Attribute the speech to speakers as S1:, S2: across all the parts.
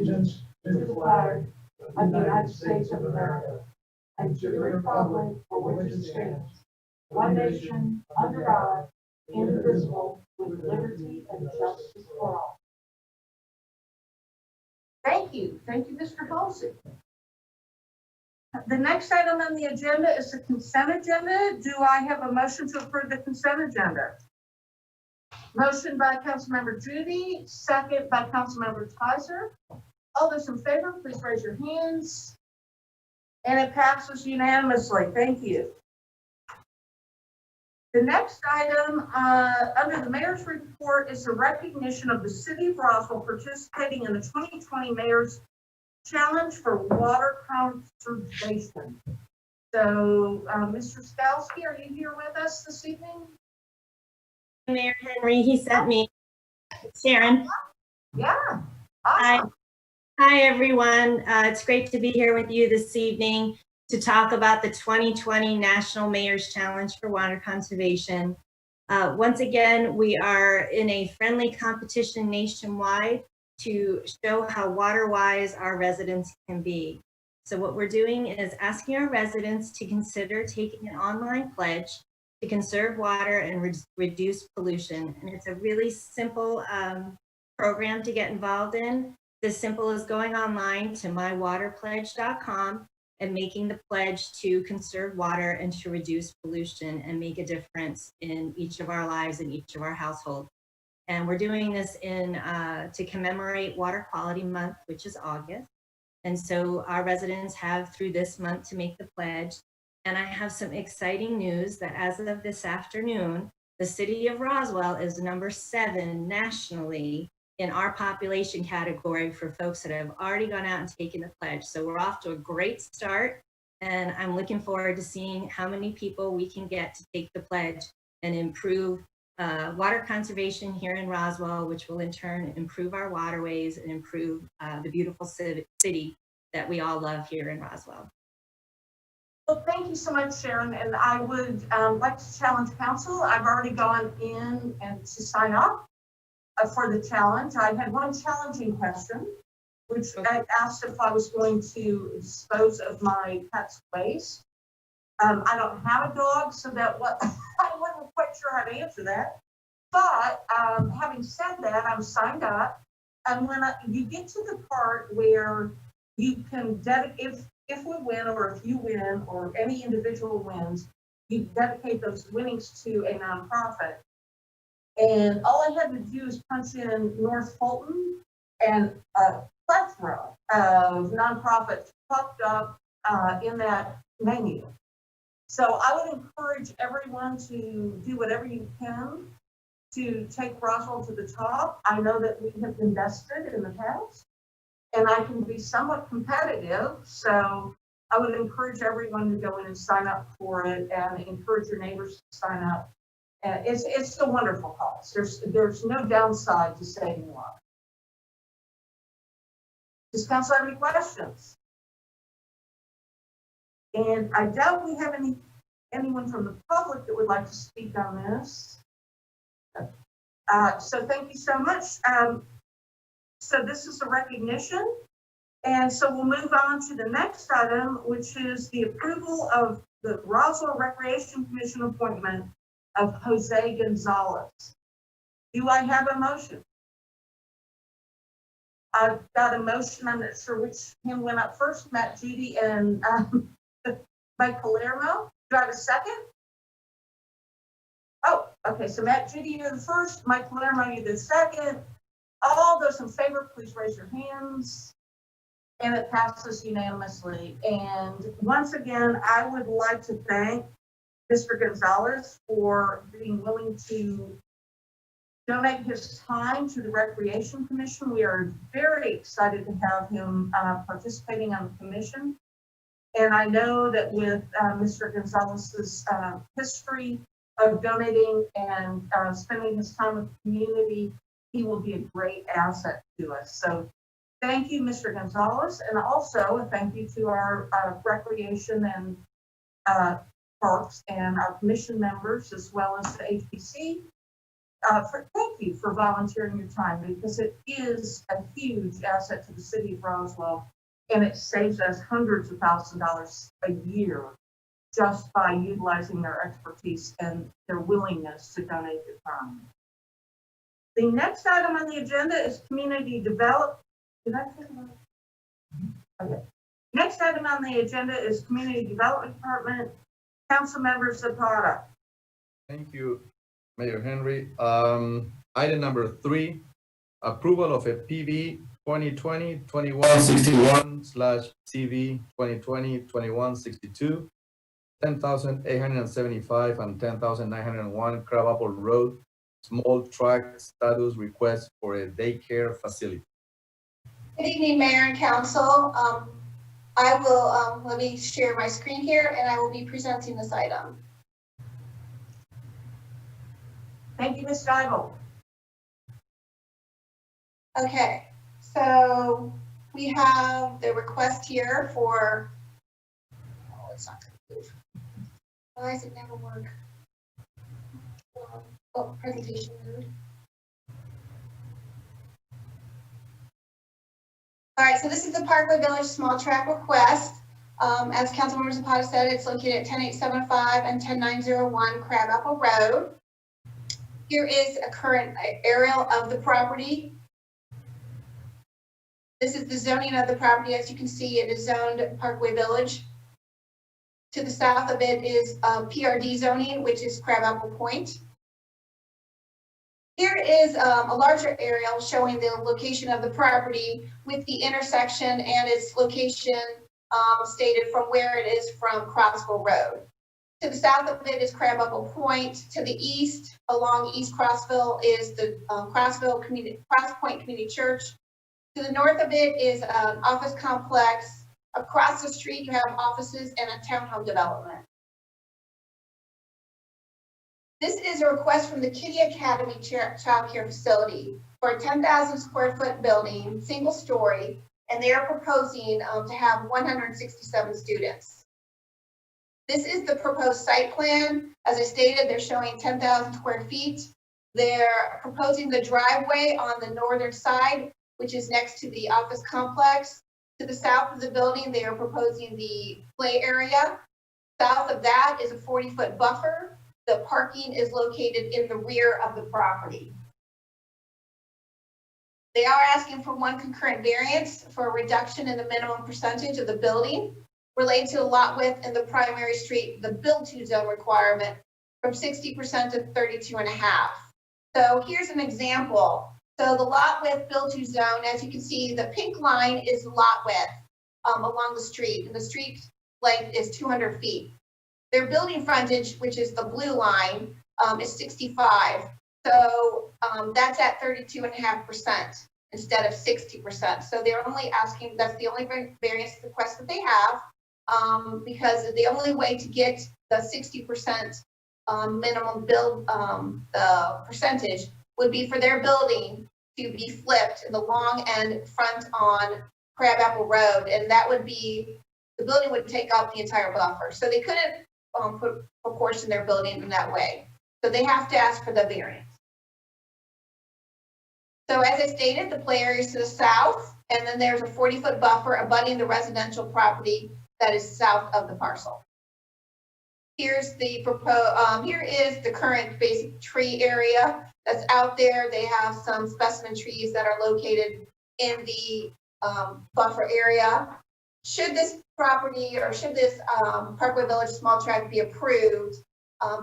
S1: allegiance to the flag of the United States of America and to the republic for which it stands, one nation, under God, indivisible, with liberty and justice for all.
S2: Thank you. Thank you, Mr. Halsey. The next item on the agenda is the consent agenda. Do I have a motion to approve the consent agenda? Motion by Councilmember Judy, second by Councilmember Kaiser. All those in favor, please raise your hands. And it passes unanimously. Thank you. The next item under the mayor's report is the recognition of the city of Roswell participating in the 2020 Mayor's Challenge for Water Conservation. So, Mr. Skowski, are you here with us this evening?
S3: Mayor Henry, he sent me. Sharon.
S2: Yeah. Awesome.
S3: Hi, everyone. It's great to be here with you this evening to talk about the 2020 National Mayor's Challenge for Water Conservation. Once again, we are in a friendly competition nationwide to show how water-wise our residents can be. So what we're doing is asking our residents to consider taking an online pledge to conserve water and reduce pollution. And it's a really simple program to get involved in. As simple as going online to mywaterpledge.com and making the pledge to conserve water and to reduce pollution and make a difference in each of our lives and each of our households. And we're doing this to commemorate Water Quality Month, which is August. And so our residents have through this month to make the pledge. And I have some exciting news that as of this afternoon, the city of Roswell is number 7 nationally in our population category for folks that have already gone out and taken the pledge. So we're off to a great start. And I'm looking forward to seeing how many people we can get to take the pledge and improve water conservation here in Roswell, which will in turn improve our waterways and improve the beautiful city that we all love here in Roswell.
S2: Well, thank you so much, Sharon. And I would like to challenge council. I've already gone in and to sign up for the challenge. I had one challenging question, which I asked if I was going to dispose of my pet's waste. I don't have a dog, so that I wasn't quite sure how to answer that. But having said that, I'm signed up. And when you get to the part where you can dedicate, if we win or if you win or any individual wins, you dedicate those winnings to a nonprofit. And all I had to do is punch in North Fulton, and a plethora of nonprofits popped up in that menu. So I would encourage everyone to do whatever you can to take Roswell to the top. I know that we have invested in the past, and I can be somewhat competitive. So I would encourage everyone to go in and sign up for it, and encourage your neighbors to sign up. It's a wonderful cause. There's no downside to saving water. Does council have any questions? And I doubt we have anyone from the public that would like to speak on this. So thank you so much. So this is a recognition. And so we'll move on to the next item, which is the approval of the Roswell Recreation Commission appointment of Jose Gonzalez. Do I have a motion? I've got a motion. I'm not sure which hand went up first, Matt, Judy, and Mike Palermo. Do I have a second? Oh, okay. So Matt, Judy, you're the first. Mike Palermo, you're the second. All those in favor, please raise your hands. And it passes unanimously. And once again, I would like to thank Mr. Gonzalez for being willing to donate his time to the Recreation Commission. We are very excited to have him participating on the commission. And I know that with Mr. Gonzalez's history of donating and spending his time with the community, he will be a great asset to us. So thank you, Mr. Gonzalez. And also a thank you to our Recreation and Parks and our commission members, as well as the HPC thank you for volunteering your time, because it is a huge asset to the city of Roswell, and it saves us hundreds of thousands of dollars a year just by utilizing their expertise and their willingness to donate their time. The next item on the agenda is community development. Did I say that? Okay. Next item on the agenda is Community Development Department. Council members Zapata.
S4: Thank you, Mayor Henry. Item number 3, approval of a PV 2020-2161/CV 2020-2162, 10,875 and 10,901 Crabapple Road, small tract status request for a daycare facility.
S5: Good evening, Mayor and Council. I will, let me share my screen here, and I will be presenting this item.
S2: Thank you, Ms. Dybel.
S5: Okay, so we have the request here for, oh, it's not going to move. Why does it never work? Oh, presentation mode. All right, so this is the Parkway Village small tract request. As Councilmember Zapata said, it's located at 10875 and 10901 Crabapple Road. Here is a current aerial of the property. This is the zoning of the property. As you can see, it is zoned Parkway Village. To the south of it is PRD zoning, which is Crabapple Point. Here is a larger aerial showing the location of the property with the intersection and its location stated from where it is from Crossville Road. To the south of it is Crabapple Point. To the east, along East Crossville, is the Cross Point Community Church. To the north of it is an office complex. Across the street, you have offices and a townhome development. This is a request from the Kitty Academy Child Care Facility for a 10,000 square foot building, single story, and they are proposing to have 167 students. This is the proposed site plan. As I stated, they're showing 10,000 square feet. They're proposing the driveway on the northern side, which is next to the office complex. To the south of the building, they are proposing the play area. South of that is a 40-foot buffer. The parking is located in the rear of the property. They are asking for one concurrent variance for a reduction in the minimum percentage of the building related to the lot width in the primary street, the build-to zone requirement from 60% to 32.5%. So here's an example. So the lot width build-to zone, as you can see, the pink line is lot width along the street, and the street length is 200 feet. Their building frontage, which is the blue line, is 65. So that's at 32.5% instead of 60%. So they're only asking, that's the only variance request that they have, because the only way to get the 60% minimum build the percentage would be for their building to be flipped in the long end front on Crabapple Road, and that would be, the building would take out the entire buffer. So they couldn't proportion their building in that way. So they have to ask for the variance. So as I stated, the play area is to the south, and then there's a 40-foot buffer abutting the residential property that is south of the parcel. Here's the proposed, here is the current basic tree area that's out there. They have some specimen trees that are located in the buffer area. Should this property, or should this Parkway Village small tract be approved,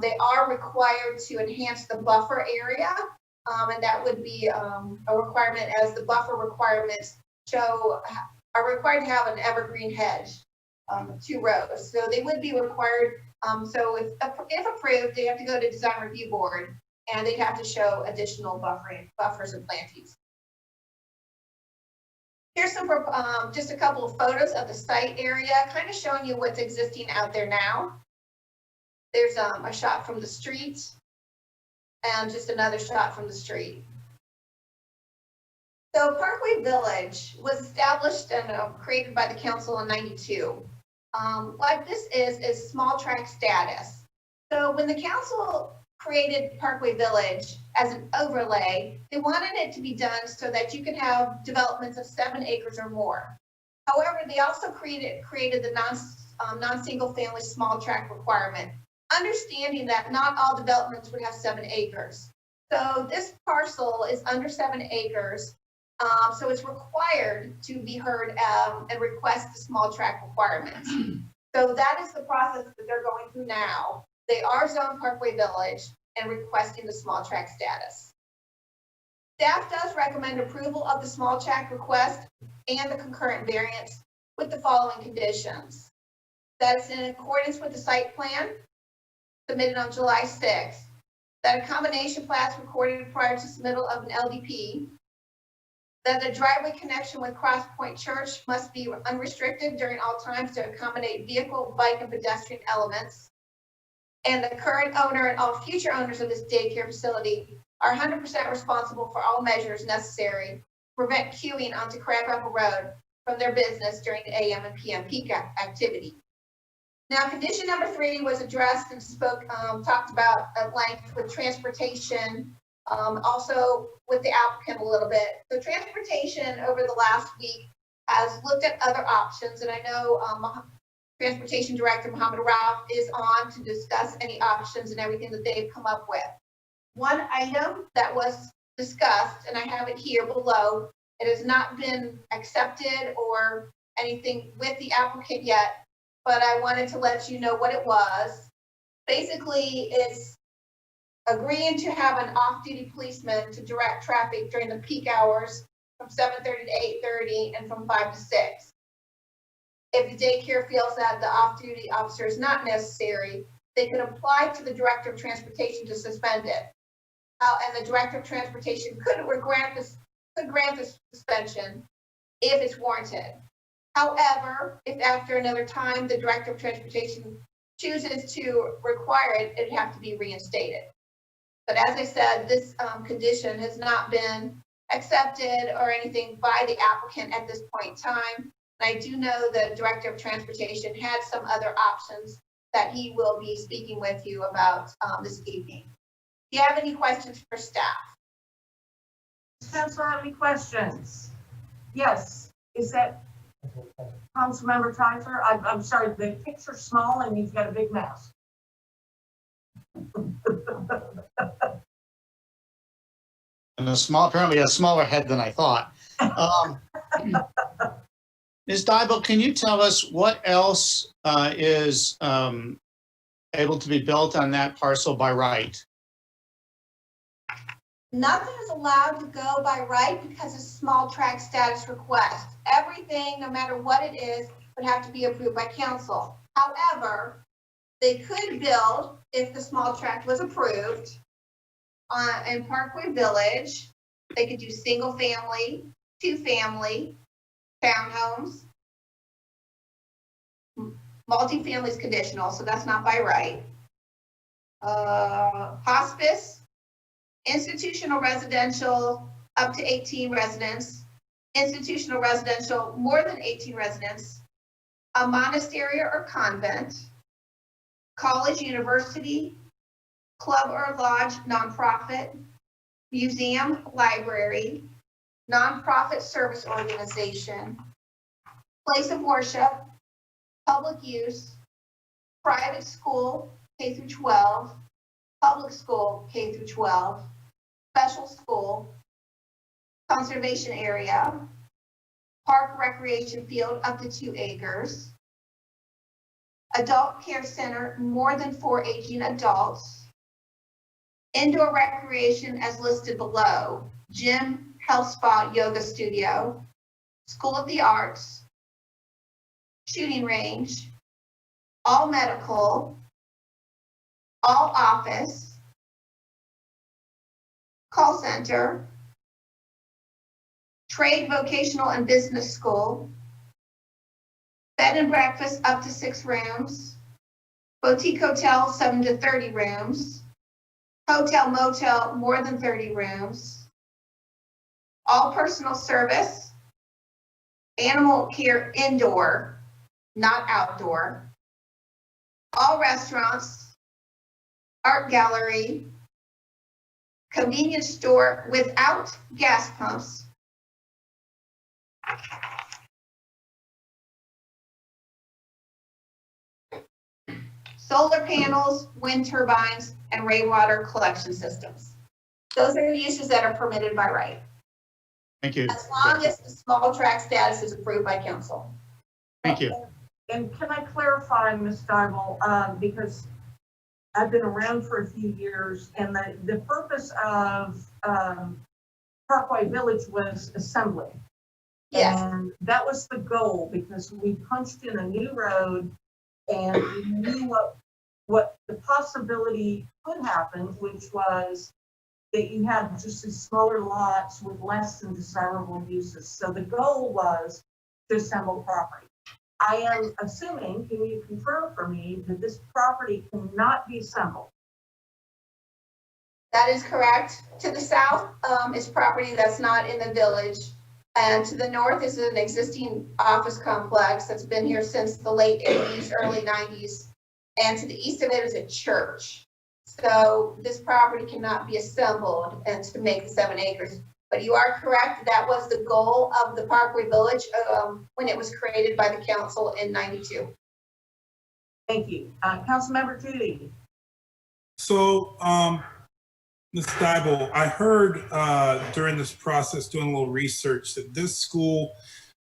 S5: they are required to enhance the buffer area, and that would be a requirement, as the buffer requirements show, are required to have an evergreen hedge, 2 rows. So they would be required, so if approved, they have to go to design review board, and they'd have to show additional buffers and plantings. Here's some, just a couple of photos of the site area, kind of showing you what's existing out there now. There's a shot from the street, and just another shot from the street. So Parkway Village was established and created by the council in '92. What this is small tract status. So when the council created Parkway Village as an overlay, they wanted it to be done so that you could have developments of 7 acres or more. However, they also created the non-single family small tract requirement, understanding that not all developments would have 7 acres. So this parcel is under 7 acres, so it's required to be heard and request the small tract requirements. So that is the process that they're going through now. They are zoned Parkway Village and requesting the small tract status. Staff does recommend approval of the small tract request and the concurrent variance with the following conditions. That it's in accordance with the site plan submitted on July 6th, that a combination plat's recorded prior to submittal of an LDP, that the driveway connection with Cross Point Church must be unrestricted during all times to accommodate vehicle, bike, and pedestrian elements, and the current owner and all future owners of this daycare facility are 100% responsible for all measures necessary to prevent queuing onto Crabapple Road from their business during the AM and PM peak activity. Now, condition number 3 was addressed and talked about at length with transportation, also with the applicant a little bit. So transportation over the last week has looked at other options, and I know Transportation Director Mohammed Rauf is on to discuss any options and everything that they've come up with. One item that was discussed, and I have it here below, it has not been accepted or anything with the applicant yet, but I wanted to let you know what it was. Basically, it's agreeing to have an off-duty policeman to direct traffic during the peak hours from 7:30 to 8:30 and from 5 to 6. If the daycare feels that the off-duty officer is not necessary, they could apply to the Director of Transportation to suspend it. And the Director of Transportation could grant the suspension if it's warranted. However, if after another time the Director of Transportation chooses to require it, it'd have to be reinstated. But as I said, this condition has not been accepted or anything by the applicant at this point in time. And I do know the Director of Transportation had some other options that he will be speaking with you about this evening. Do you have any questions for staff?
S2: Does council have any questions? Yes, is that Councilmember Tyfer? I'm sorry, the picture's small and he's got a big mouth.
S6: And apparently a smaller head than I thought. Ms. Dybel, can you tell us what else is able to be built on that parcel by right?
S5: Nothing is allowed to go by right because it's small tract status request. Everything, no matter what it is, would have to be approved by council. However, they could build, if the small tract was approved, in Parkway Village. They could do single family, 2-family, townhomes. Multifamily is conditional, so that's not by right. Hospice, institutional residential up to 18 residents, institutional residential more than 18 residents, a monastery or convent, college, university, club or lodge, nonprofit, museum, library, nonprofit service organization, place of worship, public use, private school, K through 12, public school, K through 12, special school, conservation area, park recreation field up to 2 acres, adult care center, more than 4 aging adults, indoor recreation as listed below, gym, health spa, yoga studio, school of the arts, shooting range, all medical, all office, call center, trade, vocational, and business school, bed and breakfast up to 6 rooms, boutique hotel 7 to 30 rooms, hotel motel more than 30 rooms, all personal service, animal care indoor, not outdoor, all restaurants, art gallery, convenience store without gas pumps, solar panels, wind turbines, and rainwater collection systems. Those are uses that are permitted by right,
S6: Thank you.
S5: as long as the small tract status is approved by council.
S6: Thank you.
S2: And can I clarify, Ms. Stivel, because I've been around for a few years, and the purpose of Parkway Village was assembly.
S5: Yes,
S2: And that was the goal, because we punched in a new road and we knew what the possibility could happen, which was that you had just these smaller lots with less than desirable uses. So the goal was to assemble property. I am assuming, can you confirm for me, that this property cannot be assembled?
S5: that is correct. To the south is property that's not in the village. And to the north is an existing office complex that's been here since the late 80s, early 90s. And to the east of it is a church. So this property cannot be assembled and to make the 7 acres. But you are correct, that was the goal of the Parkway Village when it was created by the council in 92.
S2: Thank you. Councilmember Judy.
S7: So, Ms. Dybel, I heard during this process, doing a little research, that this school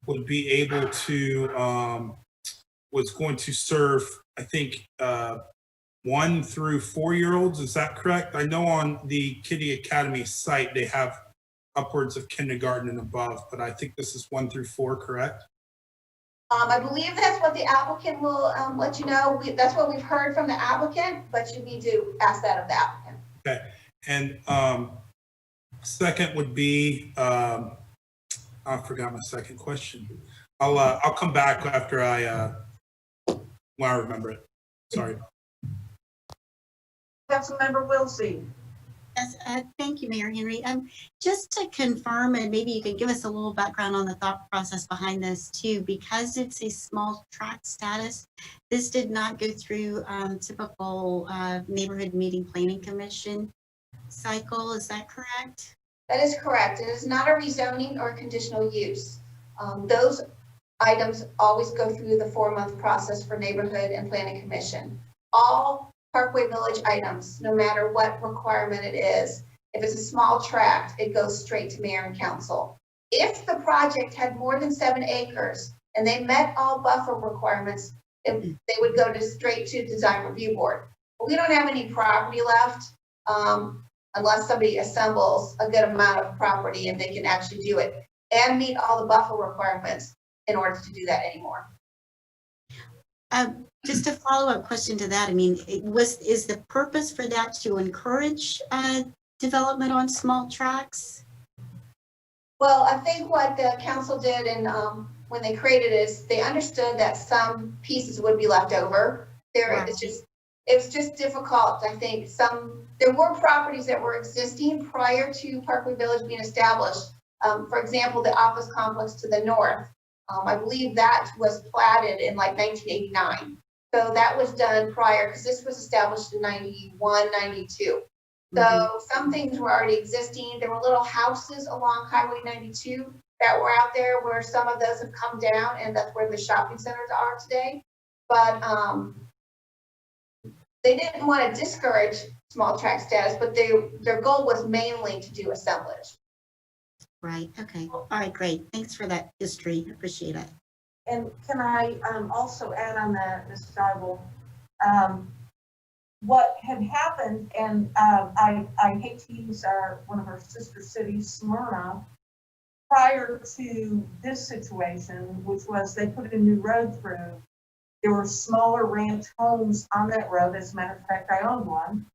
S7: would be able to, was going to serve, I think, 1 through 4-year-olds. Is that correct? I know on the Kitty Academy site, they have upwards of kindergarten and above, but I think this is 1 through 4, correct?
S5: I believe that's what the applicant will let you know. That's what we've heard from the applicant, but you need to ask that of the applicant.
S7: Okay. And second would be, I forgot my second question. I'll come back after when I remember it. Sorry.
S2: Councilmember Wilsey.
S8: Yes, thank you, Mayor Henry. Just to confirm, and maybe you can give us a little background on the thought process behind this too, because it's a small tract status, this did not go through typical neighborhood meeting planning commission cycle. Is that correct?
S5: That is correct. It is not a rezoning or conditional use. Those items always go through the 4-month process for neighborhood and planning commission. All Parkway Village items, no matter what requirement it is, if it's a small tract, it goes straight to mayor and council. If the project had more than 7 acres and they met all buffer requirements, they would go straight to design review board. But we don't have any property left unless somebody assembles a good amount of property and they can actually do it and meet all the buffer requirements in order to do that anymore.
S8: Just a follow-up question to that. I mean, is the purpose for that to encourage development on small tracts?
S5: Well, I think what the council did and when they created it is they understood that some pieces would be left over.
S8: Right.
S5: It was just difficult. I think there were properties that were existing prior to Parkway Village being established. For example, the office complex to the north. I believe that was platted in like 1989. So that was done prior because this was established in 91, 92. So some things were already existing. There were little houses along Highway 92 that were out there where some of those have come down and that's where the shopping centers are today. But they didn't want to discourage small tract status, but their goal was mainly to do assemblage.
S8: Right. Okay. All right. Great. Thanks for that history. Appreciate it.
S2: And can I also add on that, Ms. Stivel, what had happened, and I hate to use one of our sister cities, Smyrna, prior to this situation, which was they put a new road through. There were smaller ranch homes on that road. As a matter of fact, I owned one,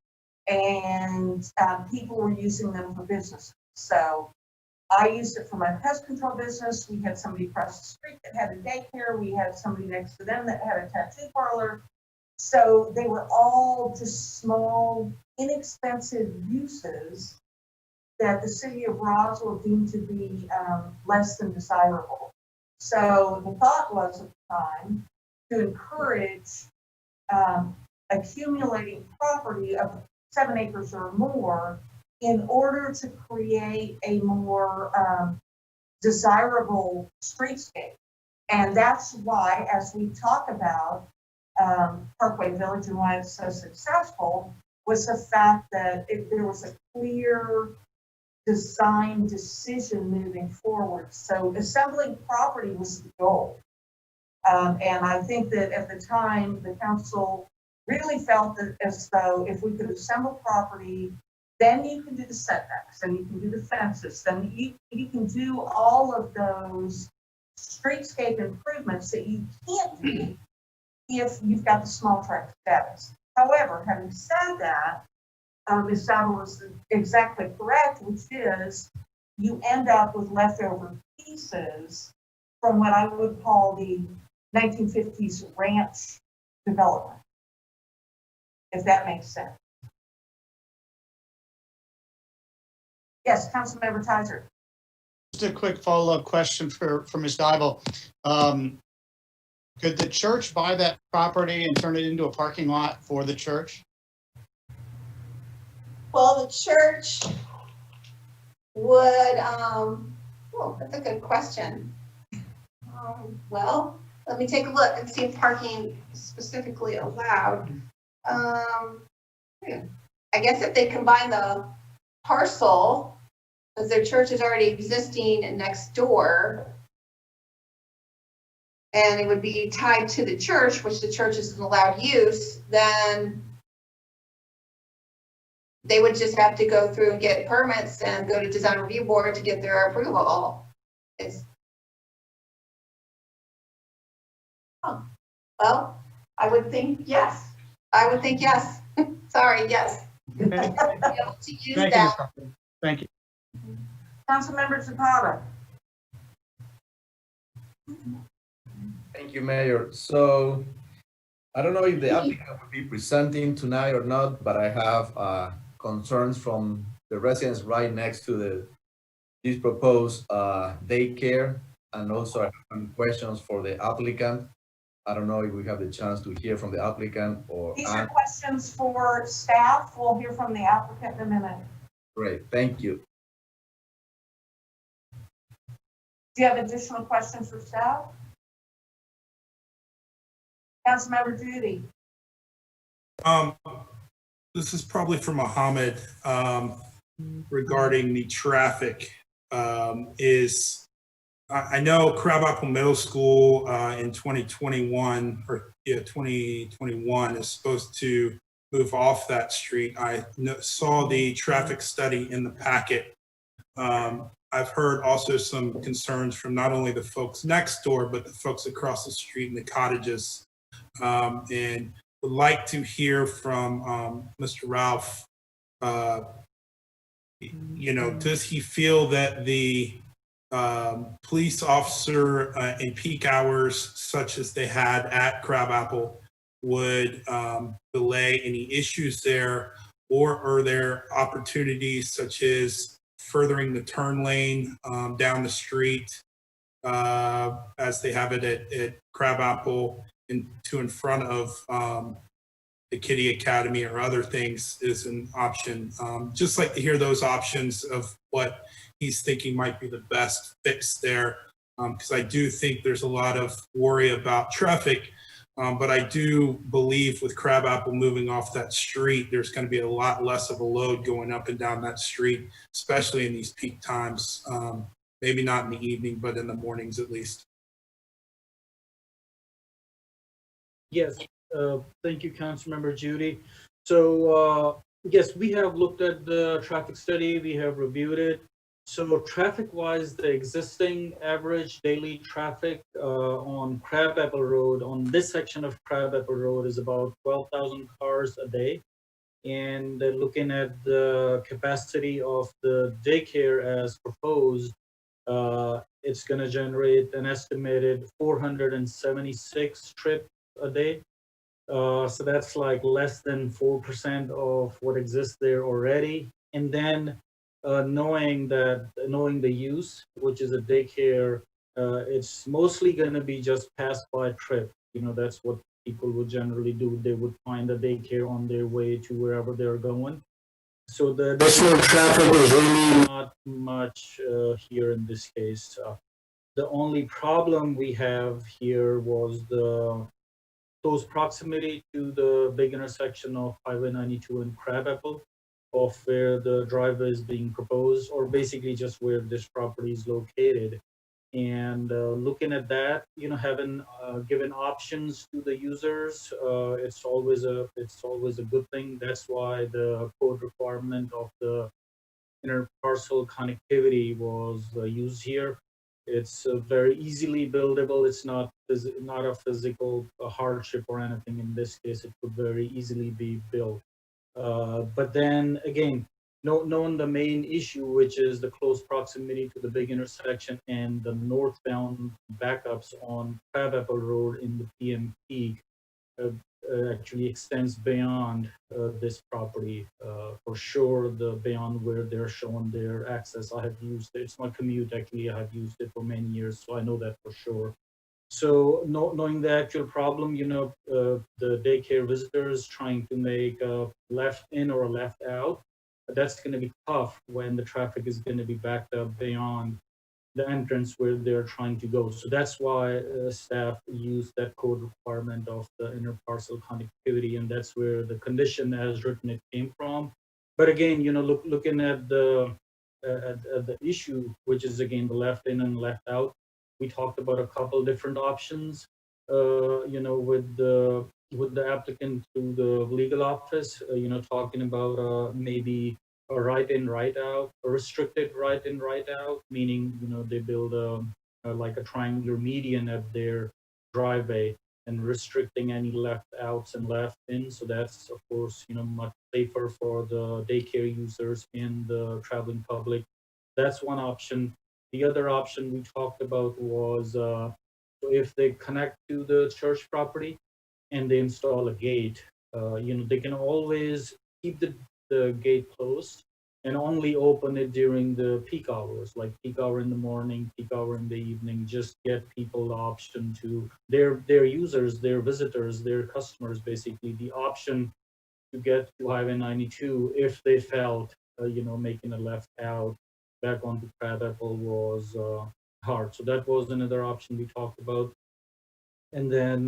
S2: and people were using them for business. So I used it for my pest control business. We had somebody across the street that had a daycare. We had somebody next to them that had a tattoo parlor. So they were all just small, inexpensive uses that the city of Roswell deemed to be less than desirable. So the thought was at the time to encourage accumulating property of 7 acres or more in order to create a more desirable streetscape. And that's why, as we talk about Parkway Village and why it's so successful, was the fact that there was a clear design decision moving forward. So assembling property was the goal. And I think that at the time, the council really felt that as though if we could assemble property, then you can do the setbacks, and you can do the fences, then you can do all of those streetscape improvements that you can't do if you've got the small tract status. However, having said that, Ms. Saddle is exactly correct, which is you end up with leftover pieces from what I would call the 1950s ranch development, if that makes sense. Yes, Councilmember Tizer.
S6: Just a quick follow-up question for Ms. Dybel. Could the church buy that property and turn it into a parking lot for the church?
S5: Well, the church would, that's a good question. Well, let me take a look and see if parking is specifically allowed. I guess if they combine the parcel, because their church is already existing next door, and it would be tied to the church, which the church isn't allowed use, then they would just have to go through and get permits and go to design review board to get their approval. Well, I would think yes. I would think yes. Sorry, yes. Be able to use that.
S6: Thank you.
S2: Councilmember Zapata.
S4: Thank you, Mayor. So I don't know if the applicant will be presenting tonight or not, but I have concerns from the residents right next to this proposed daycare, and also I have some questions for the applicant. I don't know if we have the chance to hear from the applicant or.
S2: These are questions for staff. We'll hear from the applicant in a minute.
S4: Great, thank you.
S2: Do you have additional questions for staff? Councilmember Judy.
S7: This is probably for Mohammed, regarding the traffic. I know Crabapple Middle School in 2021 is supposed to move off that street. I saw the traffic study in the packet. I've heard also some concerns from not only the folks next door, but the folks across the street in the cottages. And would like to hear from Mr. Ralph. Does he feel that the police officer in peak hours, such as they had at Crabapple, would delay any issues there, or are there opportunities such as furthering the turn lane down the street as they have it at Crabapple in front of the Kitty Academy, or other things is an option? Just like to hear those options of what he's thinking might be the best fix there, because I do think there's a lot of worry about traffic, but I do believe with Crabapple moving off that street, there's going to be a lot less of a load going up and down that street, especially in these peak times. Maybe not in the evening, but in the mornings at least.
S9: Yes, thank you, Councilmember Judy. So yes, we have looked at the traffic study, we have reviewed it. So traffic-wise, the existing average daily traffic on Crabapple Road, on this section of Crabapple Road, is about 12,000 cars a day. And looking at the capacity of the daycare as proposed, it's going to generate an estimated 476 trips a day. So that's like less than 4% of what exists there already. And then knowing the use, which is a daycare, it's mostly going to be just pass by trip. That's what people would generally do. They would find a daycare on their way to wherever they're going. So the additional traffic was really not much here in this case. The only problem we have here was the close proximity to the big intersection of Highway 92 and Crabapple, of where the driveway is being proposed, or basically just where this property is located. And looking at that, having given options to the users, it's always a good thing. That's why the code requirement of the interparcel connectivity was used here. It's very easily buildable. It's not a physical hardship or anything. In this case, it could very easily be built. But then again, knowing the main issue, which is the close proximity to the big intersection and the northbound backups on Crabapple Road in the PM peak, actually extends beyond this property. For sure, beyond where they're showing their access. I have used it. It's my commute, actually. I have used it for many years, so I know that for sure. So knowing the actual problem, the daycare visitors trying to make a left in or a left out, that's going to be tough when the traffic is going to be backed up beyond the entrance where they're trying to go. So that's why staff use that code requirement of the interparcel connectivity, and that's where the condition as written it came from. But again, looking at the issue, which is again the left in and left out, we talked about a couple different options, with the applicant to the legal office, talking about maybe a right in, right out, a restricted right in, right out, meaning, they build like a triangular median at their driveway and restricting any left outs and left in. So that's, of course, much safer for the daycare users and the traveling public. That's one option. The other option we talked about was so if they connect to the church property and they install a gate, they can always keep the gate closed and only open it during the peak hours, like peak hour in the morning, peak hour in the evening, just get people the option to, their users, their visitors, their customers, basically the option to get to Highway 92 if they felt, making a left out back onto Crabapple was hard. So that was another option we talked about. And then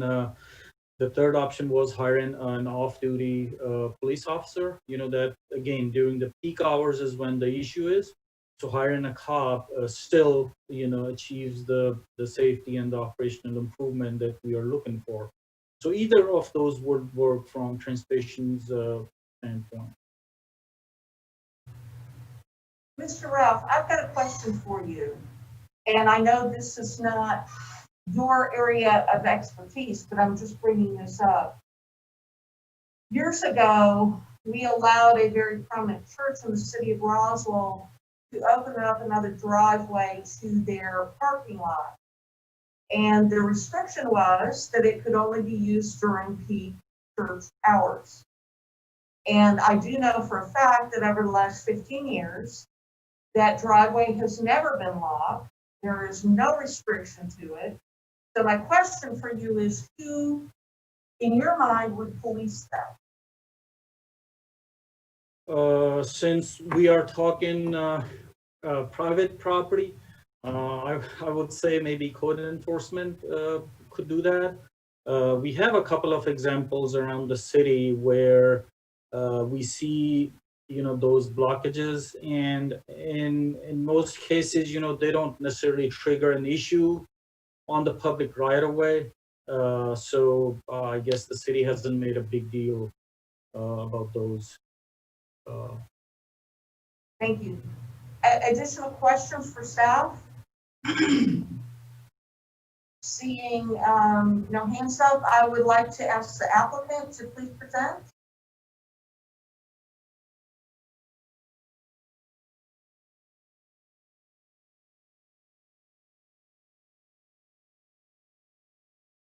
S9: the third option was hiring an off-duty police officer. That again during the peak hours is when the issue is. So hiring a cop still, achieves the safety and the operational improvement that we are looking for. So either of those would work from transportation's standpoint.
S2: Mr. Ralph, I've got a question for you. And I know this is not your area of expertise, but I'm just bringing this up. Years ago, we allowed a very prominent church in the city of Roswell to open up another driveway to their parking lot. And the restriction was that it could only be used during peak church hours. And I do know for a fact that over the last 15 years, that driveway has never been locked. There is no restriction to it. So my question for you is, who, in your mind, would police that?
S9: Since we are talking private property, I would say maybe code enforcement could do that. We have a couple of examples around the city where we see, those blockages, and in most cases, they don't necessarily trigger an issue on the public right of way. So I guess the city hasn't made a big deal about those.
S2: Thank you. Additional questions for staff? Seeing no hands up, I would like to ask the applicant to please present.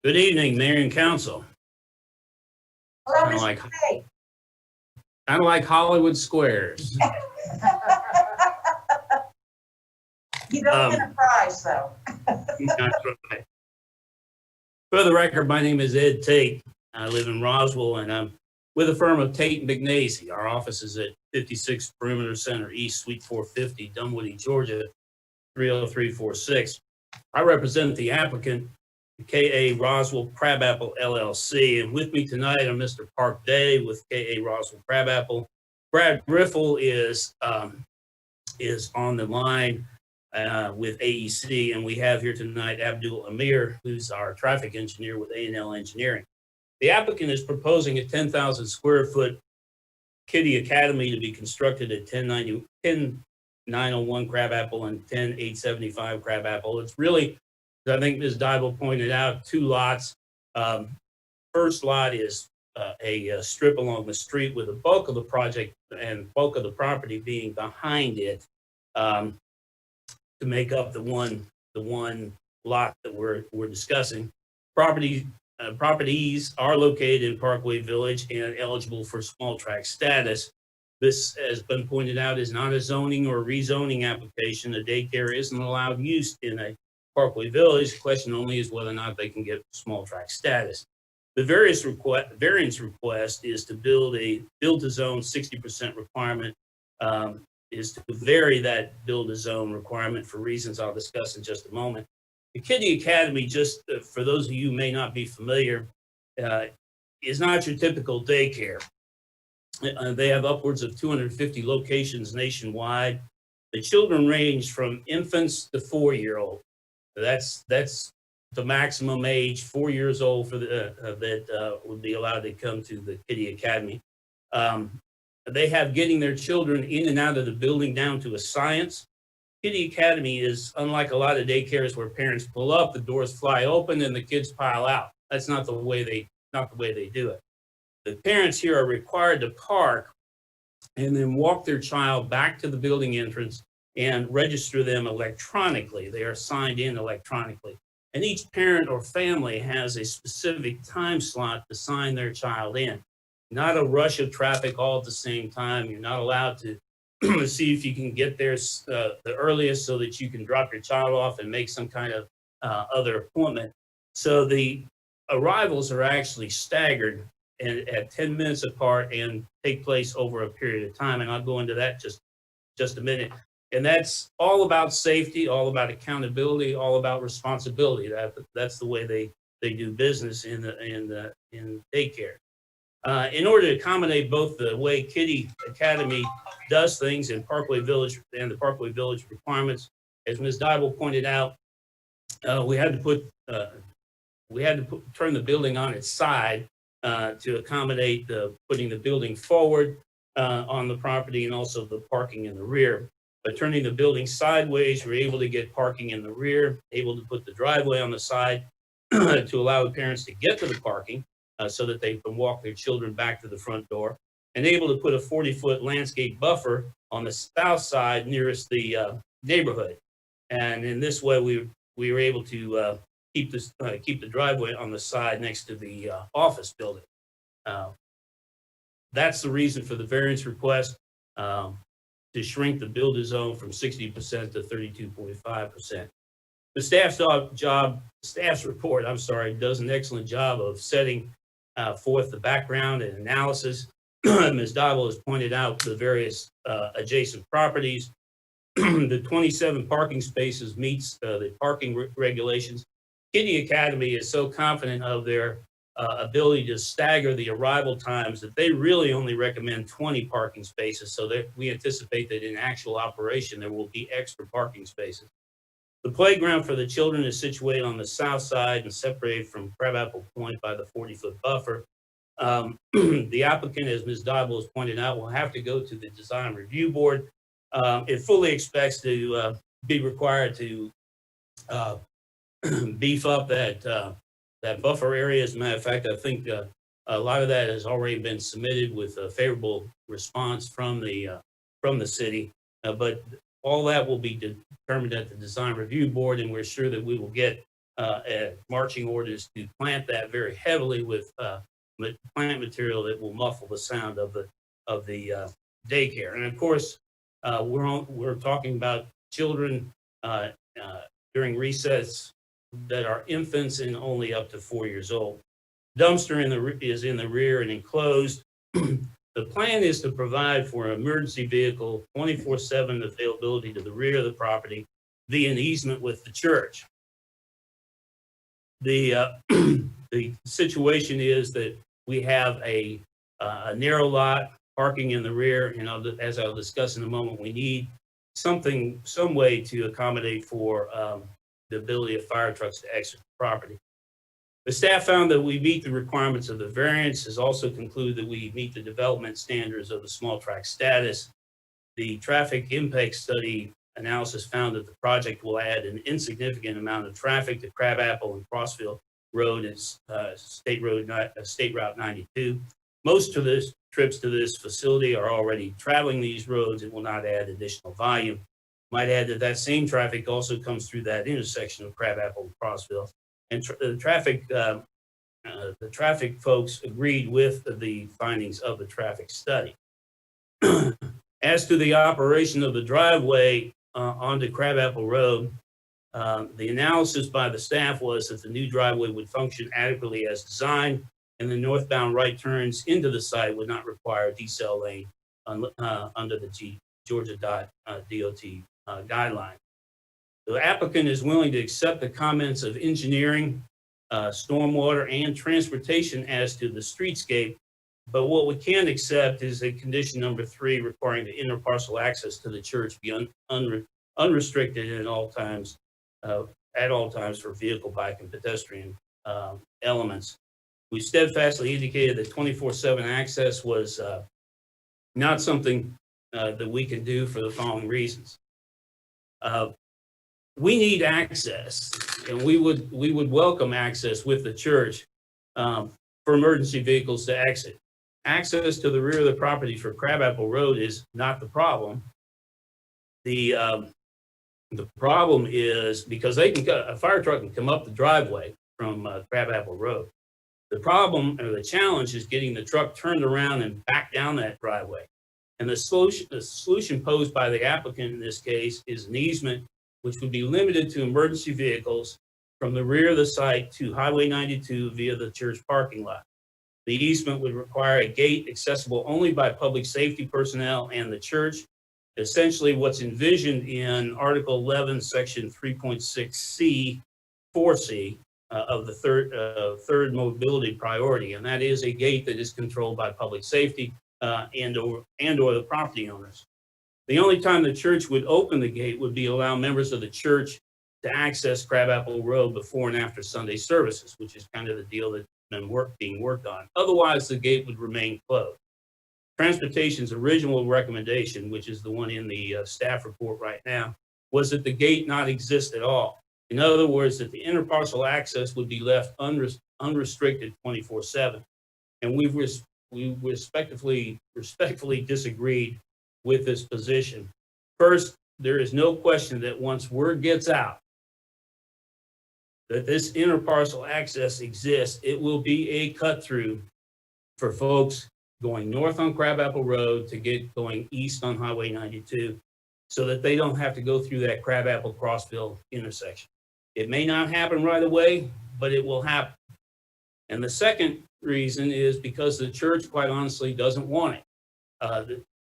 S10: Good evening, Mayor and Council.
S2: Hello,
S10: Kinda
S2: Mr.
S10: like-
S2: Hay.
S10: Kind of like Hollywood Squares.
S2: You don't get a prize, though.
S10: That's right. For the record, my name is Ed Tate. I live in Roswell, and I'm with a firm of Tate and Bignesi. Our office is at 56 Perimeter Center East, Suite 450, Dunwoody, Georgia, 30346. I represent the applicant, K.A. Roswell Crabapple LLC, and with me tonight are Mr. Park Day with K.A. Roswell Crabapple. Brad Griffel is on the line with AEC, and we have here tonight Abdul Amir, who's our traffic engineer with A&L Engineering. The applicant is proposing a 10,000 square foot kiddie academy to be constructed at 10901 Crabapple and 10875 Crabapple. It's really, I think Ms. Dybel pointed out, two lots. First lot is a strip along the street with the bulk of the project and bulk of the property being behind it, to make up the one lot that we're discussing. Properties are located in Parkway Village and eligible for small tract status. This has been pointed out is not a zoning or rezoning application. A daycare isn't allowed use in a Parkway Village. The question only is whether or not they can get small tract status. The variance request is to build to zone 60% requirement, is to vary that build to zone requirement for reasons I'll discuss in just a moment. The Kiddie Academy, just for those of you who may not be familiar, is not your typical daycare. They have upwards of 250 locations nationwide. The children range from infants to 4-year-old. That's the maximum age, 4 years old for that would be allowed to come to the Kiddie Academy. They have getting their children in and out of the building down to a science. Kiddie Academy is unlike a lot of daycares where parents pull up, the doors fly open, and the kids pile out. That's not the way they do it. The parents here are required to park and then walk their child back to the building entrance and register them electronically. They are signed in electronically. And each parent or family has a specific time slot to sign their child in. Not a rush of traffic all at the same time. You're not allowed to see if you can get there the earliest so that you can drop your child off and make some kind of other appointment. So the arrivals are actually staggered and at 10 minutes apart and take place over a period of time. And I'll go into that just a minute. And that's all about safety, all about accountability, all about responsibility. That's the way they do business in daycare. In order to accommodate both the way Kiddie Academy does things in Parkway Village and the Parkway Village requirements, as Ms. Dybel pointed out, we had to turn the building on its side to accommodate putting the building forward on the property and also the parking in the rear. By turning the building sideways, we're able to get parking in the rear, able to put the driveway on the side to allow the parents to get to the parking so that they can walk their children back to the front door, and able to put a 40-foot landscape buffer on the south side nearest the neighborhood. And in this way, we were able to keep the driveway on the side next to the office building. That's the reason for the variance request, to shrink the build to zone from 60% to 32.5%. The staff's report, does an excellent job of setting forth the background and analysis. Ms. Dybel has pointed out the various adjacent properties. The 27 parking spaces meets the parking regulations. Kiddie Academy is so confident of their ability to stagger the arrival times that they really only recommend 20 parking spaces. So that we anticipate that in actual operation, there will be extra parking spaces. The playground for the children is situated on the south side and separated from Crabapple Point by the 40-foot buffer. The applicant, as Ms. Dybel has pointed out, will have to go to the design review board. It fully expects to be required to beef up that buffer area. As a matter of fact, I think a lot of that has already been submitted with a favorable response from the city. But all that will be determined at the design review board, and we're sure that we will get marching orders to plant that very heavily with plant material that will muffle the sound of the daycare. And of course, we're talking about children during recess that are infants and only up to 4 years old. Dumpster is in the rear and enclosed. The plan is to provide for emergency vehicle 24/7 availability to the rear of the property via an easement with the church. The the situation is that we have a narrow lot parking in the rear, and as I'll discuss in a moment, we need some way to accommodate for the ability of fire trucks to exit the property. The staff found that we meet the requirements of the variance, has also concluded that we meet the development standards of the small tract status. The traffic impact study analysis found that the project will add an insignificant amount of traffic to Crabapple and Crossville Road is State Route 92. Most of the trips to this facility are already traveling these roads and will not add additional volume. Might add that that same traffic also comes through that intersection of Crabapple and Crossville. And the traffic folks agreed with the findings of the traffic study. As to the operation of the driveway onto Crabapple Road, the analysis by the staff was that the new driveway would function adequately as designed, and the northbound right turns into the site would not require a decel lane under the Georgia DOT guideline. The applicant is willing to accept the comments of engineering, stormwater, and transportation as to the streetscape, but what we can't accept is a condition number 3 requiring the interparcel access to the church be unrestricted at all times for vehicle, bike, and pedestrian elements. We steadfastly indicated that 24/7 access was not something that we can do for the following reasons. We need access, and we would welcome access with the church for emergency vehicles to exit. Access to the rear of the property for Crabapple Road is not the problem. The problem is because a fire truck can come up the driveway from Crabapple Road. The problem or the challenge is getting the truck turned around and back down that driveway. And the solution posed by the applicant in this case is an easement which would be limited to emergency vehicles from the rear of the site to Highway 92 via the church parking lot. The easement would require a gate accessible only by public safety personnel and the church. Essentially, what's envisioned in Article 11, Section 3.6C, 4C of the third mobility priority, and that is a gate that is controlled by public safety and or the property owners. The only time the church would open the gate would be allow members of the church to access Crabapple Road before and after Sunday services, which is kind of the deal that's been being worked on. Otherwise, the gate would remain closed. Transportation's original recommendation, which is the one in the staff report right now, was that the gate not exist at all. In other words, that the interparcel access would be left unrestricted 24/7. And we respectfully disagreed with this position. First, there is no question that once word gets out that this interparcel access exists, it will be a cut through for folks going north on Crabapple Road to get going east on Highway 92 so that they don't have to go through that Crabapple Crossville intersection. It may not happen right away, but it will happen. And the second reason is because the church, quite honestly, doesn't want it.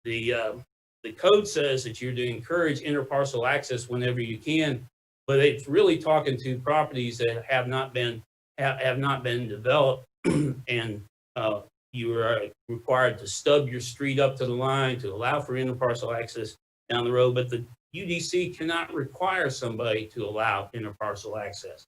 S10: The code says that you're to encourage interparcel access whenever you can, but it's really talking to properties that have not been developed, and you are required to stub your street up to the line to allow for interparcel access down the road. But the UDC cannot require somebody to allow interparcel access.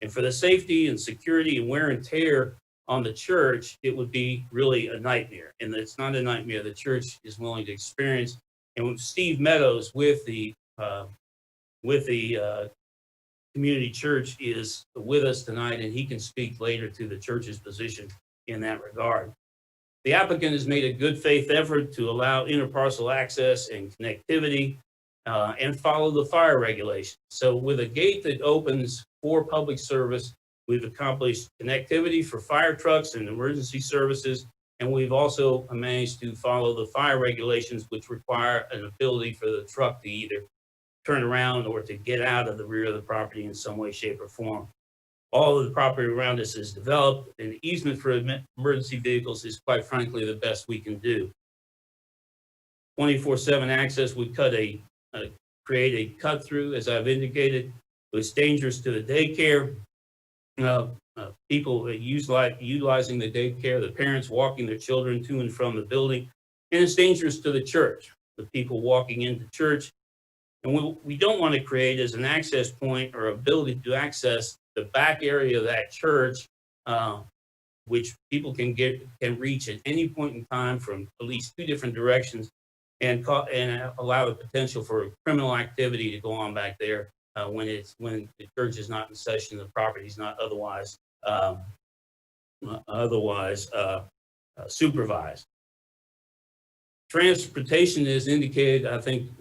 S10: And for the safety and security and wear and tear on the church, it would be really a nightmare. And it's not a nightmare the church is willing to experience. And Steve Meadows with the community church is with us tonight, and he can speak later to the church's position in that regard. The applicant has made a good faith effort to allow interparcel access and connectivity and follow the fire regulations. So with a gate that opens for public service, we've accomplished connectivity for fire trucks and emergency services, and we've also managed to follow the fire regulations, which require an ability for the truck to either turn around or to get out of the rear of the property in some way, shape, or form. All of the property around us is developed, and the easement for emergency vehicles is quite frankly the best we can do. 24/7 access would create a cut through, as I've indicated. It's dangerous to the daycare. People utilizing the daycare, the parents walking their children to and from the building, and it's dangerous to the church, the people walking into church. And what we don't want to create is an access point or ability to access the back area of that church, which people can reach at any point in time from at least 2 different directions, and allow the potential for criminal activity to go on back there when the church is not in session, the property is not otherwise supervised. Transportation is indicated, I think,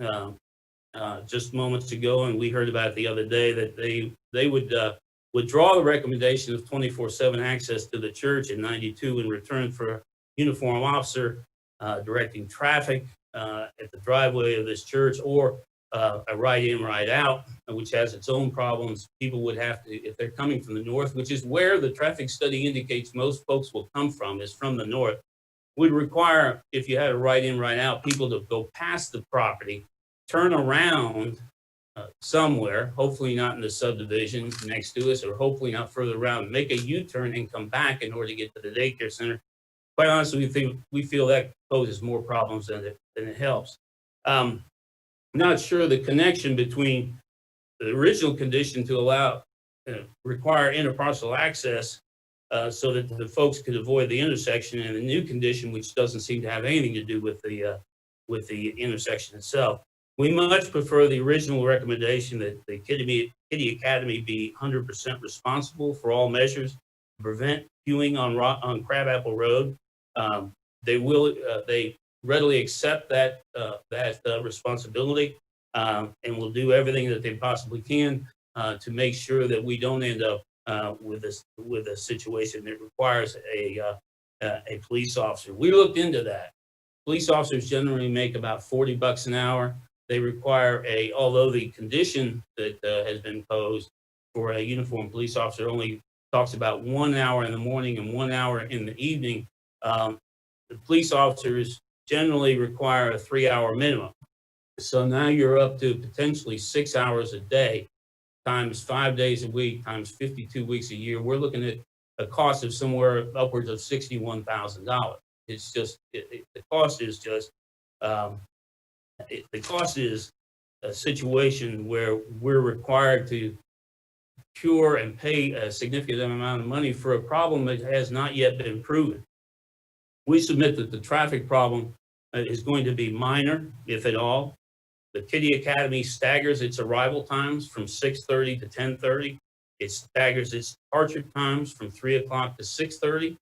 S10: just moments ago, and we heard about it the other day, that they would withdraw the recommendation of 24/7 access to the church in 92 in return for a uniformed officer directing traffic at the driveway of this church, or a right in, right out, which has its own problems. People would have to, if they're coming from the north, which is where the traffic study indicates most folks will come from, is from the north, would require, if you had a right in, right out, people to go past the property, turn around somewhere, hopefully not in the subdivision next to us, or hopefully not further around, make a U-turn and come back in order to get to the daycare center. Quite honestly, we feel that poses more problems than it helps. Not sure the connection between the original condition to allow, require interparcel access so that the folks could avoid the intersection, and the new condition, which doesn't seem to have anything to do with the intersection itself. We much prefer the original recommendation that the Kitty Academy be 100% responsible for all measures to prevent queuing on Crabapple Road. They readily accept that responsibility, and will do everything that they possibly can to make sure that we don't end up with a situation that requires a police officer. We looked into that. Police officers generally make about $40 an hour. They require although the condition that has been posed for a uniformed police officer only talks about 1 hour in the morning and 1 hour in the evening, the police officers generally require a 3-hour minimum. So now you're up to potentially 6 hours a day, times 5 days a week, times 52 weeks a year. We're looking at a cost of somewhere upwards of $61,000. It's just, the cost is a situation where we're required to cure and pay a significant amount of money for a problem that has not yet been proven. We submit that the traffic problem is going to be minor, if at all. The Kitty Academy staggers its arrival times from 6:30 to 10:30. It staggers its departure times from 3 o'clock to 6:30.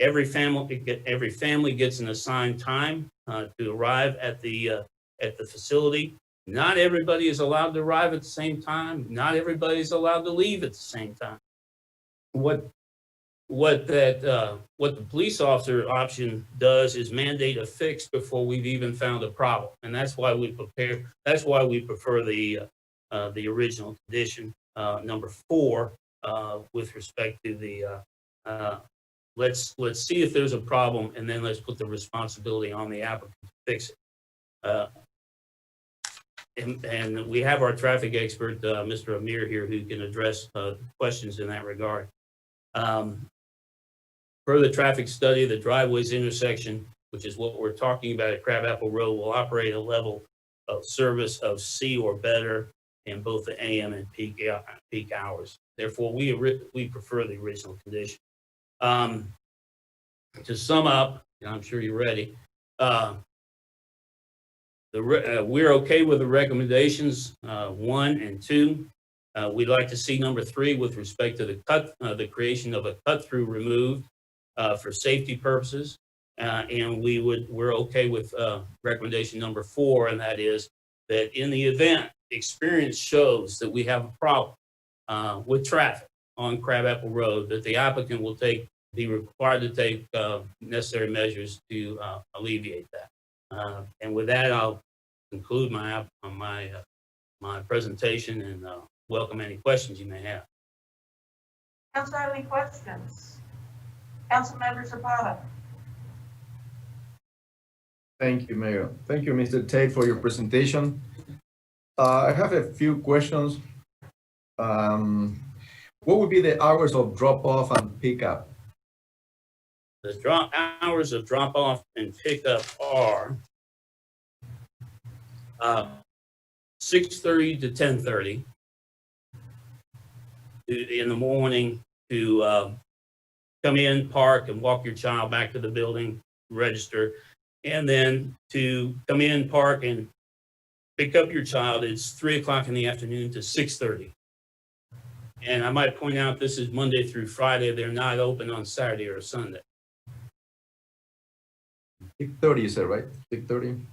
S10: Every family gets an assigned time to arrive at the facility. Not everybody is allowed to arrive at the same time. Not everybody is allowed to leave at the same time. What the police officer option does is mandate a fix before we've even found a problem, and that's why we prefer the original condition, number 4, with respect to the let's see if there's a problem, and then let's put the responsibility on the applicant to fix it. And we have our traffic expert, Mr. Amir, here, who can address questions in that regard. Per the traffic study, the driveways intersection, which is what we're talking about at Crabapple Road, will operate a level of service of C or better in both the AM and peak hours. Therefore, we prefer the original condition. To sum up, and I'm sure you're ready, we're okay with the recommendations 1 and 2. We'd like to see number 3 with respect to the creation of a cut-through removed for safety purposes, and we're okay with recommendation number 4, and that is that in the event experience shows that we have a problem with traffic on Crabapple Road, that the applicant will be required to take necessary measures to alleviate that. And with that, I'll conclude my presentation and welcome any questions you may have.
S2: Council, have any questions? Councilmember Zapata?
S4: Thank you, Mayor. Thank you, Mr. Tate, for your presentation. I have a few questions. What would be the hours of drop-off and pickup?
S10: The hours of drop-off and pickup are 6:30 to 10:30 in the morning to come in, park, and walk your child back to the building, register, and then to come in, park, and pick up your child. It's 3 o'clock in the afternoon to 6:30. And I might point out, this is Monday through Friday. They're not open on Saturday or Sunday.
S4: 6:30, you said, right? 6:30?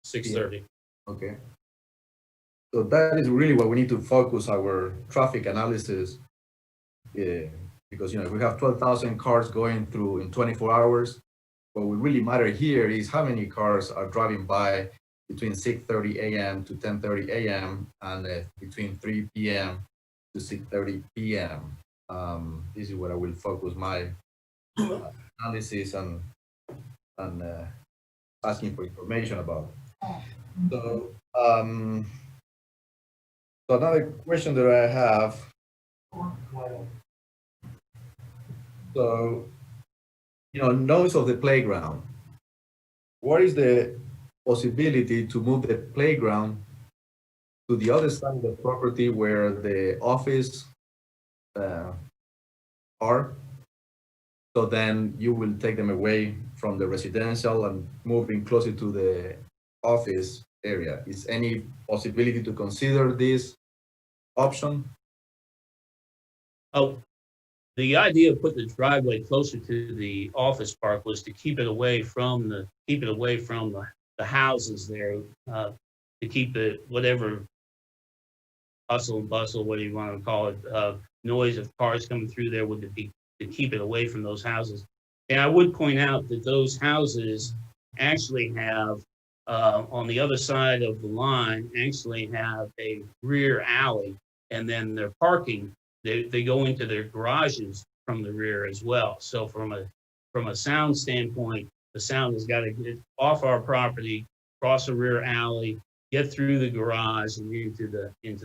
S10: 6:30.
S4: Okay. So that is really what we need to focus our traffic analysis. Because, you know, we have 12,000 cars going through in 24 hours. What would really matter here is how many cars are driving by between 6:30 a.m. to 10:30 a.m. and between 3 p.m. to 6:30 p.m. This is what I will focus my analysis and asking for information about. So, so another question that I have. So, you know, noise of the playground. What is the possibility to move the playground to the other side of the property where the office are? So then you will take them away from the residential and moving closer to the office area. Is any possibility to consider this option?
S10: Oh, the idea of putting the driveway closer to the office park was to keep it away from the houses there, to keep the whatever hustle and bustle, what do you want to call it, noise of cars coming through there would be to keep it away from those houses. And I would point out that those houses actually have, on the other side of the line, actually have a rear alley, and then their parking, they go into their garages from the rear as well. So from a sound standpoint, the sound has got to get off our property, cross a rear alley, get through the garage and into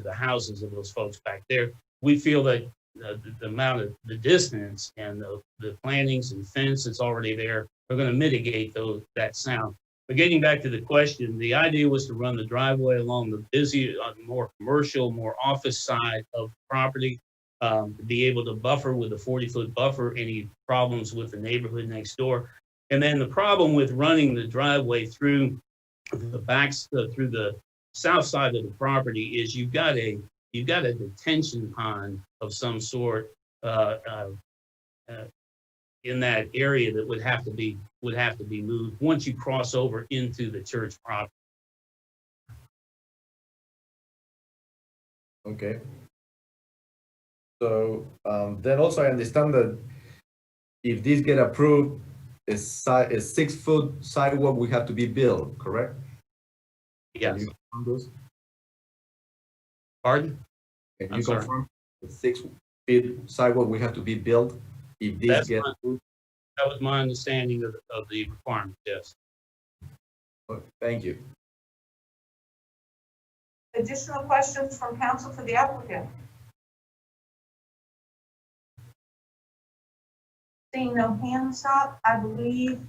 S10: the houses of those folks back there. We feel that the amount of the distance and the plantings and fence that's already there are going to mitigate that sound. But getting back to the question, the idea was to run the driveway along the busy, more commercial, more office side of the property, to be able to buffer with a 40-foot buffer any problems with the neighborhood next door. And then the problem with running the driveway through through the south side of the property is you've got a detention pond of some sort in that area that would have to be moved once you cross over into the church property.
S4: Okay. So then also I understand that if these get approved, a 6-foot sidewalk will have to be built, correct?
S10: Yes.
S4: Can you confirm those?
S10: Pardon?
S4: Can
S10: I'm
S4: you
S10: sorry.
S4: confirm the 6-foot sidewalk will have to be built if these get approved?
S10: That was my understanding of the requirement, yes.
S4: Okay, thank you.
S2: Additional questions from council for the applicant? Seeing no hands up, I believe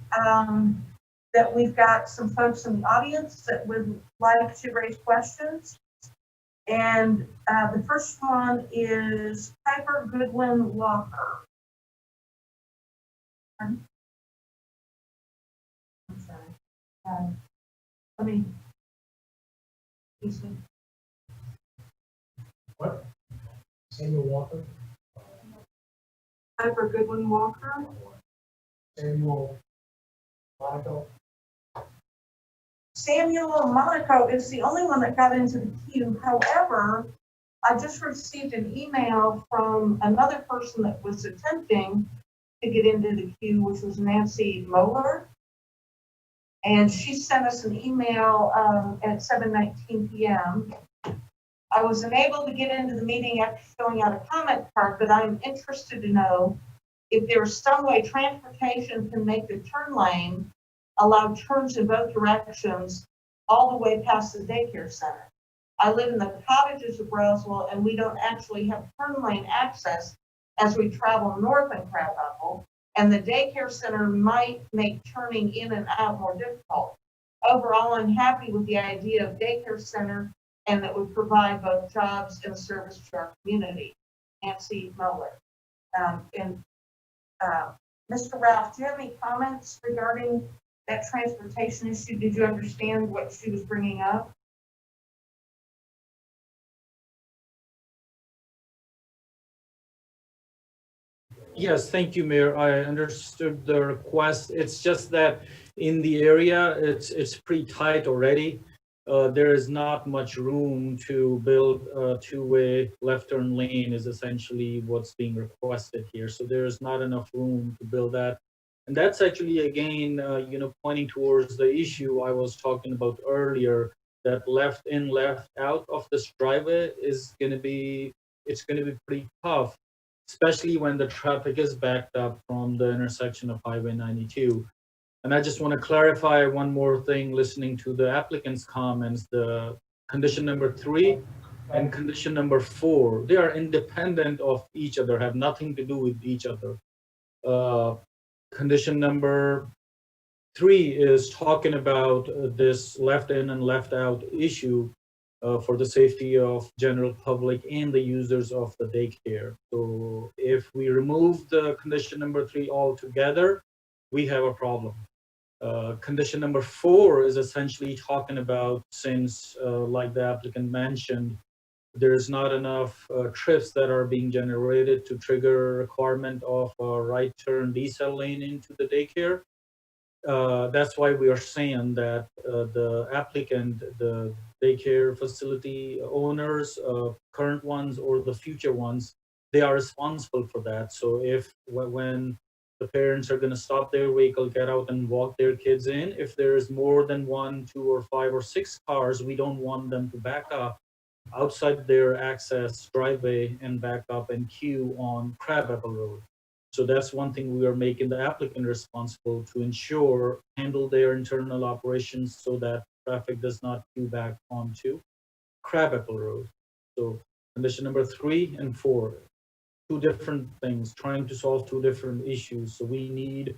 S2: that we've got some folks in the audience that would like to raise questions. And the first one is Piper Goodwin Walker. I'm sorry. Let me.
S11: What? Samuel Walker?
S2: Piper Goodwin Walker.
S11: Samuel Monaco?
S2: Samuel Monaco is the only one that got into the queue. However, I just received an email from another person that was attempting to get into the queue, which was Nancy Moeller. And she sent us an email at 7:19 p.m. I was unable to get into the meeting after filling out a comment card, but I'm interested to know if there's some way transportation can make the turn lane allow turns in both directions all the way past the daycare center. I live in the cottages of Roswell, and we don't actually have turn lane access as we travel north in Crabapple, and the daycare center might make turning in and out more difficult. Overall, I'm happy with the idea of daycare center, and that would provide both jobs and service to our community. Nancy Muller. Mr. Ralph, do you have any comments regarding that transportation issue? Did you understand what she was bringing up?
S9: Yes, thank you, Mayor. I understood the request. It's just that in the area, it's pretty tight already. There is not much room to build a two-way left turn lane is essentially what's being requested here. So there is not enough room to build that. And that's actually, again, pointing towards the issue I was talking about earlier, that left in, left out of this driveway is it's going to be pretty tough, especially when the traffic is backed up from the intersection of Highway 92. And I just want to clarify one more thing, listening to the applicant's comments, the condition number 3 and condition number 4, they are independent of each other, have nothing to do with each other. Condition number 3 is talking about this left in and left out issue for the safety of general public and the users of the daycare. So if we remove the condition number 3 altogether, we have a problem. Condition number 4 is essentially talking about, since like the applicant mentioned, there's not enough trips that are being generated to trigger a requirement of a right turn decel lane into the daycare. That's why we are saying that the applicant, the daycare facility owners, current ones or the future ones, they are responsible for that. So if when the parents are going to stop their vehicle, get out and walk their kids in, if there is more than 1, 2, or 5 or 6 cars, we don't want them to back up outside their access driveway and back up and queue on Crabapple Road. So that's one thing we are making the applicant responsible to ensure, handle their internal operations so that traffic does not queue back onto Crabapple Road. So condition number 3 and 4, 2 different things, trying to solve 2 different issues. So we need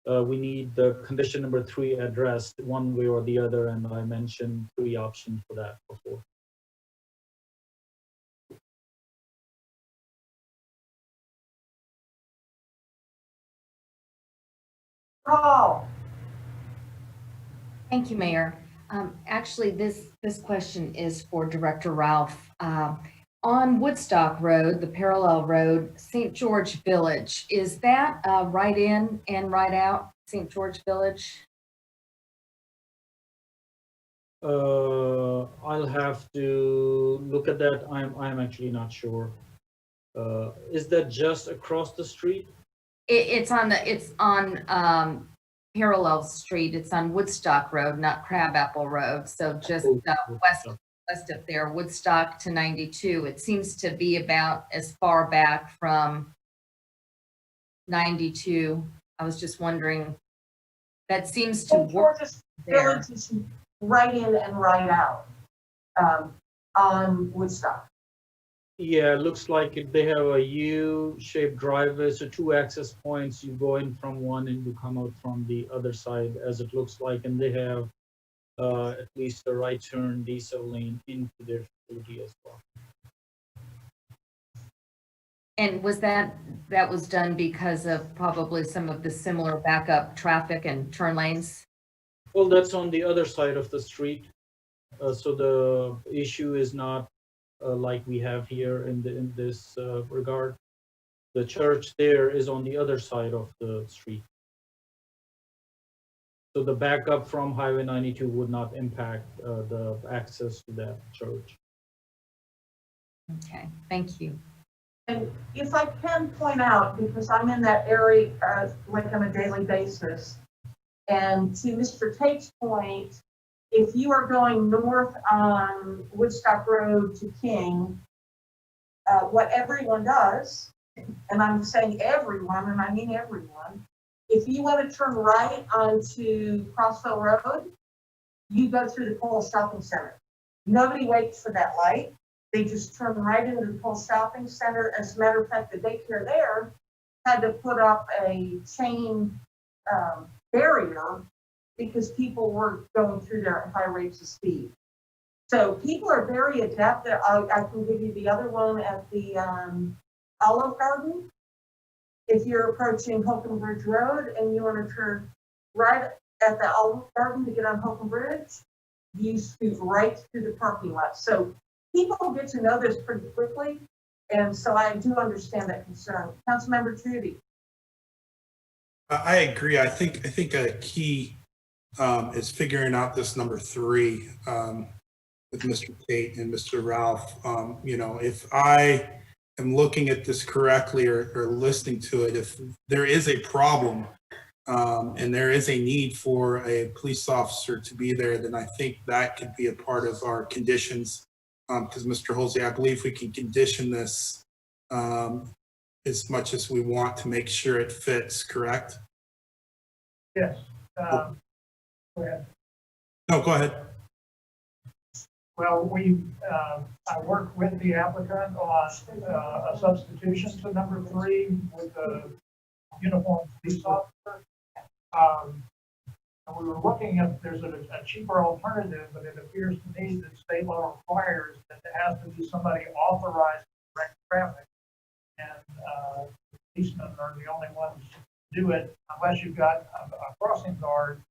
S9: the condition number 3 addressed one way or the other, and I mentioned 3 options for that before.
S2: Oh,
S12: Thank you, Mayor. Actually, this question is for Director Ralph. On Woodstock Road, the parallel road, St. George Village, is that right in and right out, St. George Village?
S9: I'll have to look at that. I'm actually not sure. Is that just across the street?
S12: It's on parallel street. It's on Woodstock Road, not Crabapple Road. So just west of there, Woodstock to 92. It seems to be about as far back from 92. I was just wondering, that seems to
S2: St.
S12: work
S2: George's
S12: there.
S2: Village is right in and right out on Woodstock.
S9: Yeah, it looks like they have a U-shaped driveway, so 2 access points. You go in from one and you come out from the other side, as it looks like, and they have at least a right turn decel lane into their facility as well.
S12: And was that was done because of probably some of the similar backup traffic and turn lanes?
S9: Well, that's on the other side of the street, so the issue is not like we have here in this regard. The church there is on the other side of the street. So the backup from Highway 92 would not impact the access to that church.
S12: Okay, thank you.
S2: And if I can point out, because I'm in that area like on a daily basis, and to Mr. Tate's point, if you are going north on Woodstock Road to King, what everyone does, and I'm saying everyone, and I mean everyone, if you want to turn right onto Crossville Road, you go through the Cole Shopping Center. Nobody waits for that light. They just turn right into the Cole Shopping Center. As a matter of fact, the daycare there had to put up a chain barrier because people were going through there at high rates of speed. So people are very adept. I can give you the other one at the Olive Garden. If you're approaching Holcomb Bridge Road and you want to turn right at the Olive Garden to get on Holcomb Bridge, you scoot right through the parking lot. So people get to know this pretty quickly, and so I do understand that concern. Councilmember Judy.
S7: I agree. I think a key is figuring out this number 3 with Mr. Tate and Mr. Ralph. You know, if I am looking at this correctly or listening to it, if there is a problem and there is a need for a police officer to be there, then I think that could be a part of our conditions. Because Mr. Holsey, I believe we can condition this as much as we want to make sure it fits, correct?
S11: Yes. Go ahead.
S7: No, go ahead.
S11: Well, I worked with the applicant on a substitution to number 3 with a uniformed police officer. And we were looking at, there's a cheaper alternative, but it appears to me that state law requires that there has to be somebody authorized to direct traffic. And policemen are the only ones to do it unless you've got a crossing guard.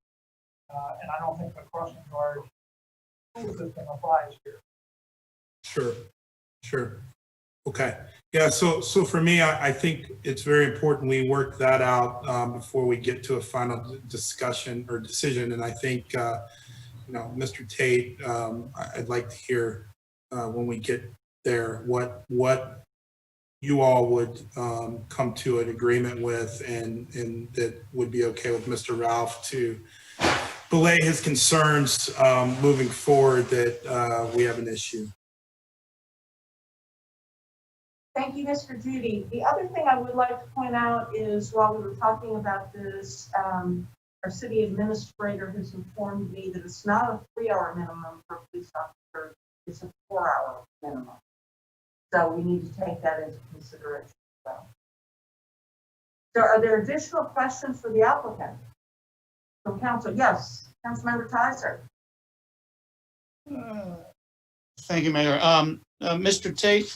S11: And I don't think the crossing guard system applies here.
S7: Sure. Okay. Yeah, so for me, I think it's very important we work that out before we get to a final discussion or decision. And I think, you know, Mr. Tate, I'd like to hear when we get there what you all would come to an agreement with and that would be okay with Mr. Ralph to belay his concerns moving forward that we have an issue.
S2: Thank you, Mr. Judy. The other thing I would like to point out is while we were talking about this, our city administrator has informed me that it's not a 3-hour minimum for a police officer, it's a 4-hour minimum. So we need to take that into consideration as well. So are there additional questions for the applicant from council? Yes, Councilmember Kaiser.
S6: Thank you, Mayor. Mr. Tate,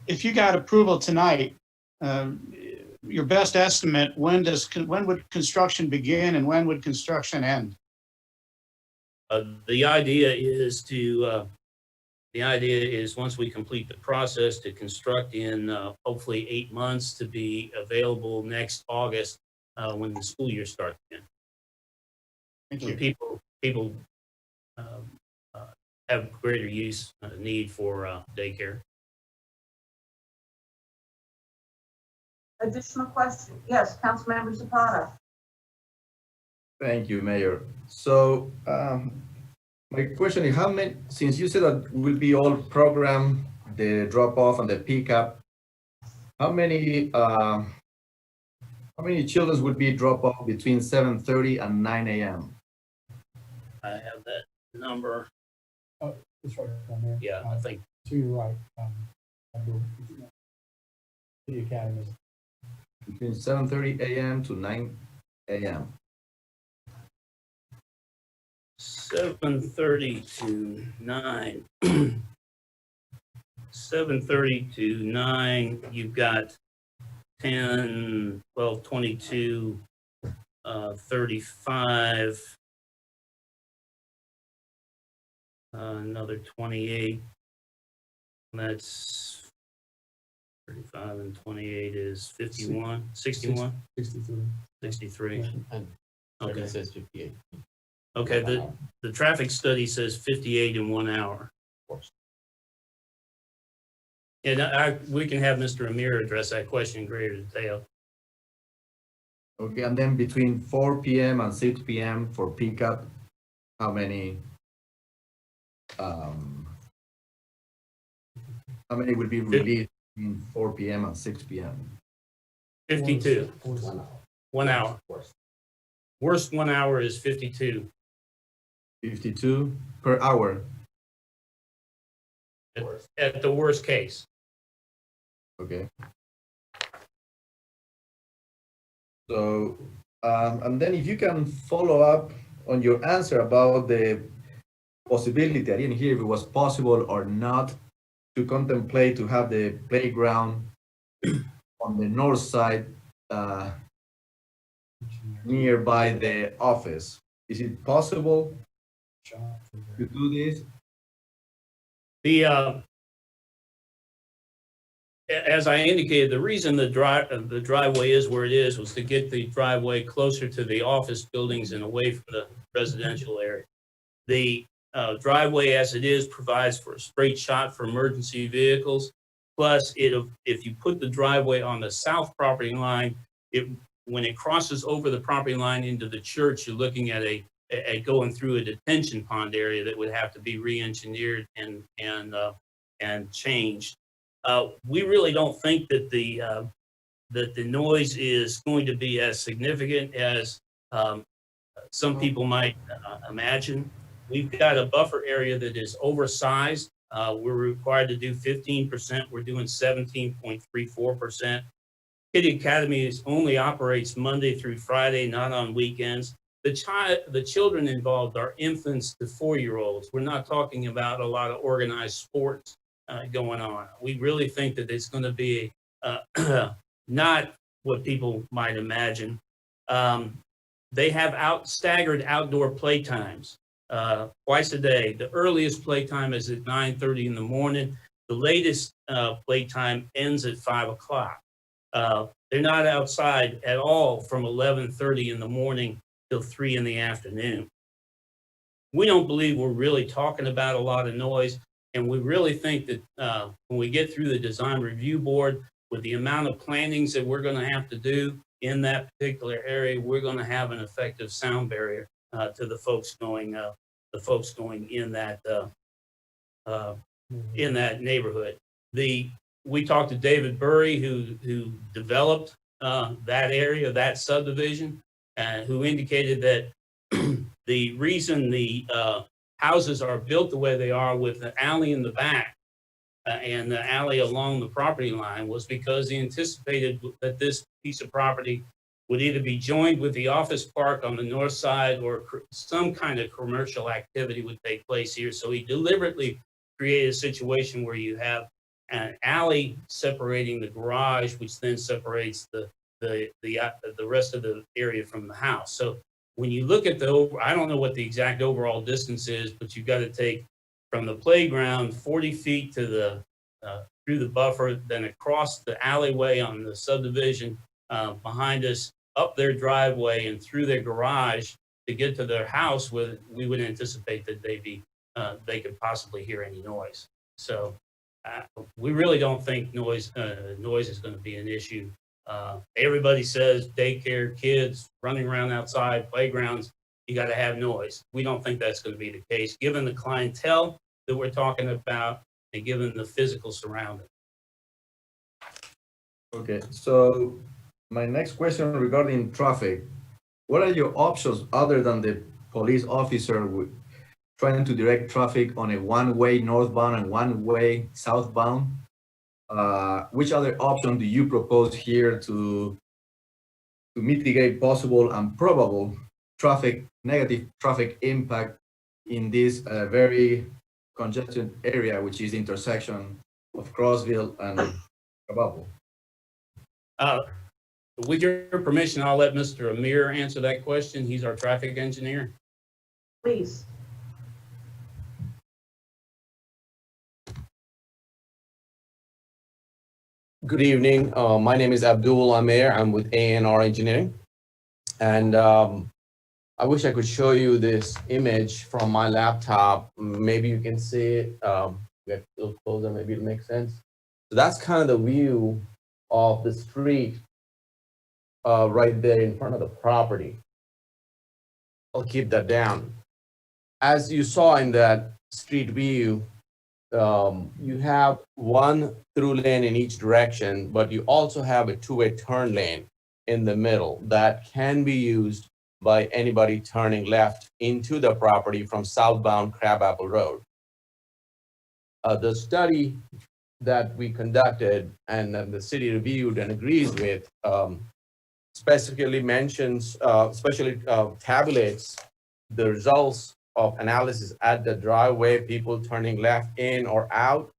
S6: if you got approval tonight, your best estimate, when would construction begin and when would construction end?
S10: The idea is once we complete the process to construct in hopefully 8 months to be available next August when the school year starts again.
S6: Thank
S10: So
S6: you.
S10: people have greater need for daycare.
S2: Additional question? Yes, Councilmember Zapata.
S4: Thank you, Mayor. So my question is, how many, since you said that will be all program, the drop off and the pickup, how many children would be drop off between 7:30 and 9 a.m.?
S10: I have that number.
S11: It's right down there.
S10: Yeah, I think
S11: To your right. I believe, the academy.
S4: Between 7:30 a.m. to 9 a.m.
S10: 7:30 to 9. 7:30 to 9, you've got 10, 12, 22, 35, another 28. That's 35 and 28 is 51, 61, 63. Okay.
S13: It says 58.
S10: Okay, the traffic study says 58 in 1 hour. And we can have Mr. Amir address that question in greater detail.
S4: Okay, and then between 4 p.m. and 6 p.m. for pickup, how many would be released between 4 p.m. and 6 p.m.?
S10: 52. 1 hour. Worst 1 hour is 52.
S4: 52 per hour.
S10: At the worst case.
S4: Okay. So, and then if you can follow up on your answer about the possibility, I didn't hear if it was possible or not to contemplate to have the playground on the north side nearby the office. Is it possible to do this?
S10: As I indicated, the reason the driveway is where it is was to get the driveway closer to the office buildings and away from the residential area. The driveway as it is provides for a straight shot for emergency vehicles. Plus, if you put the driveway on the south property line, when it crosses over the property line into the church, you're looking at going through a detention pond area that would have to be re-engineered and changed. We really don't think that the noise is going to be as significant as some people might imagine. We've got a buffer area that is oversized. We're required to do 15%. We're doing 17.34%. Kitty Academy only operates Monday through Friday, not on weekends. The children involved are infants to 4-year-olds. We're not talking about a lot of organized sports going on. We really think that it's going to be not what people might imagine. They have staggered outdoor playtimes twice a day. The earliest playtime is at 9:30 in the morning. The latest playtime ends at 5 o'clock. They're not outside at all from 11:30 in the morning till 3 in the afternoon. We don't believe we're really talking about a lot of noise. And we really think that when we get through the design review board, with the amount of plantings that we're going to have to do in that particular area, we're going to have an effective sound barrier to the folks going in that neighborhood. We talked to David Burry, who developed that area, that subdivision, who indicated that the reason the houses are built the way they are with the alley in the back and the alley along the property line was because he anticipated that this piece of property would either be joined with the office park on the north side or some kind of commercial activity would take place here. So he deliberately created a situation where you have an alley separating the garage, which then separates the rest of the area from the house. So when you look at I don't know what the exact overall distance is, but you've got to take from the playground 40 feet to through the buffer, then across the alleyway on the subdivision behind us, up their driveway and through their garage to get to their house, where we would anticipate that they could possibly hear any noise. So we really don't think noise is going to be an issue. Everybody says daycare, kids running around outside, playgrounds, you got to have noise. We don't think that's going to be the case, given the clientele that we're talking about and given the physical surrounding.
S4: Okay, so my next question regarding traffic. What are your options other than the police officer trying to direct traffic on a one-way northbound and one-way southbound? Which other option do you propose here to mitigate possible and probable negative traffic impact in this very congested area, which is the intersection of Crossville and Kababo?
S10: With your permission, I'll let Mr. Amir answer that question. He's our traffic engineer.
S1: Please.
S13: Good evening. My name is Abdul Amir. I'm with A&R Engineering. And I wish I could show you this image from my laptop. Maybe you can see it. Get a little closer, maybe it'll make sense. So that's kind of the view of the street right there in front of the property. I'll keep that down. as you saw in that street view, you have one through lane in each direction, but you also have a two-way turn lane in the middle that can be used by anybody turning left into the property from southbound Crabapple Road. The study that we conducted and then the city reviewed and agrees with specifically mentions, especially tabulates the results of analysis at the driveway, people turning left in or out.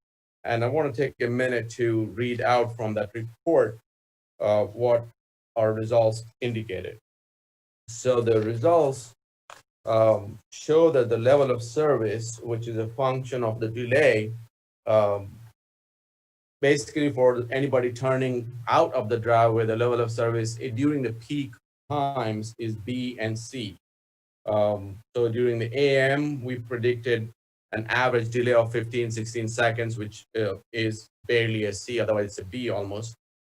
S13: And I want to take a minute to read out from that report what our results indicated. So the results show that the level of service, which is a function of the delay, basically for anybody turning out of the driveway, the level of service during the peak times is B and C. So during the AM, we predicted an average delay of 15, 16 seconds, which is barely a C, otherwise it's a B almost.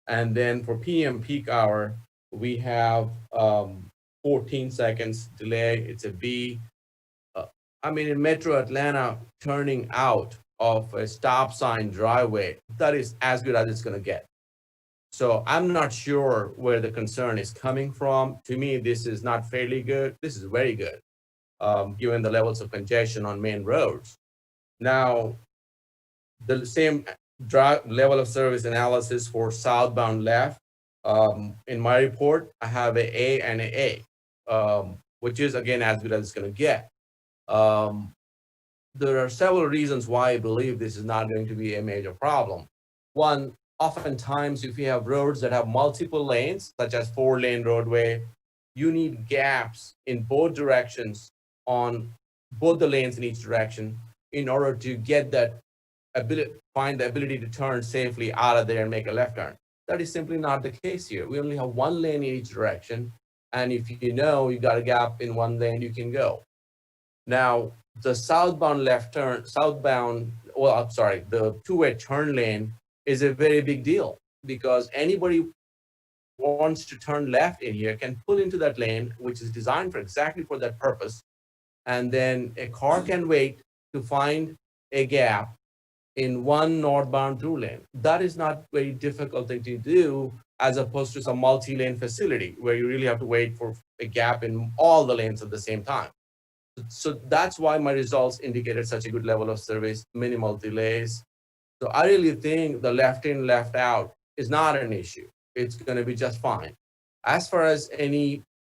S13: And then for PM peak hour, we have 14 seconds delay, it's a B. I mean, in Metro Atlanta, turning out of a stop sign driveway, that is as good as it's gonna get. So I'm not sure where the concern is coming from. To me, this is not fairly good. This is very good, given the levels of congestion on main roads. Now, the same level of service analysis for southbound left. In my report, I have a A and a A, which is again as good as it's gonna get. There are several reasons why I believe this is not going to be a major problem. One, oftentimes if you have roads that have multiple lanes, such as 4-lane roadway, you need gaps in both directions on both the lanes in each direction in order to get that ability, find the ability to turn safely out of there and make a left turn. That is simply not the case here. We only have one lane in each direction. And if you know you got a gap in one lane, you can go. Now, the southbound left turn, the two-way turn lane is a very big deal because anybody wants to turn left in here can pull into that lane, which is designed for exactly for that purpose. And then a car can wait to find a gap in one northbound through lane. That is not very difficult thing to do as opposed to some multi-lane facility where you really have to wait for a gap in all the lanes at the same time. So that's why my results indicated such a good level of service, minimal delays. So I really think the left in, left out is not an issue. It's going to be just fine. As far as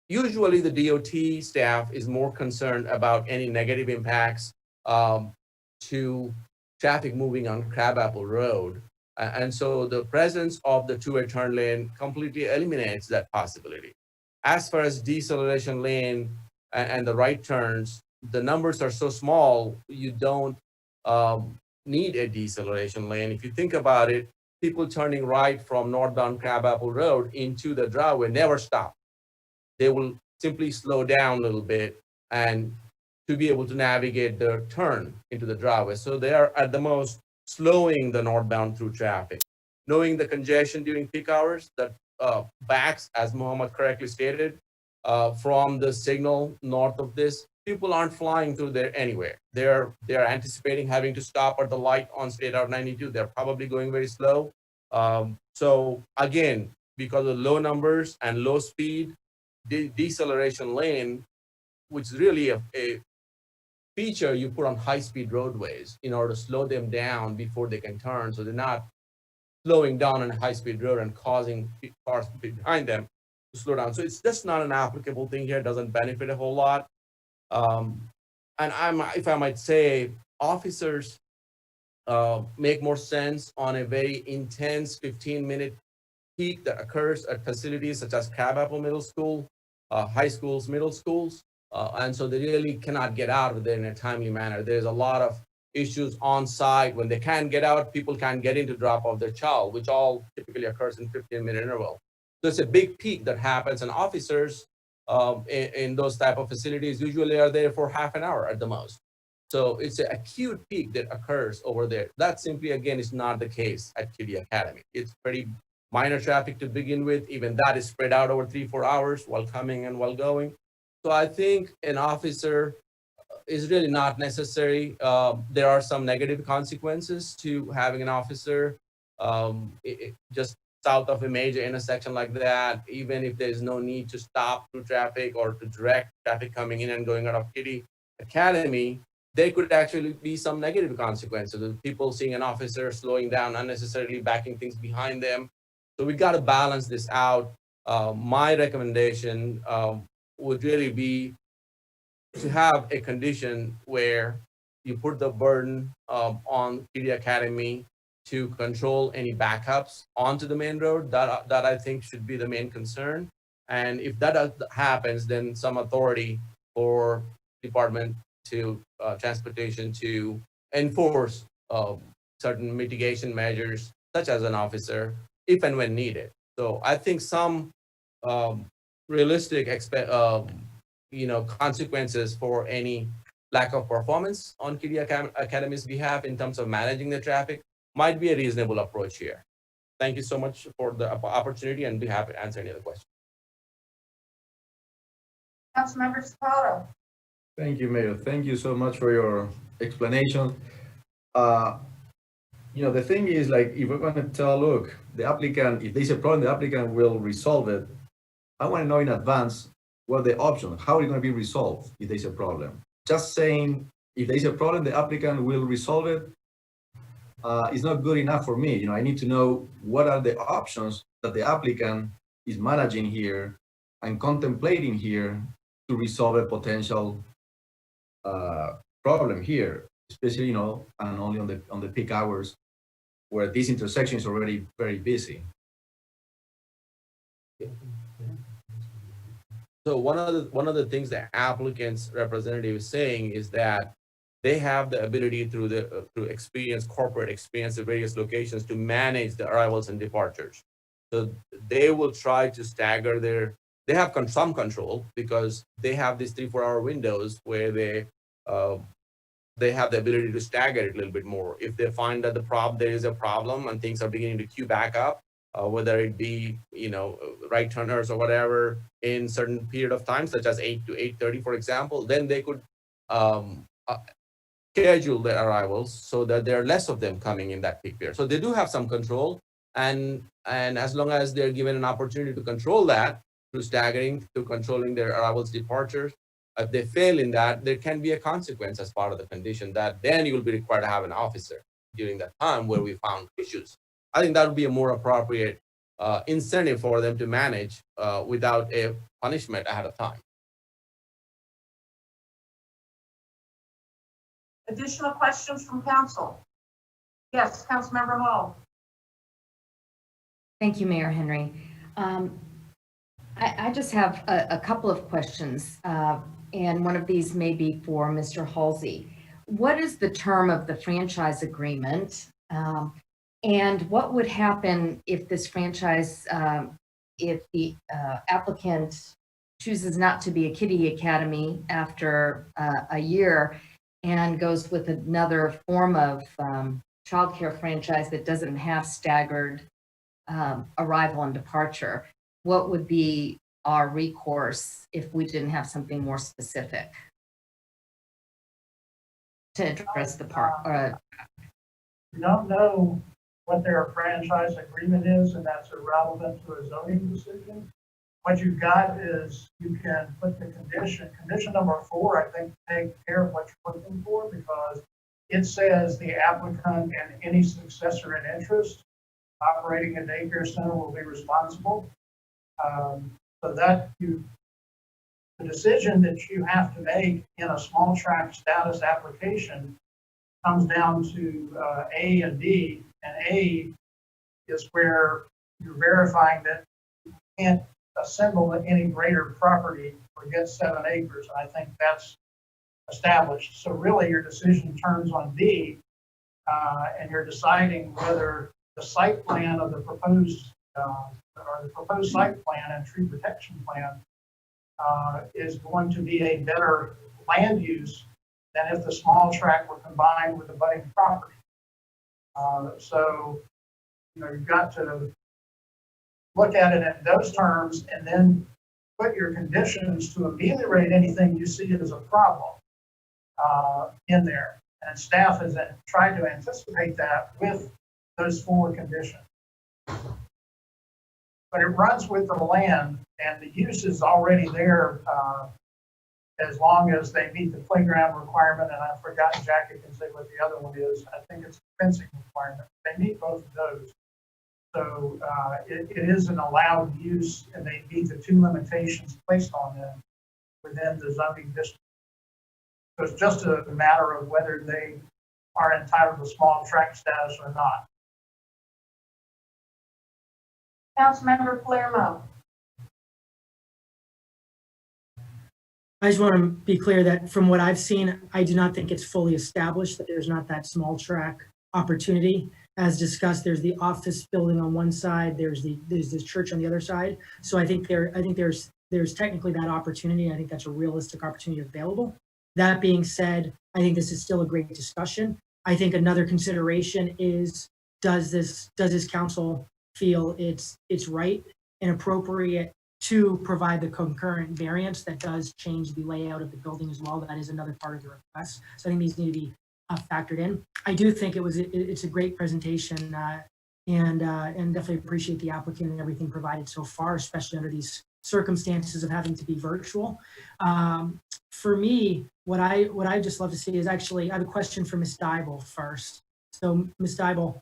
S13: usually the DOT staff is more concerned about any negative impacts to traffic moving on Crabapple Road. And so the presence of the two-way turn lane completely eliminates that possibility. As far as deceleration lane and the right turns, the numbers are so small, you don't need a deceleration lane. If you think about it, people turning right from northbound Crabapple Road into the driveway never stop. They will simply slow down a little bit and to be able to navigate their turn into the driveway. So they are at the most slowing the northbound through traffic. Knowing the congestion during peak hours that backs, as Mohammed correctly stated, from the signal north of this, people aren't flying through there anywhere. They're anticipating having to stop at the light on State Route 92. They're probably going very slow. So again, because of low numbers and low speed, the deceleration lane, which is really a feature you put on high-speed roadways in order to slow them down before they can turn, so they're not slowing down on a high-speed road and causing cars behind them to slow down. So it's just not an applicable thing here. It doesn't benefit a whole lot. And if I might say, officers make more sense on a very intense 15-minute peak that occurs at facilities such as Crabapple Middle School, high schools, middle schools. And so they really cannot get out of there in a timely manner. There's a lot of issues on site. When they can't get out, people can't get in to drop off their child, which all typically occurs in 15-minute interval. So it's a big peak that happens, and officers in those type of facilities usually are there for half an hour at the most. So it's an acute peak that occurs over there. That simply, again, is not the case at Kitty Academy. It's pretty minor traffic to begin with. Even that is spread out over 3-4 hours while coming and while going. So I think an officer is really not necessary. There are some negative consequences to having an officer just south of a major intersection like that, even if there's no need to stop through traffic or to direct traffic coming in and going out of Kitty Academy, there could actually be some negative consequences of people seeing an officer slowing down unnecessarily, backing things behind them. So we got to balance this out. My recommendation would really be to have a condition where you put the burden on Kitty Academy to control any backups onto the main road. That I think should be the main concern. And if that happens, then some authority for department to transportation to enforce certain mitigation measures, such as an officer, if and when needed. So I think some realistic consequences for any lack of performance on Kitty Academy's behalf in terms of managing the traffic might be a reasonable approach here. Thank you so much for the opportunity, and be happy to answer any other questions.
S2: Councilmember Sapato.
S4: Thank you, Mayor. Thank you so much for your explanation. The thing is, like, if we're going to tell, look, the applicant, if there's a problem, the applicant will resolve it. I want to know in advance what the options, how it's going to be resolved if there's a problem. Just saying, if there's a problem, the applicant will resolve it, is not good enough for me. I need to know what are the options that the applicant is managing here and contemplating here to resolve a potential problem here, especially, and only on the peak hours where this intersection is already very busy.
S13: So one of the things that applicant's representative is saying is that they have the ability through corporate experience at various locations to manage the arrivals and departures. So they will try to stagger they have some control because they have these 3-4 hour windows where they have the ability to stagger it a little bit more. If they find that there is a problem and things are beginning to queue back up, whether it be, right turners or whatever in certain period of time, such as 8 to 8:30, for example, then they could schedule their arrivals so that there are less of them coming in that peak period. So they do have some control, and as long as they're given an opportunity to control that through staggering, through controlling their arrivals, departures, if they fail in that, there can be a consequence as part of the condition that then you will be required to have an officer during that time where we found issues. I think that would be a more appropriate incentive for them to manage without a punishment ahead of time.
S2: Additional questions from council? Yes, Councilmember Hall.
S12: Thank you, Mayor Henry. I just have a couple of questions, and one of these may be for Mr. Halsey. What is the term of the franchise agreement? And what would happen if this franchise, if the applicant chooses not to be a Kitty Academy after a year and goes with another form of childcare franchise that doesn't have staggered arrival and departure? What would be our recourse if we didn't have something more specific to address the part?
S11: We don't know what their franchise agreement is, and that's irrelevant to a zoning decision. What you've got is you can put the condition number 4, I think, take care of what you're looking for, because it says the applicant and any successor in interest operating a daycare center will be responsible. So that the decision that you have to make in a small tract status application comes down to A and D, and A is where you're verifying that you can't assemble any greater property or get 7 acres. And I think that's established. So really your decision turns on D, and you're deciding whether the site plan of the proposed or the proposed site plan and tree protection plan is going to be a better land use than if the small tract were combined with the budding property. So, you've got to look at it in those terms and then put your conditions to ameliorate anything you see as a problem. in there. And staff has tried to anticipate that with those 4 conditions. But it runs with the land, and the use is already there as long as they meet the playground requirement. And I've forgotten, Jackie can say what the other one is. I think it's a fencing requirement. They meet both of those. So it is an allowed use, and they meet the 2 limitations placed on them within the zoning district. So it's just a matter of whether they are entitled to small tract status or not.
S1: Councilmember Palermo.
S14: I just want to be clear that from what I've seen, I do not think it's fully established that there's not that small track opportunity. As discussed, there's the office building on one side, there's this church on the other side. So I think there's technically that opportunity. I think that's a realistic opportunity available. That being said, I think this is still a great discussion. I think another consideration is, does this council feel it's right and appropriate to provide the concurrent variance that does change the layout of the building as well? That is another part of the request. So I think these need to be factored in. I do think it's a great presentation, and definitely appreciate the applicant and everything provided so far, especially under these circumstances of having to be virtual. For me, what I just love to see is actually, I have a question for Ms. Dybel first. So Ms. Dybel,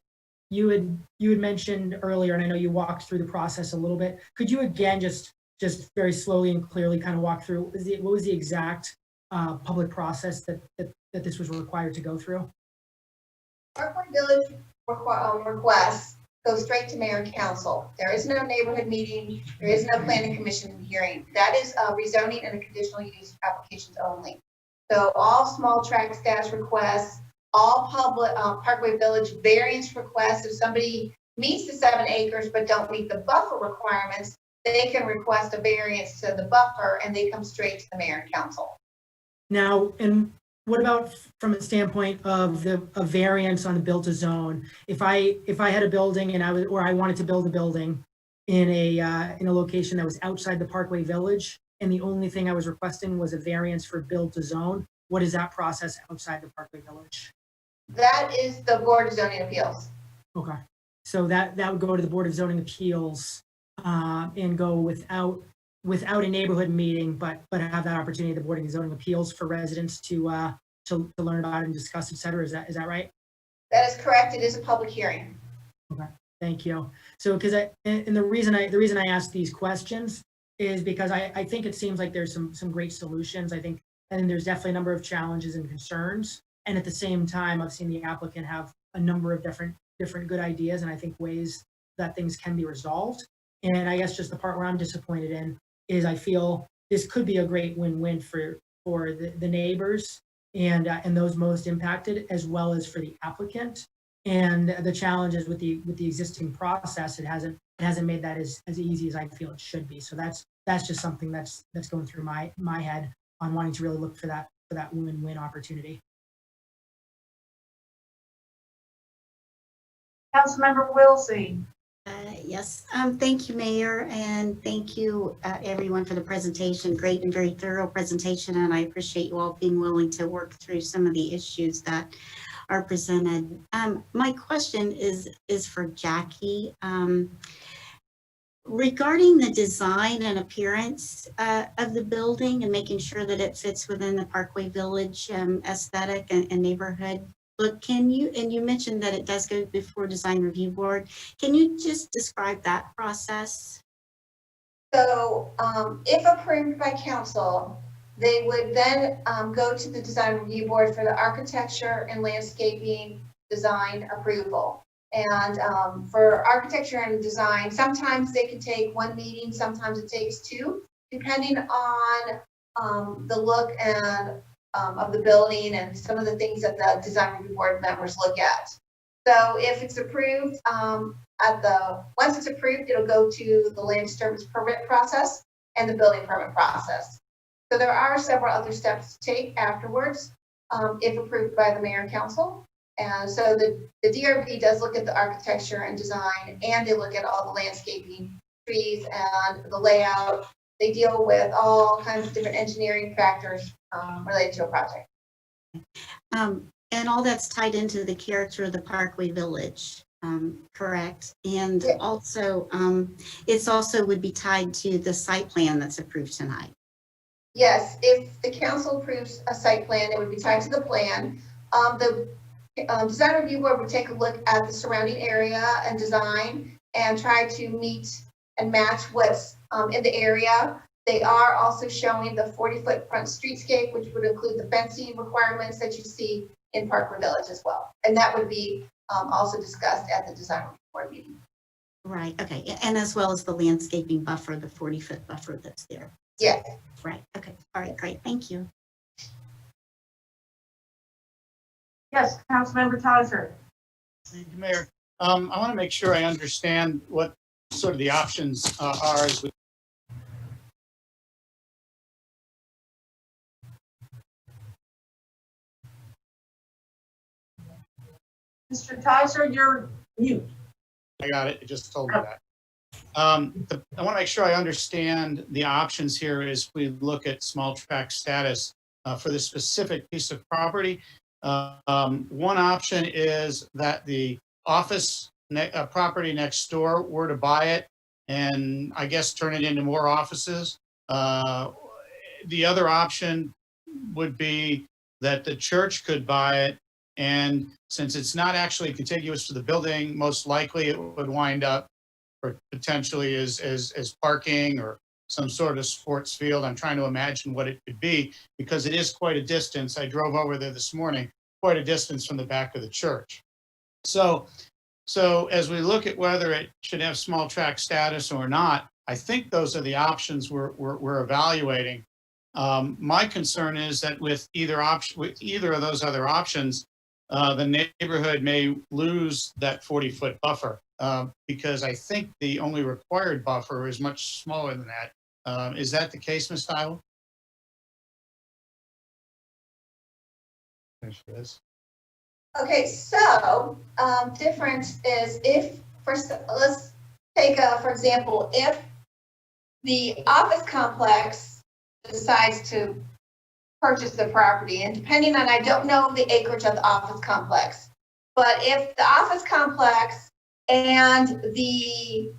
S14: you had mentioned earlier, and I know you walked through the process a little bit. Could you again just very slowly and clearly kind of walk through what was the exact public process that this was required to go through?
S5: Parkway Village requests go straight to mayor and council. There is no neighborhood meeting. There is no planning commission hearing. That is rezoning and a conditional use applications only. So all small tract status requests, all public Parkway Village variance requests. If somebody meets the 7 acres but don't meet the buffer requirements, they can request a variance to the buffer, and they come straight to the mayor and council.
S14: Now, and what about from a standpoint of a variance on the built-to-zone? If I had a building and I wanted to build a building in a location that was outside the Parkway Village, and the only thing I was requesting was a variance for build-to-zone, what is that process outside the Parkway Village?
S5: That is the Board of Zoning Appeals.
S14: Okay, so that would go to the Board of Zoning Appeals and go without a neighborhood meeting, but have that opportunity at the Board of Zoning Appeals for residents to learn about it and discuss, et cetera. Is that right?
S5: That is correct. It is a public hearing.
S14: Okay, thank you. So, the reason I ask these questions is because I think it seems like there's some great solutions. I think there's definitely a number of challenges and concerns. And at the same time, I've seen the applicant have a number of different good ideas, and I think ways that things can be resolved. And I guess just the part where I'm disappointed in is I feel this could be a great win-win for the neighbors and those most impacted, as well as for the applicant. And the challenges with the existing process, it hasn't made that as easy as I feel it should be. So that's just something that's going through my head on wanting to really look for that win-win opportunity.
S1: Councilmember Wilsey.
S8: Yes, thank you, Mayor, and thank you, everyone, for the presentation. Great and very thorough presentation, and I appreciate you all being willing to work through some of the issues that are presented. My question is for Jackie. Regarding the design and appearance of the building and making sure that it fits within the Parkway Village aesthetic and neighborhood look, and you mentioned that it does go before design review board. Can you just describe that process?
S5: So if approved by council, they would then go to the design review board for the architecture and landscaping design approval. And for architecture and design, sometimes they can take 1 meeting, sometimes it takes 2, depending on the look and of the building and some of the things that the design review board members look at. So if it's approved, once it's approved, it'll go to the land disturbance permit process and the building permit process. So there are several other steps to take afterwards, if approved by the mayor and council. And so the DRB does look at the architecture and design, and they look at all the landscaping, trees, and the layout. They deal with all kinds of different engineering factors related to a project.
S8: And all that's tied into the character of the Parkway Village, correct? And
S5: Yeah.
S8: also, it's also would be tied to the site plan that's approved tonight.
S5: Yes, if the council approves a site plan, it would be tied to the plan. The design review board would take a look at the surrounding area and design and try to meet and match what's in the area. They are also showing the 40-foot front streetscape, which would include the fencing requirements that you see in Parkway Village as well. And that would be also discussed at the design review board meeting.
S8: Right, okay, and as well as the landscaping buffer, the 40-foot buffer that's there.
S5: Yeah.
S8: Right, okay, all right, great, thank you.
S2: Yes, Councilmember Tasser.
S6: Thank you, Mayor. I want to make sure I understand what sort of the options are as we.
S2: Mr. Tasser, you're mute.
S6: I got it. It just told me that. I want to make sure I understand the options here as we look at small tract status for this specific piece of property. One option is that the office property next door were to buy it and I guess turn it into more offices. The other option would be that the church could buy it, and since it's not actually contiguous to the building, most likely it would wind up or potentially as parking or some sort of sports field. I'm trying to imagine what it could be because it is quite a distance. I drove over there this morning, quite a distance from the back of the church. So as we look at whether it should have small tract status or not, I think those are the options we're evaluating. My concern is that with either of those other options, the neighborhood may lose that 40-foot buffer because I think the only required buffer is much smaller than that. Is that the case, Ms. Stiles? There she is.
S5: Okay, so difference is if, let's take for example, if the office complex decides to purchase the property, and depending on, I don't know the acreage of the office complex, but if the office complex and the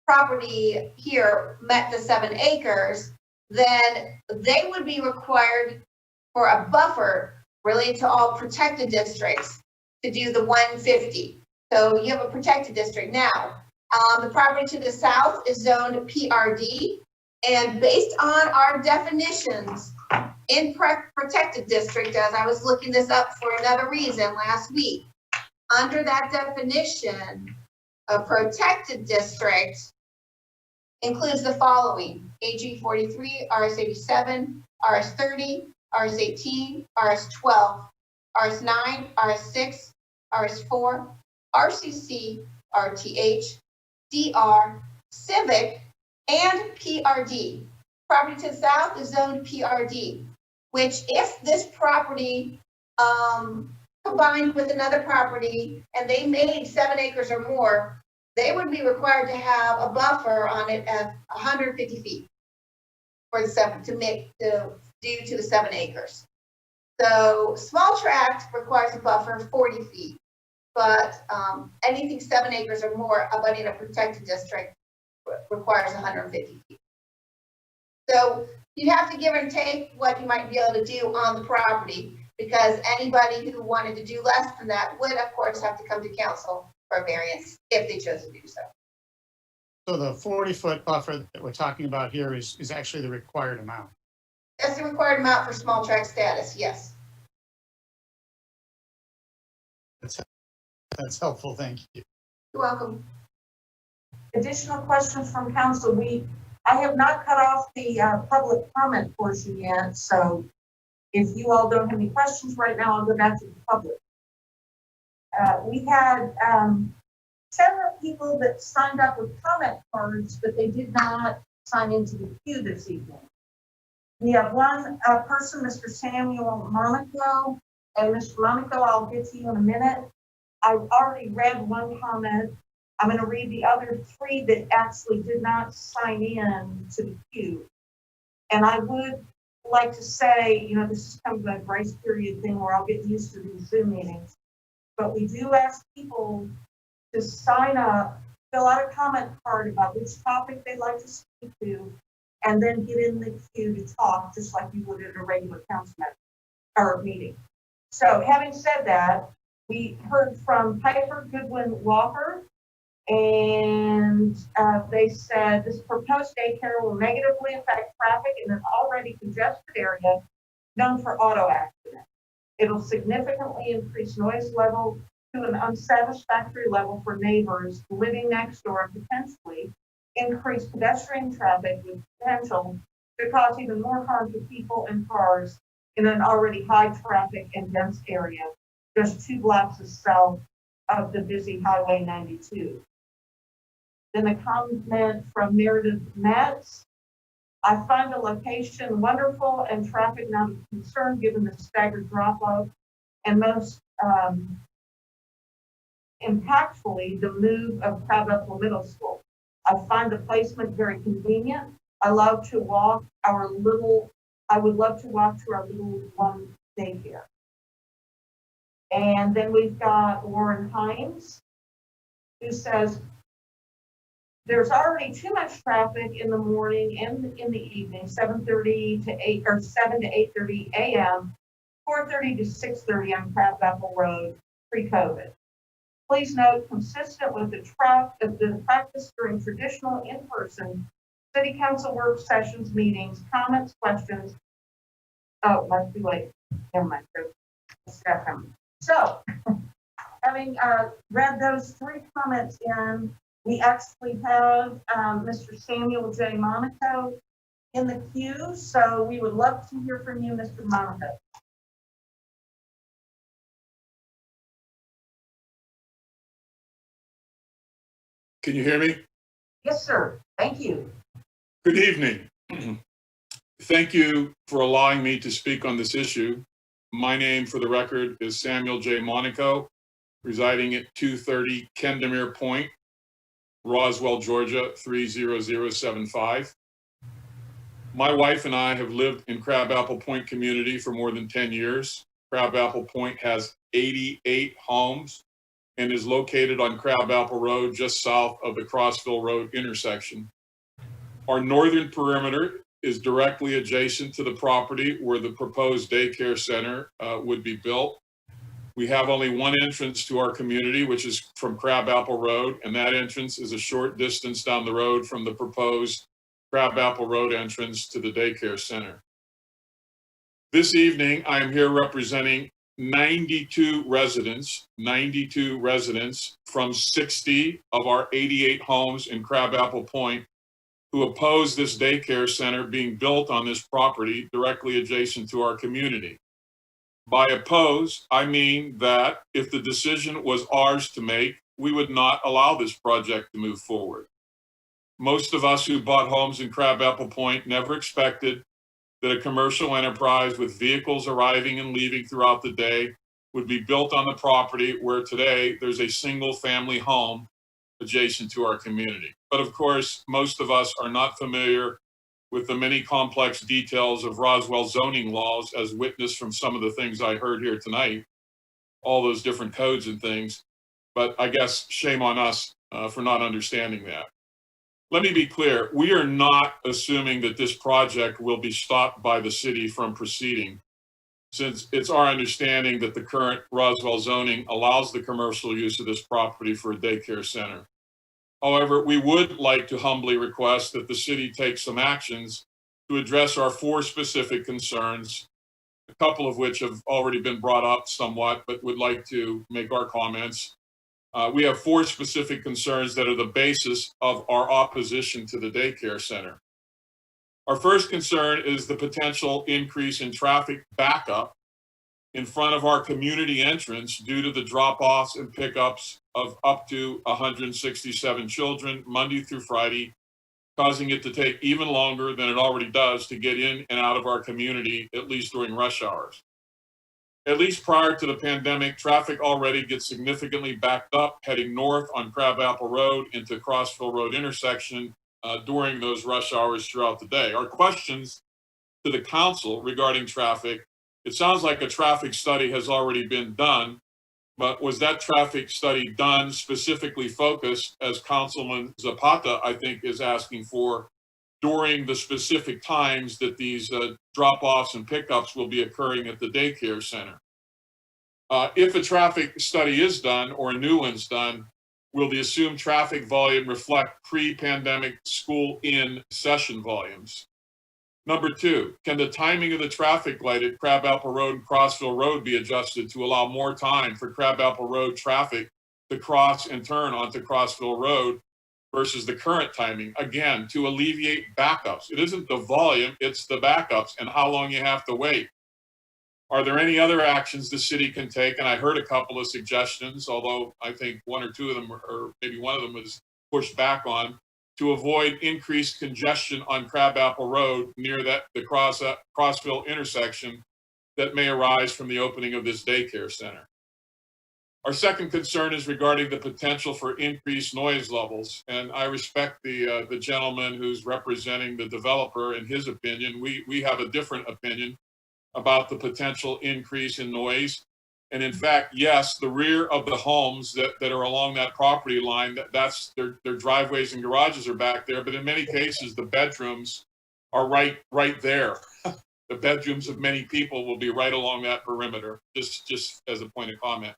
S5: property here met the 7 acres, then they would be required for a buffer related to all protected districts to do the 150. So you have a protected district now. The property to the south is zoned PRD, and based on our definitions in protected district, as I was looking this up for another reason last week, under that definition, a protected district includes the following: AG 43, RS 87, RS 30, RS 18, RS 12, RS 9, RS 6, RS 4, RCC, RTH, DR, Civic, and PRD. Property to the south is zoned PRD, which if this property combined with another property and they made 7 acres or more, they would be required to have a buffer on it at 150 feet for the 7 to make due to the 7 acres. So small tract requires a buffer of 40 feet, but anything 7 acres or more abutting a protected district requires 150 feet. So you have to give and take what you might be able to do on the property, because anybody who wanted to do less than that would, of course, have to come to council for a variance if they chose to do so.
S6: So the 40-foot buffer that we're talking about here is actually the required amount.
S5: That's the required amount for small tract status, yes.
S6: That's helpful, thank you.
S5: You're welcome.
S2: Additional questions from council? I have not cut off the public comment portion yet, so if you all don't have any questions right now, I'll go back to the public. We had several people that signed up with comment cards, but they did not sign into the queue this evening. We have one person, Mr. Samuel Monaco, and Mr. Monaco, I'll get to you in a minute. I've already read one comment. I'm going to read the other 3 that actually did not sign in to the queue. And I would like to say, this is kind of a grace period thing where I'll get used to these Zoom meetings. But we do ask people to sign up, fill out a comment card about which topic they'd like to speak to, and then get in the queue to talk, just like you would at a regular council meeting. So having said that, we heard from Piper Goodwin Walker, and they said this proposed daycare will negatively affect traffic in an already congested area known for auto accidents. It'll significantly increase noise level to an unsatisfactory level for neighbors living next door, and potentially increase pedestrian traffic with potential to cause even more harm to people and cars in an already high traffic and dense area, just 2 blocks south of the busy Highway 92. Then a comment from Meredith Metz. I find the location wonderful and traffic not a concern given the staggered drop-off, and most impactfully, the move of Crabapple Middle School. I find the placement very convenient. I would love to walk to our little one daycare. And then we've got Warren Hines, who says, there's already too much traffic in the morning and in the evening, 7:30 to 8 or 7 to 8:30 a.m., 4:30 to 6:30 on Crabapple Road pre-COVID. Please note, consistent with the practice during traditional in-person city council work sessions, meetings, comments, questions. Oh, must be late. Never mind. So, having read those 3 comments in, we actually have Mr. Samuel J. Monaco in the queue, so we would love to hear from you, Mr. Monaco.
S15: Can you hear me?
S2: Yes, sir. Thank you.
S15: Good evening. Thank you for allowing me to speak on this issue. My name, for the record, is Samuel J. Monaco, residing at 230 Kendamere Point, Roswell, Georgia, 30075. My wife and I have lived in Crabapple Point community for more than 10 years. Crabapple Point has 88 homes and is located on Crabapple Road, just south of the Crossville Road intersection. Our northern perimeter is directly adjacent to the property where the proposed daycare center would be built. We have only one entrance to our community, which is from Crabapple Road, and that entrance is a short distance down the road from the proposed Crabapple Road entrance to the daycare center. This evening, I am here representing 92 residents from 60 of our 88 homes in Crabapple Point who oppose this daycare center being built on this property directly adjacent to our community. By oppose, I mean that if the decision was ours to make, we would not allow this project to move forward. Most of us who bought homes in Crabapple Point never expected that a commercial enterprise with vehicles arriving and leaving throughout the day would be built on the property where today there's a single family home adjacent to our community. But of course, most of us are not familiar with the many complex details of Roswell zoning laws, as witnessed from some of the things I heard here tonight, all those different codes and things. But I guess shame on us for not understanding that. Let me be clear, we are not assuming that this project will be stopped by the city from proceeding, since it's our understanding that the current Roswell zoning allows the commercial use of this property for a daycare center. However, we would like to humbly request that the city take some actions to address our 4 specific concerns, a couple of which have already been brought up somewhat, but would like to make our comments. We have 4 specific concerns that are the basis of our opposition to the daycare center. Our first concern is the potential increase in traffic backup in front of our community entrance due to the drop-offs and pickups of up to 167 children Monday through Friday, causing it to take even longer than it already does to get in and out of our community, at least during rush hours. At least prior to the pandemic, traffic already gets significantly backed up heading north on Crabapple Road into Crossville Road intersection during those rush hours throughout the day. Our questions to the council regarding traffic. It sounds like a traffic study has already been done, but was that traffic study done specifically focused, as Councilman Zapata, I think, is asking for, during the specific times that these drop-offs and pickups will be occurring at the daycare center? If a traffic study is done or a new one's done, will the assumed traffic volume reflect pre-pandemic school in session volumes? Number two, can the timing of the traffic light at Crabapple Road and Crossville Road be adjusted to allow more time for Crabapple Road traffic to cross and turn onto Crossville Road versus the current timing? Again, to alleviate backups. It isn't the volume, it's the backups and how long you have to wait. Are there any other actions the city can take? And I heard a couple of suggestions, although I think one or two of them, or maybe one of them, was pushed back on, to avoid increased congestion on Crabapple Road near the Crossville intersection that may arise from the opening of this daycare center. Our second concern is regarding the potential for increased noise levels. And I respect the gentleman who's representing the developer and his opinion. We have a different opinion about the potential increase in noise. And in fact, yes, the rear of the homes that are along that property line, that's their driveways and garages are back there. But in many cases, the bedrooms are right there. The bedrooms of many people will be right along that perimeter, just as a point of comment.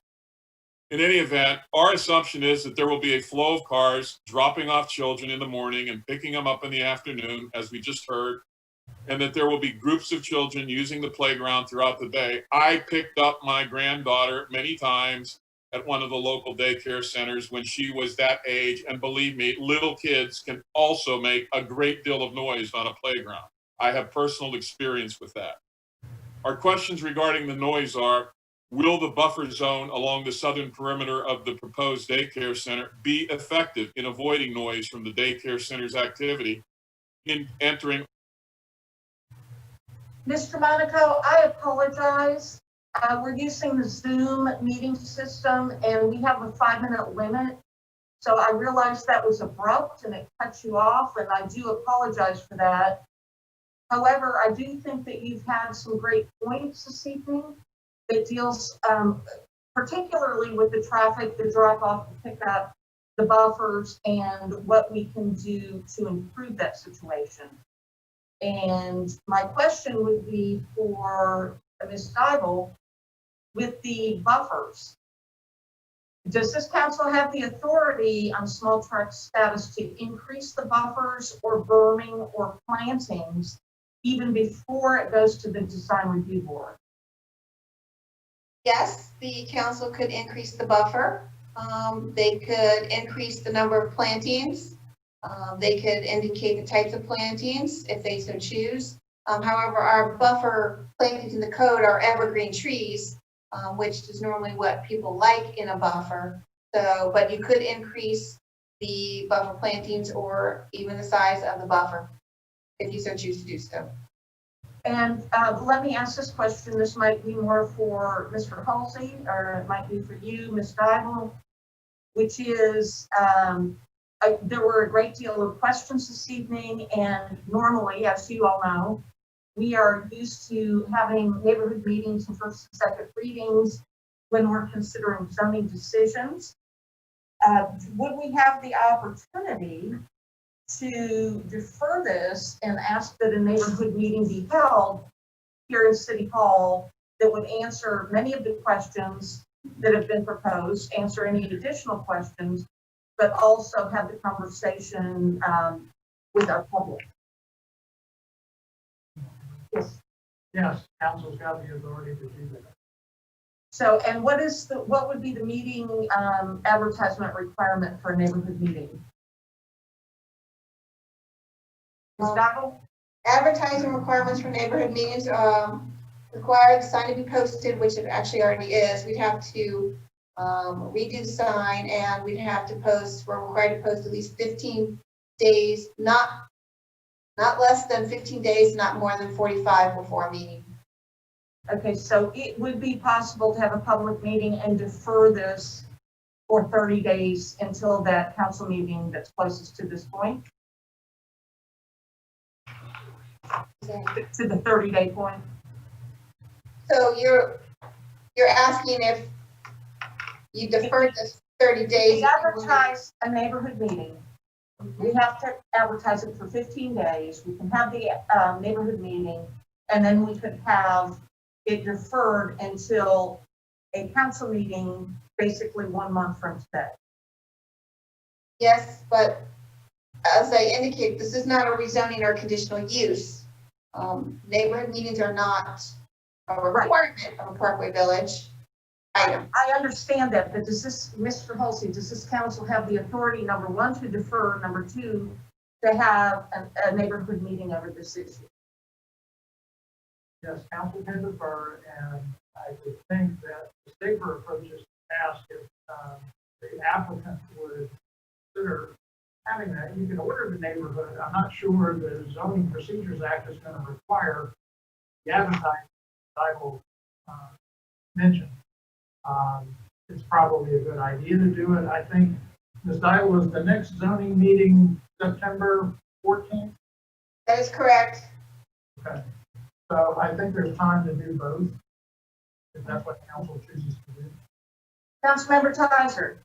S15: In any event, our assumption is that there will be a flow of cars dropping off children in the morning and picking them up in the afternoon, as we just heard, and that there will be groups of children using the playground throughout the day. I picked up my granddaughter many times at one of the local daycare centers when she was that age, and believe me, little kids can also make a great deal of noise on a playground. I have personal experience with that. Our questions regarding the noise are, will the buffer zone along the southern perimeter of the proposed daycare center be effective in avoiding noise from the daycare center's activity in entering?
S2: Mr. Monaco, I apologize. We're using the Zoom meeting system and we have a 5-minute limit. So I realized that was abrupt and it cut you off, and I do apologize for that. However, I do think that you've had some great points this evening that deals particularly with the traffic, the drop off, the pickup, the buffers, and what we can do to improve that situation. And my question would be for Ms. Steibel, with the buffers, does this council have the authority on small tract status to increase the buffers or berming or plantings even before it goes to the design review board?
S5: Yes, the council could increase the buffer. They could increase the number of plantings. They could indicate the types of plantings if they so choose. However, our buffer plantings in the code are evergreen trees, which is normally what people like in a buffer. So, but you could increase the buffer plantings or even the size of the buffer if you so choose to do so.
S2: And let me ask this question. This might be more for Mr. Halsey, or it might be for you, Ms. Steibel, which is, there were a great deal of questions this evening, and normally, as you all know, we are used to having neighborhood meetings and first and second readings when we're considering zoning decisions. Would we have the opportunity to defer this and ask that a neighborhood meeting be held here in City Hall that would answer many of the questions that have been proposed, answer any additional questions, but also have the conversation with our public? Yes.
S11: Yes, council's got the authority to do that.
S2: So, and what would be the meeting advertisement requirement for a neighborhood meeting? Ms. Steibel?
S5: Advertising requirements for neighborhood meetings require the sign to be posted, which it actually already is. We'd have to redo the sign, and we'd have to post, we're required to post at least 15 days, not less than 15 days, not more than 45 before a meeting.
S2: Okay, so it would be possible to have a public meeting and defer this for 30 days until that council meeting that's closest to this point? to the 30-day point.
S5: So you're asking if you deferred this 30 days.
S2: We advertise a neighborhood meeting. We have to advertise it for 15 days. We can have the neighborhood meeting, and then we could have it deferred until a council meeting, basically 1 month from today.
S5: Yes, but as I indicate, this is not a rezoning or conditional use. Neighborhood meetings are not a requirement of a Parkway Village item.
S2: I understand that, but does this, Mr. Halsey, does this council have the authority, number one, to defer, number two, to have a neighborhood meeting over this issue?
S11: Yes, council can defer, and I would think that the safer approach is to ask if the applicant would consider having that. You can order the neighborhood. I'm not sure the Zoning Procedures Act is going to require the advertising I will mention. It's probably a good idea to do it. I think, Ms. Dyle, was the next zoning meeting September 14th?
S5: That is correct.
S11: Okay. So I think there's time to do both, if that's what council chooses to do.
S2: Councilmember Tizer.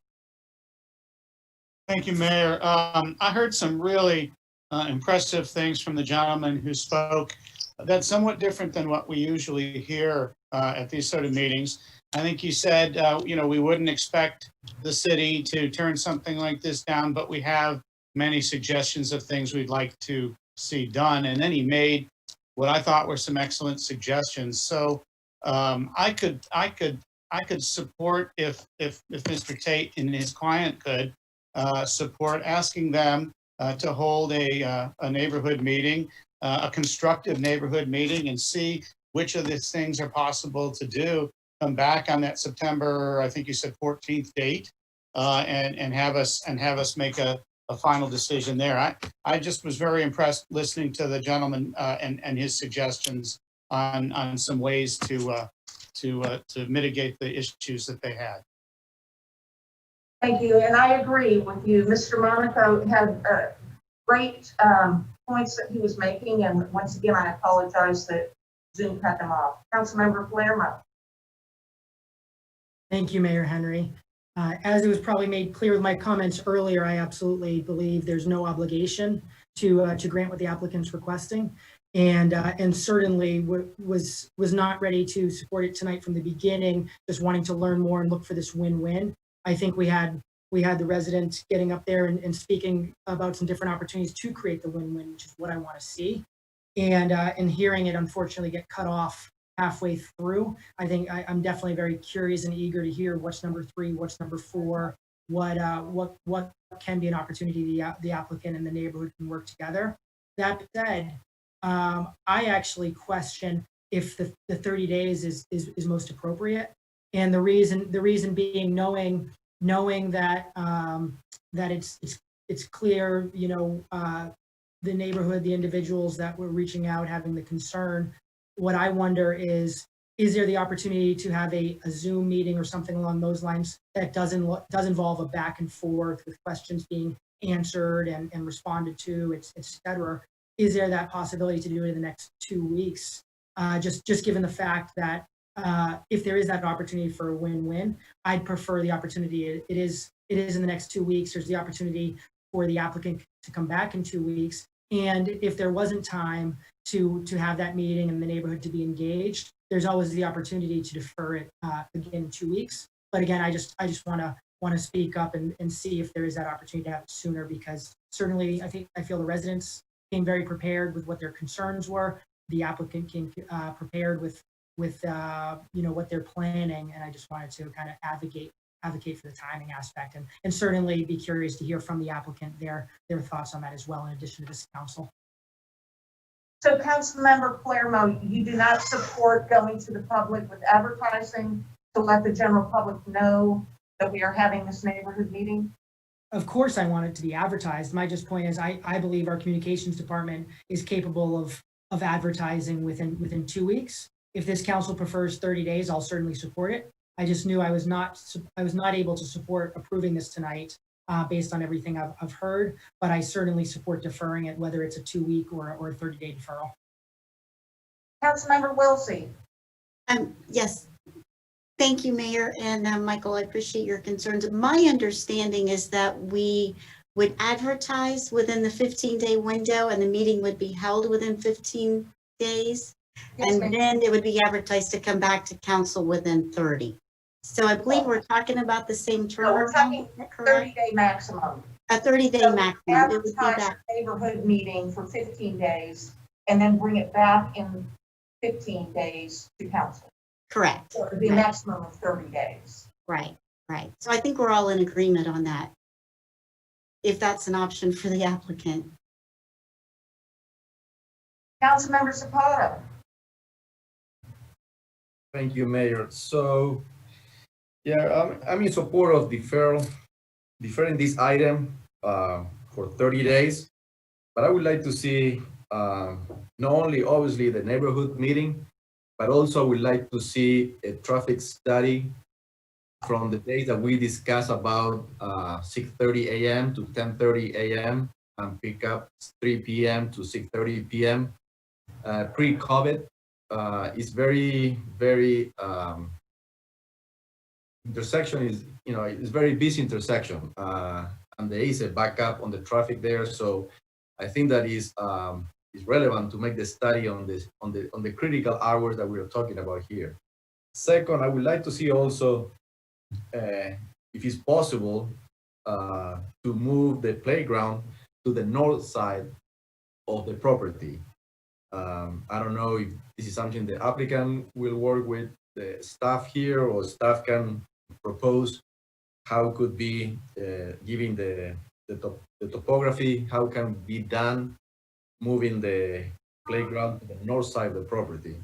S6: Thank you, Mayor. I heard some really impressive things from the gentleman who spoke. That's somewhat different than what we usually hear at these sort of meetings. I think you said, we wouldn't expect the city to turn something like this down, but we have many suggestions of things we'd like to see done. And then he made what I thought were some excellent suggestions. So I could support if Mr. Tate and his client could support asking them to hold a neighborhood meeting, a constructive neighborhood meeting, and see which of these things are possible to do. Come back on that September, I think you said 14th date, and have us make a final decision there. I just was very impressed listening to the gentleman and his suggestions on some ways to mitigate the issues that they had.
S2: Thank you, and I agree with you. Mr. Monaco had great points that he was making, and once again, I apologize that Zoom cut them off. Councilmember Palermo.
S14: Thank you, Mayor Henry. As it was probably made clear with my comments earlier, I absolutely believe there's no obligation to grant what the applicant's requesting, and certainly was not ready to support it tonight from the beginning, just wanting to learn more and look for this win-win. I think we had the resident getting up there and speaking about some different opportunities to create the win-win, which is what I want to see, and hearing it unfortunately get cut off halfway through. I think I'm definitely very curious and eager to hear what's number 3, what's number 4, what can be an opportunity the applicant and the neighborhood can work together. That said, I actually question if the 30 days is most appropriate, and the reason being knowing that that it's clear, the neighborhood, the individuals that were reaching out, having the concern. What I wonder is there the opportunity to have a Zoom meeting or something along those lines that does involve a back and forth with questions being answered and responded to, et cetera? Is there that possibility to do it in the next 2 weeks? Just given the fact that if there is that opportunity for a win-win, I'd prefer the opportunity. It is in the next 2 weeks. There's the opportunity for the applicant to come back in 2 weeks. And if there wasn't time to have that meeting and the neighborhood to be engaged, there's always the opportunity to defer it again in 2 weeks. But again, I just want to speak up and see if there is that opportunity to have it sooner, because certainly I feel the residents came very prepared with what their concerns were. The applicant came prepared with what they're planning, and I just wanted to kind of advocate for the timing aspect, and certainly be curious to hear from the applicant their thoughts on that as well, in addition to this council.
S2: So Councilmember Palermo, you do not support going to the public with advertising to let the general public know that we are having this neighborhood meeting?
S14: Of course, I want it to be advertised. My point is, I believe our communications department is capable of advertising within 2 weeks. If this council prefers 30 days, I'll certainly support it. I just knew I was not able to support approving this tonight based on everything I've heard, but I certainly support deferring it, whether it's a 2 week or a 30-day deferral.
S2: Councilmember Wilsey.
S8: Yes. Thank you, Mayor, and Michael, I appreciate your concerns. My understanding is that we would advertise within the 15-day window and the meeting would be held within 15 days.
S2: Yes,
S8: And
S2: ma'am.
S8: then it would be advertised to come back to council within 30. So I believe we're talking about the same
S2: No, we're
S8: turnaround,
S2: talking
S8: is that correct?
S2: 30-day maximum.
S8: A 30-day
S2: So
S8: maximum. It would be
S2: advertise
S8: back.
S2: the neighborhood meeting for 15 days and then bring it back in 15 days to council.
S8: Correct.
S2: So it would be a
S8: Right.
S2: maximum of 30 days.
S8: Right, right. So I think we're all in agreement on that. If that's an option for the applicant.
S2: Councilmember Zapata.
S4: Thank you, Mayor. So, yeah, I'm in support of deferring this item for 30 days. But I would like to see not only obviously the neighborhood meeting, but also I would like to see a traffic study from the days that we discussed about 6:30 a.m. to 10:30 a.m. and pick up 3 p.m. to 6:30 p.m. Pre-COVID is very, very intersection is, it's very busy intersection, and there is a backup on the traffic there. So I think that is relevant to make the study on this on the critical hours that we are talking about here. Second, I would like to see also, if it's possible, to move the playground to the north side of the property. I don't know if this is something the applicant will work with the staff here, or staff can propose how could be, given the topography, how can be done moving the playground to the north side of the property.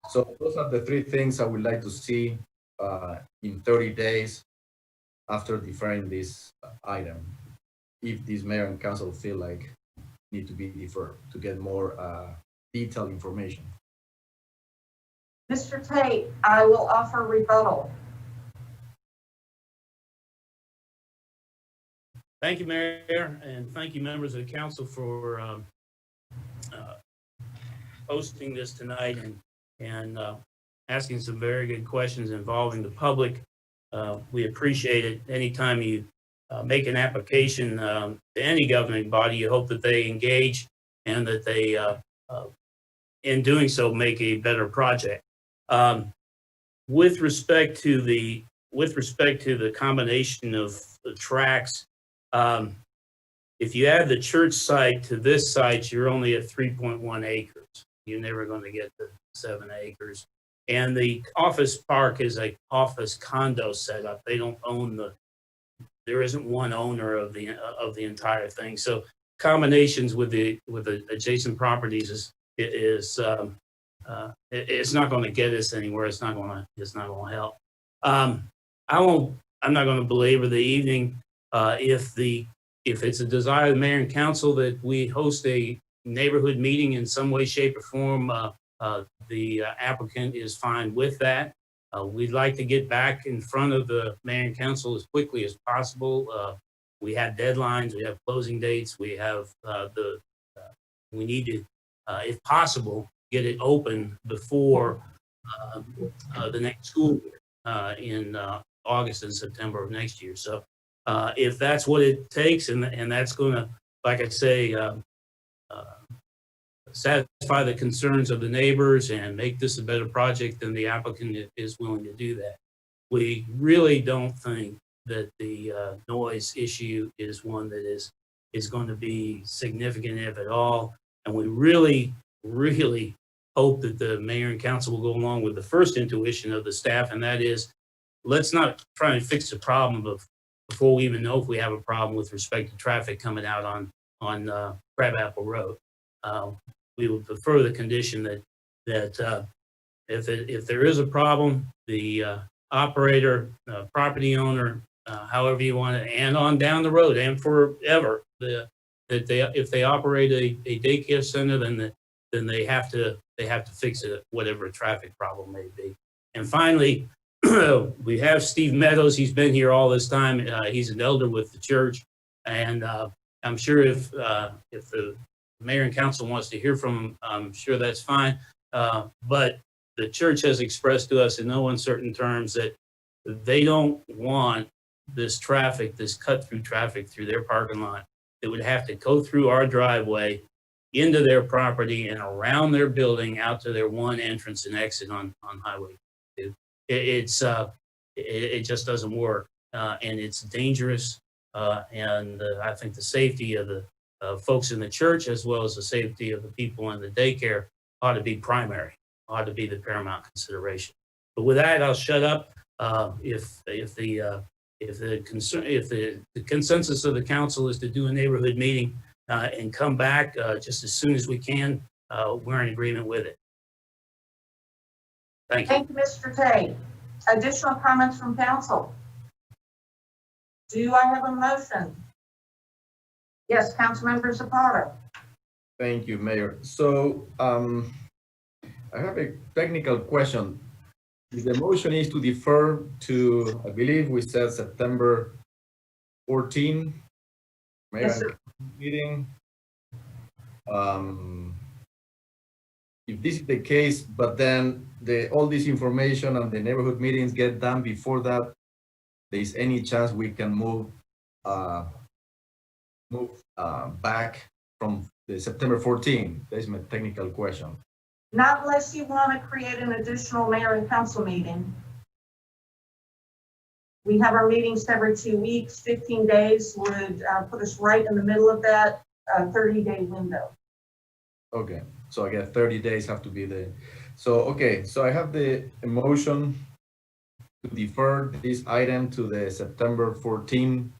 S4: So those are the three things I would like to see in 30 days after deferring this item, if this mayor and council feel like need to be deferred to get more detailed information.
S2: Mr. Tate, I will offer rebuttal.
S10: Thank you, Mayor, and thank you, members of the council, for hosting this tonight and asking some very good questions involving the public. We appreciate it. Anytime you make an application to any governing body, you hope that they engage and that they, in doing so, make a better project. With respect to the combination of the tracks, if you add the church site to this site, you're only at 3.1 acres. You're never going to get to 7 acres. And the office park is a office condo setup. They don't own there isn't one owner of the entire thing. So combinations with the adjacent properties it's not going to get us anywhere. It's not going to help. I'm not going to belabor the evening. If it's a desire of the mayor and council that we host a neighborhood meeting in some way, shape, or form, the applicant is fine with that. We'd like to get back in front of the mayor and council as quickly as possible. We have deadlines, we have closing dates, we have we need to, if possible, get it open before the next school year in August and September of next year. So if that's what it takes, and that's going to, like I say, satisfy the concerns of the neighbors and make this a better project, then the applicant is willing to do that. We really don't think that the noise issue is one that is going to be significant, if at all. And we really, really hope that the mayor and council will go along with the first intuition of the staff, and that is, let's not try and fix the problem before we even know if we have a problem with respect to traffic coming out on Crabapple Road. We would prefer the condition that if there is a problem, the operator, property owner, however you want it, and on down the road and forever, if they operate a daycare center, then they have to fix it, whatever a traffic problem may be. And finally, we have Steve Meadows. He's been here all this time. He's an elder with the church, and I'm sure if the mayor and council wants to hear from him, I'm sure that's fine. But the church has expressed to us in no uncertain terms that they don't want this traffic, this cut-through traffic through their parking lot. It would have to go through our driveway into their property and around their building out to their one entrance and exit on Highway 2. It just doesn't work, and it's dangerous. And I think the safety of the folks in the church, as well as the safety of the people in the daycare, ought to be primary, ought to be the paramount consideration. But with that, I'll shut up. If the consensus of the council is to do a neighborhood meeting and come back just as soon as we can, we're in agreement with it. Thank you.
S2: Thank you, Mr. Tate. Additional comments from council? Do I have a motion? Yes, Councilmember Zapata.
S4: Thank you, Mayor. So I have a technical question. The motion is to defer to, I believe we said September 14, Mayor
S2: Yes,
S4: and meeting. If this is the case, but then all this information and the neighborhood meetings get done before that, there is any chance we can move back from the September 14? That is my technical question.
S2: Not unless you want to create an additional mayor and council meeting. We have our meetings every 2 weeks. 15 days would put us right in the middle of that 30-day window.
S4: Okay, so I guess 30 days have to be the, so, okay, so I have the motion to defer this item to the September 14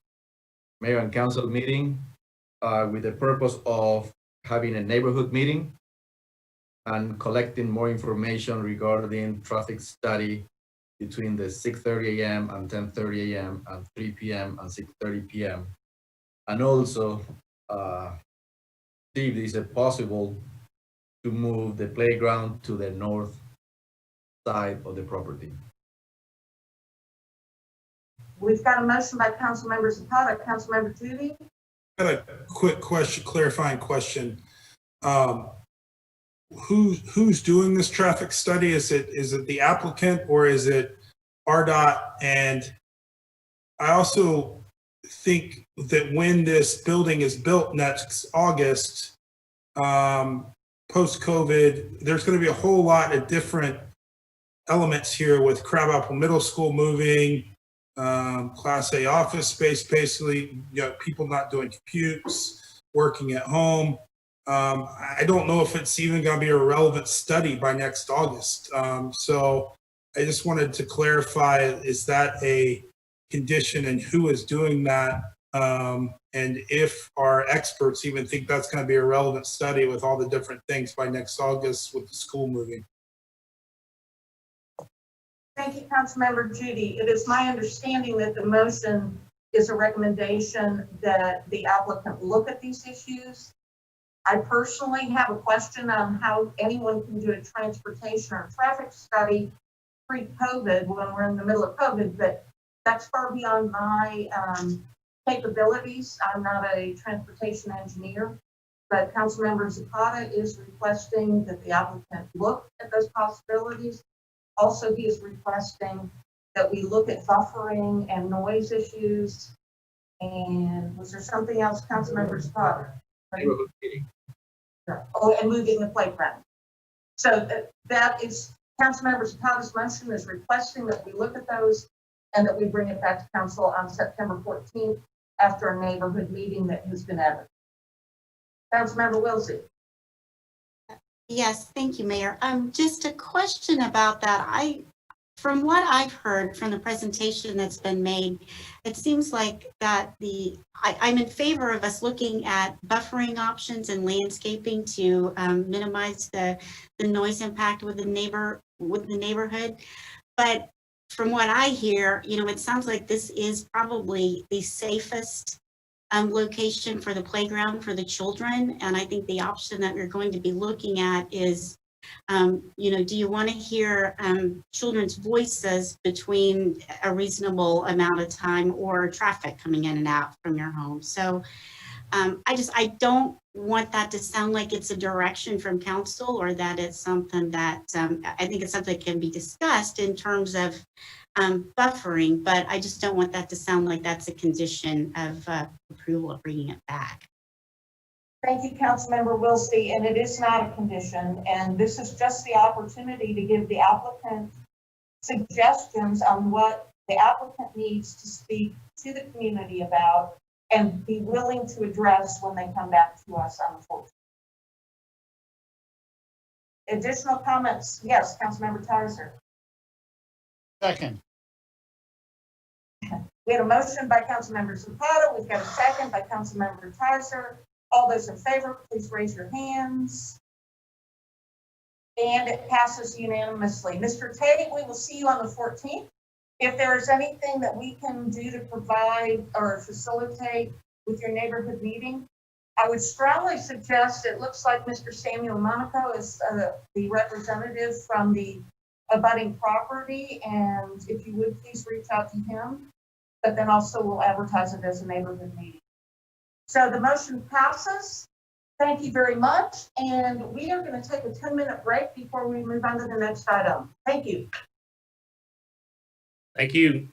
S4: Mayor and Council meeting with the purpose of having a neighborhood meeting and collecting more information regarding traffic study between the 6:30 a.m. and 10:30 a.m. and 3 p.m. and 6:30 p.m. And also see if it is possible to move the playground to the north side of the property.
S2: We've got a motion by Councilmember Zapata. Councilmember Judy?
S7: I got a quick question, clarifying question. Who's doing this traffic study? Is it the applicant or is it RDOT? And I also think that when this building is built next August, post-COVID, there's going to be a whole lot of different elements here with Crabapple Middle School moving, Class A office space, basically, people not doing computes, working at home. I don't know if it's even going to be a relevant study by next August. So I just wanted to clarify, is that a condition and who is doing that? And if our experts even think that's going to be a relevant study with all the different things by next August with the school moving.
S2: Thank you, Councilmember Judy. It is my understanding that the motion is a recommendation that the applicant look at these issues. I personally have a question on how anyone can do a transportation or traffic study pre-COVID when we're in the middle of COVID, but that's far beyond my capabilities. I'm not a transportation engineer, but Councilmember Zapata is requesting that the applicant look at those possibilities. Also, he is requesting that we look at buffering and noise issues. And was there something else, Councilmember Zapata?
S4: Neighborhood meeting.
S2: Oh, and moving the playground. So that is, Councilmember Zapata's motion is requesting that we look at those and that we bring it back to council on September 14th after a neighborhood meeting that has been added. Councilmember Wilsey.
S8: Yes, thank you, Mayor. Just a question about that. From what I've heard from the presentation that's been made, it seems like that I'm in favor of us looking at buffering options and landscaping to minimize the noise impact with the neighborhood. But from what I hear, it sounds like this is probably the safest location for the playground for the children. And I think the option that we're going to be looking at is, do you want to hear children's voices between a reasonable amount of time or traffic coming in and out from your home? So I don't want that to sound like it's a direction from council or that it's something that, I think it's something that can be discussed in terms of buffering, but I just don't want that to sound like that's a condition of approval of bringing it back.
S2: Thank you, Councilmember Wilsey, and it is not a condition, and this is just the opportunity to give the applicant suggestions on what the applicant needs to speak to the community about and be willing to address when they come back to us on the 14th. Additional comments? Yes, Councilmember Tyser.
S6: Second.
S2: We had a motion by Councilmember Zapata. We've got a second by Councilmember Tyser. All those in favor, please raise your hands. And it passes unanimously. Mr. Tate, we will see you on the 14th. If there is anything that we can do to provide or facilitate with your neighborhood meeting, I would strongly suggest, it looks like Mr. Samuel Monaco is the representative from the abutting property, and if you would please reach out to him, but then also we'll advertise it as a neighborhood meeting. So the motion passes. Thank you very much, and we are going to take a 10-minute break before we move on to the next item. Thank you.
S10: Thank you.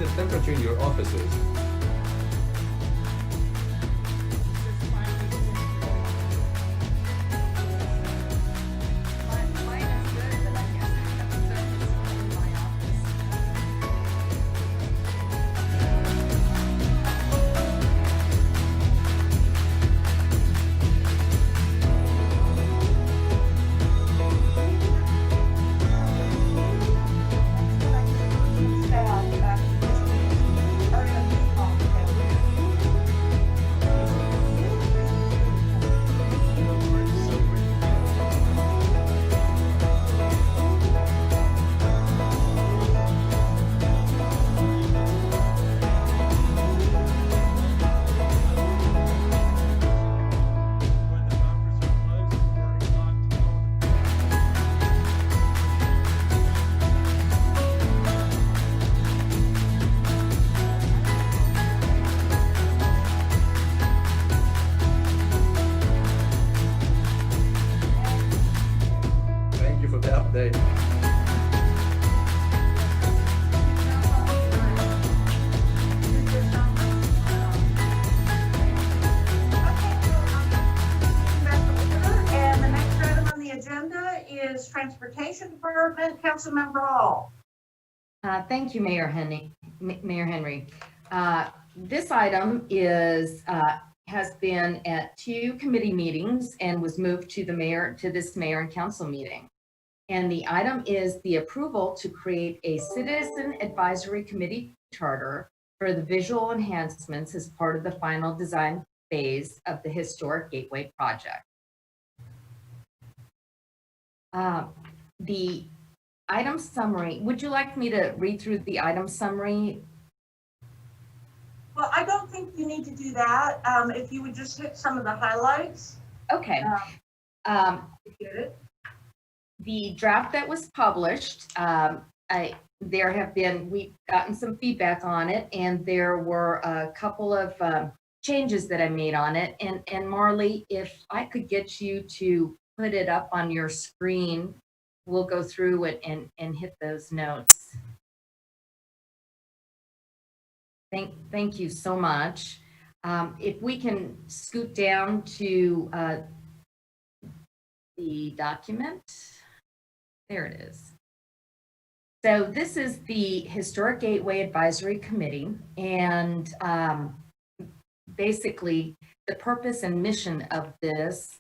S4: the temperature in your offices?
S12: Mine is good, but I guess I have service in my office.
S4: Thank you for the update.
S2: And the next item on the agenda is Transportation Department, Councilmember Hall.
S12: Thank you, Mayor Henry. This item has been at 2 committee meetings and was moved to this mayor and council meeting. And the item is the approval to create a citizen advisory committee charter for the visual enhancements as part of the final design phase of the historic Gateway project. The item summary, would you like me to read through the item summary?
S2: Well, I don't think you need to do that. If you would just hit some of the highlights.
S12: Okay.
S2: Get it?
S12: The draft that was published, we've gotten some feedback on it, and there were a couple of changes that I made on it. And Marley, if I could get you to put it up on your screen, we'll go through it and hit those notes. Thank you so much. If we can scoot down to the document. There it is. So this is the Historic Gateway Advisory Committee, and basically the purpose and mission of this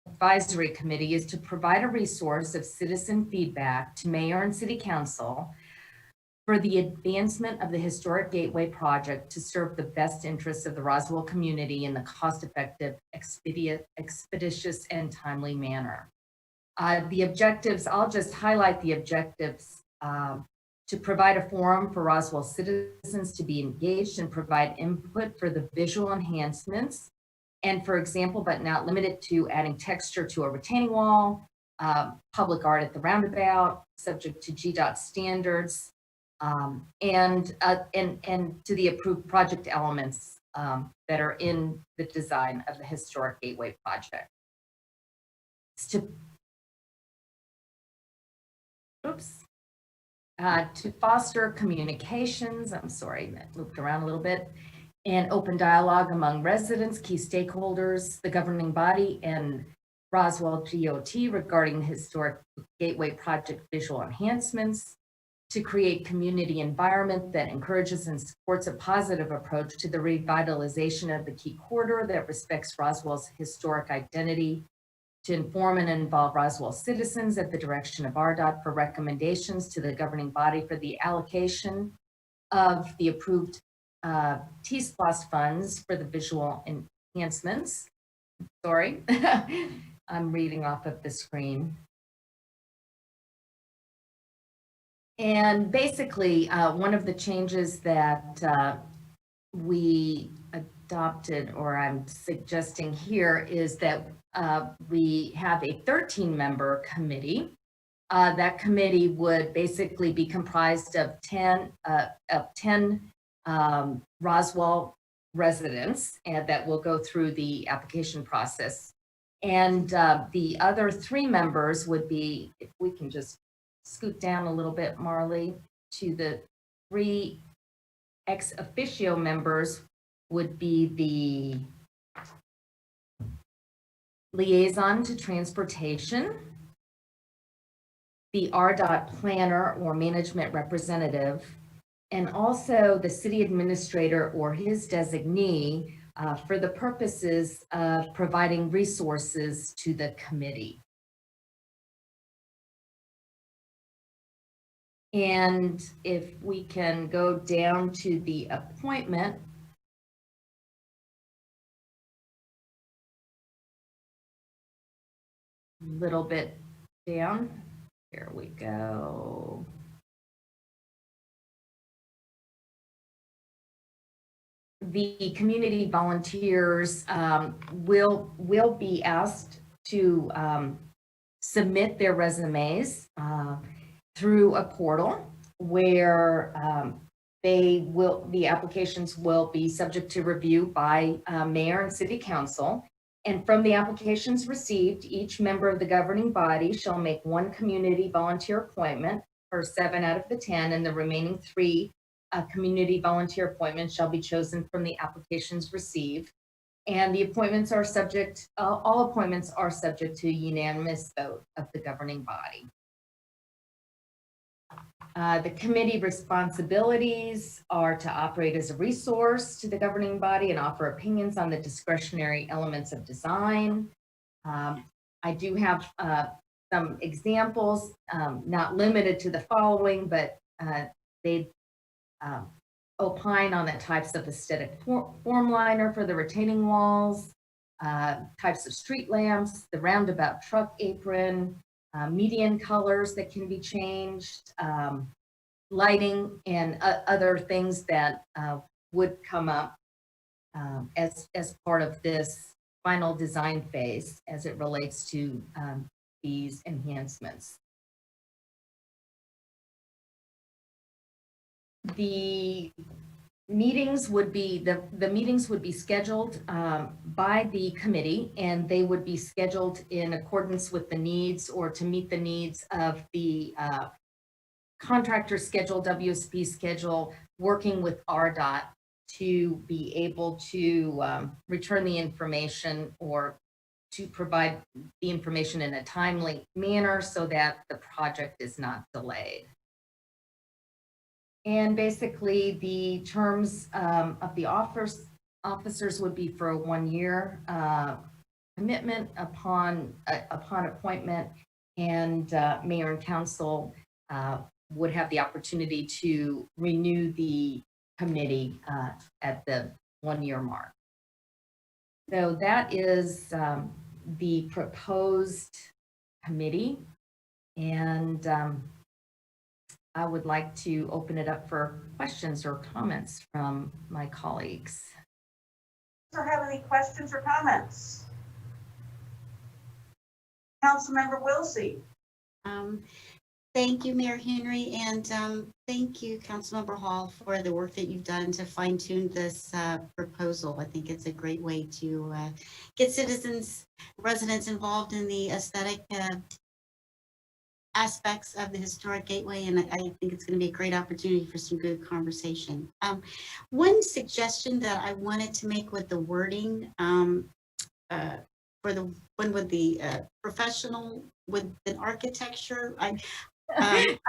S12: advisory committee is to provide a resource of citizen feedback to mayor and city council for the advancement of the Historic Gateway project to serve the best interests of the Roswell community in the cost-effective, expeditious, and timely manner. The objectives, I'll just highlight the objectives, to provide a forum for Roswell citizens to be engaged and provide input for the visual enhancements, and for example, but not limited to adding texture to a retaining wall, public art at the roundabout, subject to GDOT standards, and to the approved project elements that are in the design of the Historic Gateway project. To foster communications, I'm sorry, that moved around a little bit, and open dialogue among residents, key stakeholders, the governing body, and Roswell GOT regarding the Historic Gateway project visual enhancements, to create community environment that encourages and supports a positive approach to the revitalization of the key corridor that respects Roswell's historic identity, to inform and involve Roswell citizens at the direction of RDOT for recommendations to the governing body for the allocation of the approved T-SPLOST funds for the visual enhancements. Sorry, I'm reading off of the screen. And basically, one of the changes that we adopted, or I'm suggesting here, is that we have a 13-member committee. That committee would basically be comprised of 10 Roswell residents, and that will go through the application process. And the other 3 members would be, if we can just scoot down a little bit, Marley, to the 3 ex officio members would be the liaison to transportation, the RDOT planner or management representative, and also the city administrator or his designee for the purposes of providing resources to the committee. And if we can go down to the appointment, a little bit down, here we go. The community volunteers will be asked to submit their resumes through a portal where the applications will be subject to review by mayor and city council. And from the applications received, each member of the governing body shall make one community volunteer appointment for 7 out of the 10, and the remaining 3 community volunteer appointments shall be chosen from the applications received. And the appointments are subject, all appointments are subject to unanimous vote of the governing body. The committee responsibilities are to operate as a resource to the governing body and offer opinions on the discretionary elements of design. I do have some examples, not limited to the following, but they opine on the types of aesthetic form liner for the retaining walls, types of street lamps, the roundabout truck apron, median colors that can be changed, lighting, and other things that would come up as part of this final design phase as it relates to these enhancements. The meetings would be the meetings would be scheduled by the committee, and they would be scheduled in accordance with the needs or to meet the needs of the contractor schedule, WSP schedule, working with RDOT to be able to return the information or to provide the information in a timely manner so that the project is not delayed. And basically, the terms of the officers would be for a 1-year commitment upon appointment, and mayor and council would have the opportunity to renew the committee at the 1-year mark. So that is the proposed committee, and I would like to open it up for questions or comments from my colleagues.
S2: Do you have any questions or comments? Councilmember Wilsey.
S8: Thank you, Mayor Henry, and thank you, Councilmember Hall, for the work that you've done to fine tune this proposal. I think it's a great way to get residents involved in the aesthetic aspects of the historic gateway, and I think it's going to be a great opportunity for some good conversation. One suggestion that I wanted to make with the wording for the one with the professional with an architecture, I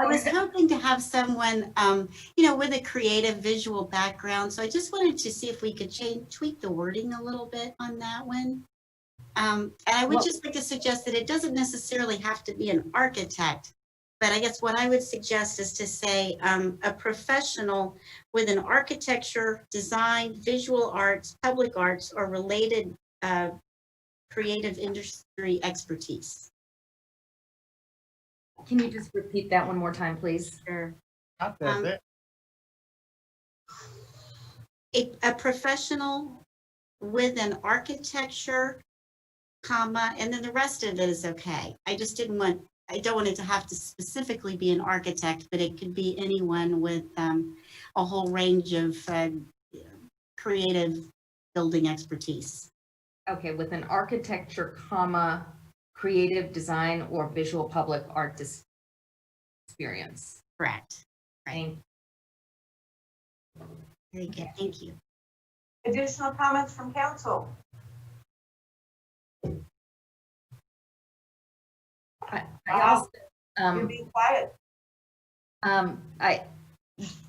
S8: was hoping to have someone, with a creative visual background. So I just wanted to see if we could tweak the wording a little bit on that one. And I would just like to suggest that it doesn't necessarily have to be an architect, but I guess what I would suggest is to say a professional with an architecture, design, visual arts, public arts, or related creative industry expertise.
S12: Can you just repeat that one more time, please?
S8: Sure.
S6: Not that
S8: A professional with an architecture, comma, and then the rest of it is okay. I don't want it to have to specifically be an architect, but it could be anyone with a whole range of creative building expertise.
S12: Okay, with an architecture, comma, creative design or visual public art experience.
S8: Correct.
S12: Right.
S8: Very good, thank you.
S2: Additional comments from council?
S12: I also,
S2: You're being quiet.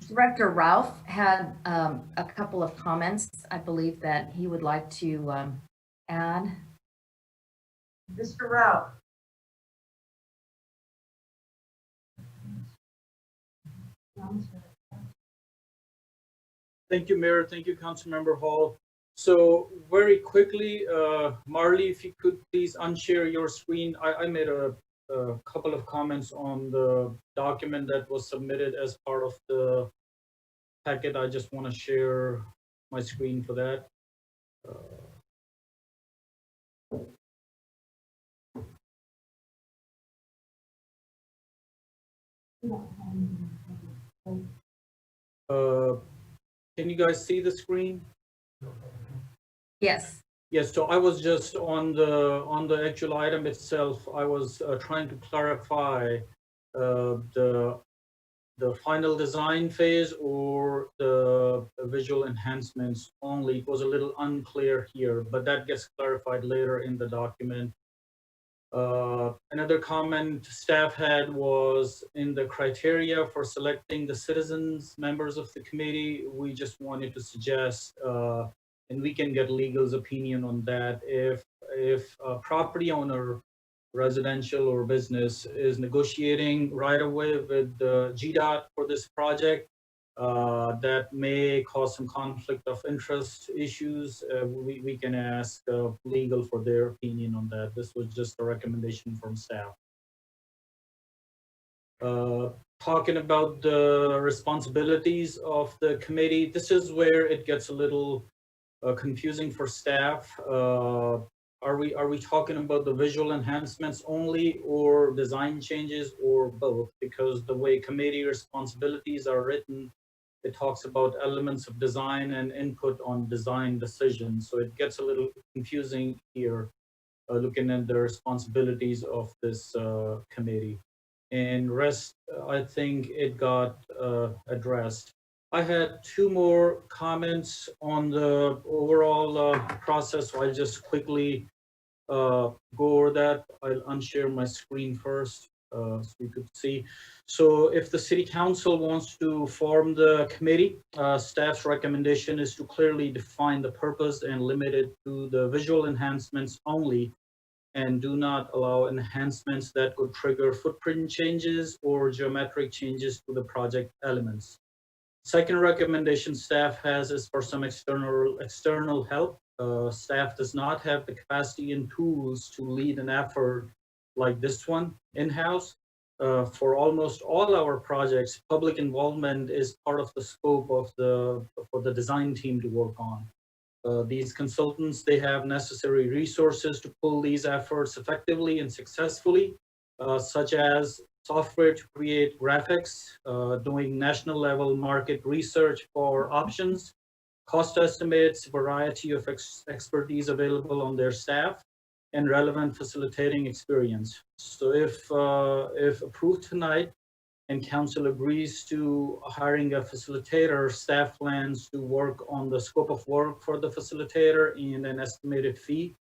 S12: Director Ralph had a couple of comments, I believe, that he would like to add.
S2: Mr. Rao.
S9: Thank you, Mayor. Thank you, Councilmember Hall. So very quickly, Marley, if you could please unshare your screen. I made a couple of comments on the document that was submitted as part of the packet. I just want to share my screen for that. Can you guys see the screen?
S12: Yes.
S9: Yes, so I was just on the actual item itself. I was trying to clarify the final design phase or the visual enhancements only. It was a little unclear here, but that gets clarified later in the document. Another comment staff had was in the criteria for selecting the citizens, members of the committee, we just wanted to suggest, and we can get legal's opinion on that, if a property owner, residential or business, is negotiating right away with the GDOT for this project, that may cause some conflict of interest issues. We can ask legal for their opinion on that. This was just a recommendation from staff. Talking about the responsibilities of the committee, this is where it gets a little confusing for staff. Are we talking about the visual enhancements only, or design changes, or both? Because the way committee responsibilities are written, it talks about elements of design and input on design decisions. So it gets a little confusing here, looking at the responsibilities of this committee. And rest, I think it got addressed. I had two more comments on the overall process. So I'll just quickly go over that. I'll unshare my screen first so you could see. So if the city council wants to form the committee, staff's recommendation is to clearly define the purpose and limit it to the visual enhancements only, and do not allow enhancements that could trigger footprint changes or geometric changes to the project elements. Second recommendation staff has is for some external help. Staff does not have the capacity and tools to lead an effort like this one in-house. For almost all our projects, public involvement is part of the scope of for the design team to work on. These consultants, they have necessary resources to pull these efforts effectively and successfully, such as software to create graphics, doing national level market research for options, cost estimates, variety of expertise available on their staff, and relevant facilitating experience. So if approved tonight and council agrees to hiring a facilitator, staff plans to work on the scope of work for the facilitator and an estimated fee,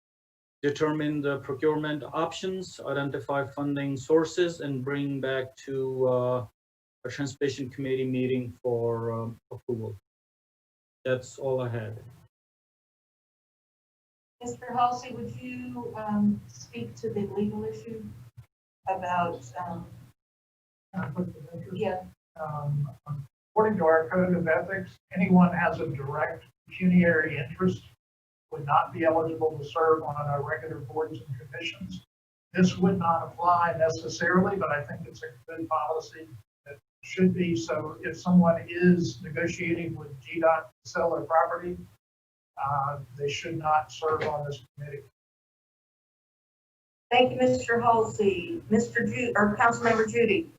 S9: determine the procurement options, identify funding sources, and bring back to a transportation committee meeting for approval. That's all I had.
S1: Mr. Halsey, would you speak to the legal issue about, yeah,
S11: According to our code of ethics, anyone has a direct pecuniary interest would not be eligible to serve on our regular boards and commissions. This would not apply necessarily, but I think it's a good policy that should be. So if someone is negotiating with GDOT to sell their property, they should not serve on this committee.
S2: Thank you, Mr. Halsey. Mr. Councilmember Judy.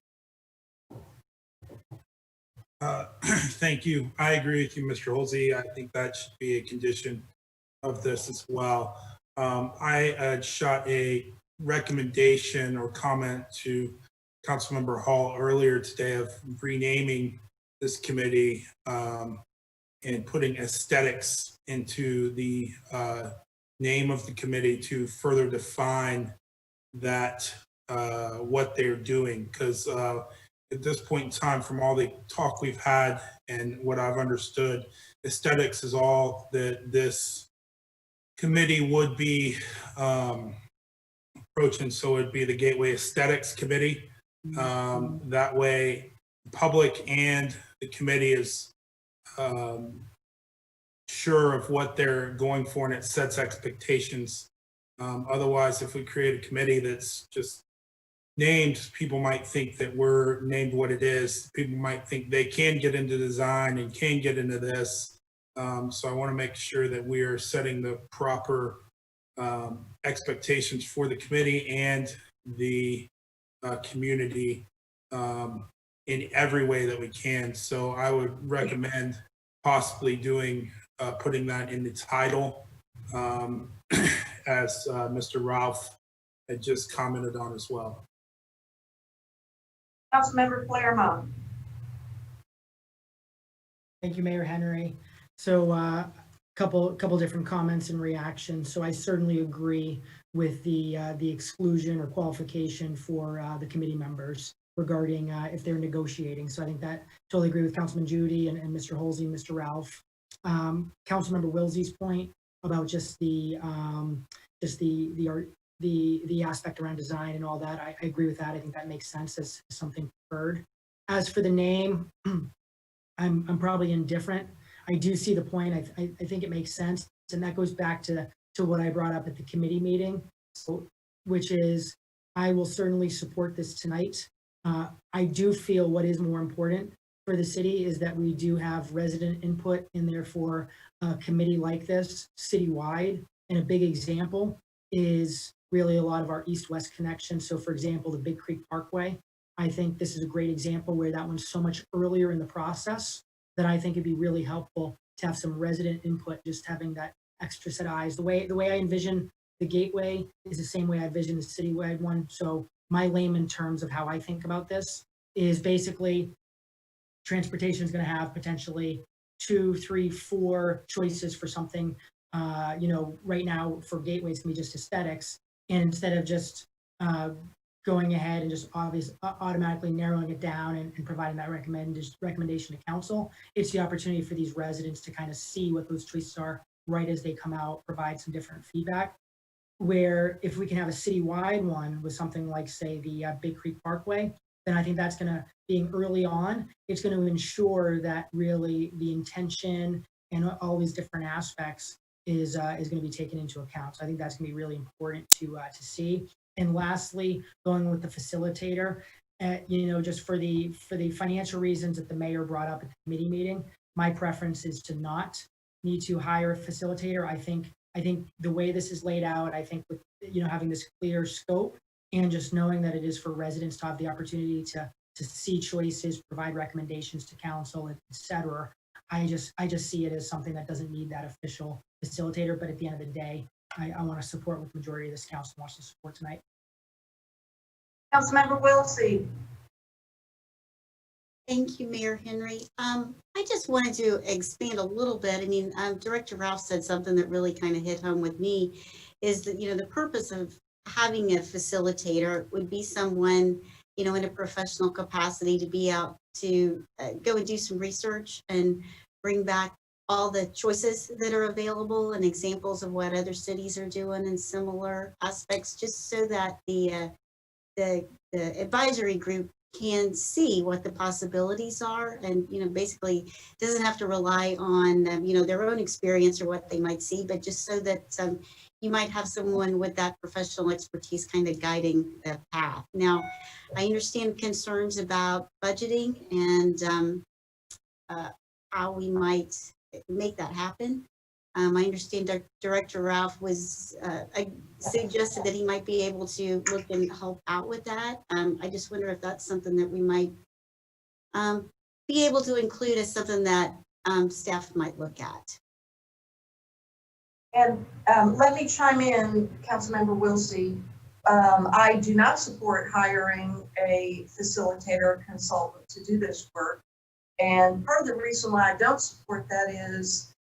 S7: Thank you. I agree with you, Mr. Holsey. I think that should be a condition of this as well. I had shot a recommendation or comment to Councilmember Hall earlier today of renaming this committee and putting aesthetics into the name of the committee to further define that what they're doing. Because at this point in time, from all the talk we've had and what I've understood, aesthetics is all that this committee would be approaching. So it'd be the Gateway Aesthetics Committee. That way, public and the committee is sure of what they're going for, and it sets expectations. Otherwise, if we create a committee that's just named, people might think that we're named what it is. People might think they can get into design and can get into this. So I want to make sure that we are setting the proper expectations for the committee and the community in every way that we can. So I would recommend possibly doing, putting that in the title as Mr. Ralph had just commented on as well.
S2: Councilmember Claremont.
S14: Thank you, Mayor Henry. So couple different comments and reactions. So I certainly agree with the exclusion or qualification for the committee members regarding if they're negotiating. So I think that totally agree with Councilman Judy and Mr. Holsey, Mr. Ralph. Councilmember Wilsey's point about just the aspect around design and all that. I agree with that. I think that makes sense as something preferred. As for the name, I'm probably indifferent. I do see the point. I think it makes sense. And that goes back to what I brought up at the committee meeting, which is I will certainly support this tonight. I do feel what is more important for the city is that we do have resident input, and therefore a committee like this citywide. And a big example is really a lot of our east-west connections. So for example, the Big Creek Parkway, I think this is a great example where that one's so much earlier in the process that I think it'd be really helpful to have some resident input, just having that extra set of eyes. The way I envision the Gateway is the same way I envision the citywide one. So my layman terms of how I think about this is basically transportation is going to have potentially 2, 3, 4 choices for something. Right now for Gateway, it's going to be just aesthetics. And instead of just going ahead and just automatically narrowing it down and providing that recommendation to council, it's the opportunity for these residents to kind of see what those choices are right as they come out, provide some different feedback. Where if we can have a citywide one with something like, say, the Big Creek Parkway, then I think that's going to, being early on, it's going to ensure that really the intention and all these different aspects is going to be taken into account. So I think that's going to be really important to see. And lastly, going with the facilitator, just for the financial reasons that the mayor brought up at the committee meeting, my preference is to not need to hire a facilitator. I think the way this is laid out, I think with having this clear scope and just knowing that it is for residents to have the opportunity to see choices, provide recommendations to council, et cetera. I just see it as something that doesn't need that official facilitator. But at the end of the day, I want to support what the majority of this council wants to support tonight.
S2: Councilmember Wilsey.
S8: Thank you, Mayor Henry. I just wanted to expand a little bit. I mean, Director Ralph said something that really kind of hit home with me, is that, the purpose of having a facilitator would be someone, in a professional capacity to be out to go and do some research and bring back all the choices that are available and examples of what other cities are doing in similar aspects, just so that the advisory group can see what the possibilities are, and basically doesn't have to rely on their own experience or what they might see, but just so that you might have someone with that professional expertise kind of guiding the path. Now, I understand concerns about budgeting and how we might make that happen. I understand Director Ralph was suggested that he might be able to look and help out with that. I just wonder if that's something that we might be able to include as something that staff might look at.
S2: And let me chime in, Councilmember Wilsey. I do not support hiring a facilitator or consultant to do this work. And part of the reason why I don't support that is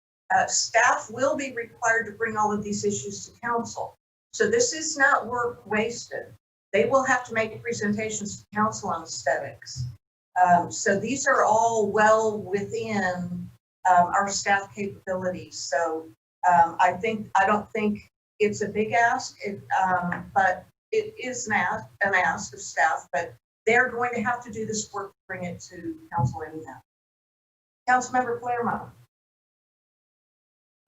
S2: staff will be required to bring all of these issues to council. So this is not work wasted. They will have to make presentations to council on aesthetics. So these are all well within our staff capabilities. So I don't think it's a big ask, but it is an ask of staff, but they're going to have to do this work to bring it to council anyhow. Councilmember Palermo.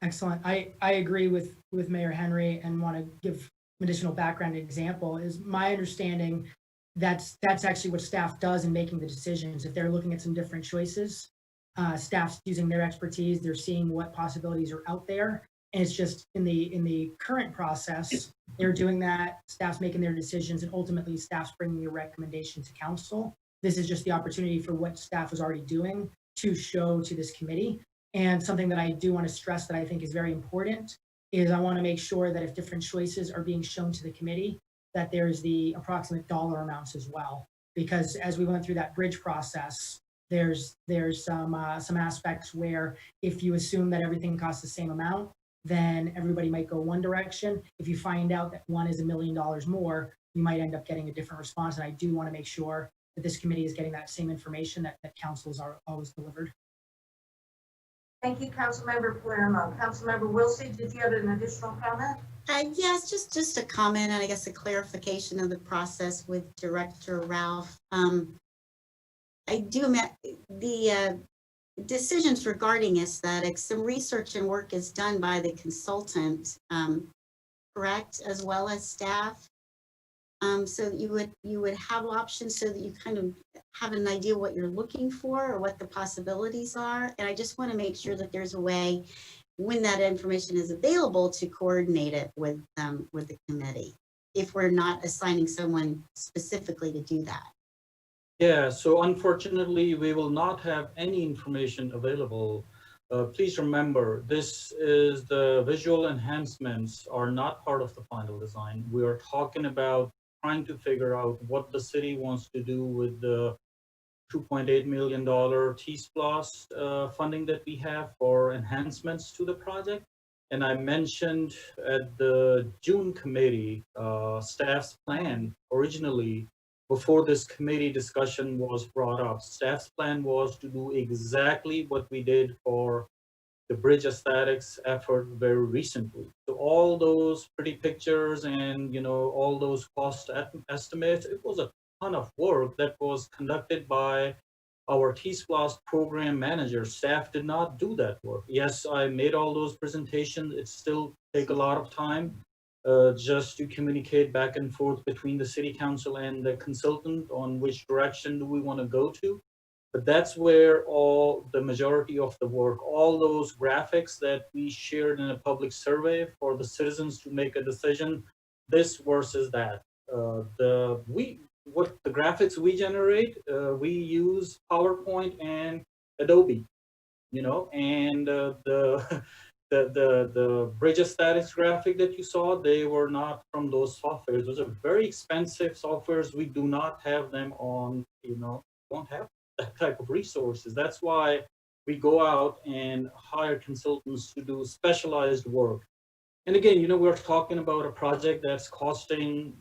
S14: Excellent. I agree with Mayor Henry and want to give additional background. Example is my understanding that's actually what staff does in making the decisions. If they're looking at some different choices, staff's using their expertise, they're seeing what possibilities are out there. And it's just in the current process, they're doing that, staff's making their decisions, and ultimately staff's bringing a recommendation to council. This is just the opportunity for what staff was already doing to show to this committee. And something that I do want to stress that I think is very important is I want to make sure that if different choices are being shown to the committee, that there's the approximate dollar amounts as well. Because as we went through that bridge process, there's some aspects where if you assume that everything costs the same amount, then everybody might go one direction. If you find out that one is $1 million more, you might end up getting a different response. And I do want to make sure that this committee is getting that same information that councils are always delivered.
S2: Thank you, Councilmember Palermo. Councilmember Wilson, did you have an additional comment?
S8: Yes, just a comment and I guess a clarification of the process with Director Ralph. I do the decisions regarding aesthetics, some research and work is done by the consultant, correct, as well as staff. So you would have options so that you kind of have an idea what you're looking for or what the possibilities are. And I just want to make sure that there's a way when that information is available to coordinate it with the committee, if we're not assigning someone specifically to do that.
S9: Yeah, so unfortunately, we will not have any information available. Please remember, this is the visual enhancements are not part of the final design. We are talking about trying to figure out what the city wants to do with the $2.8 million T-SPLOS funding that we have for enhancements to the project. And I mentioned at the June committee, staff's plan originally, before this committee discussion was brought up, staff's plan was to do exactly what we did for the bridge aesthetics effort very recently. So all those pretty pictures and, all those cost estimates, it was a ton of work that was conducted by our T-SPLOS program manager. Staff did not do that work. Yes, I made all those presentations. It still take a lot of time just to communicate back and forth between the city council and the consultant on which direction do we want to go to. But that's where all the majority of the work, all those graphics that we shared in a public survey for the citizens to make a decision, this versus that. What the graphics we generate, we use PowerPoint and Adobe, and the bridge aesthetics graphic that you saw, they were not from those softwares. Those are very expensive softwares. We do not have them on, don't have that type of resources. That's why we go out and hire consultants to do specialized work. And again, we're talking about a project that's costing,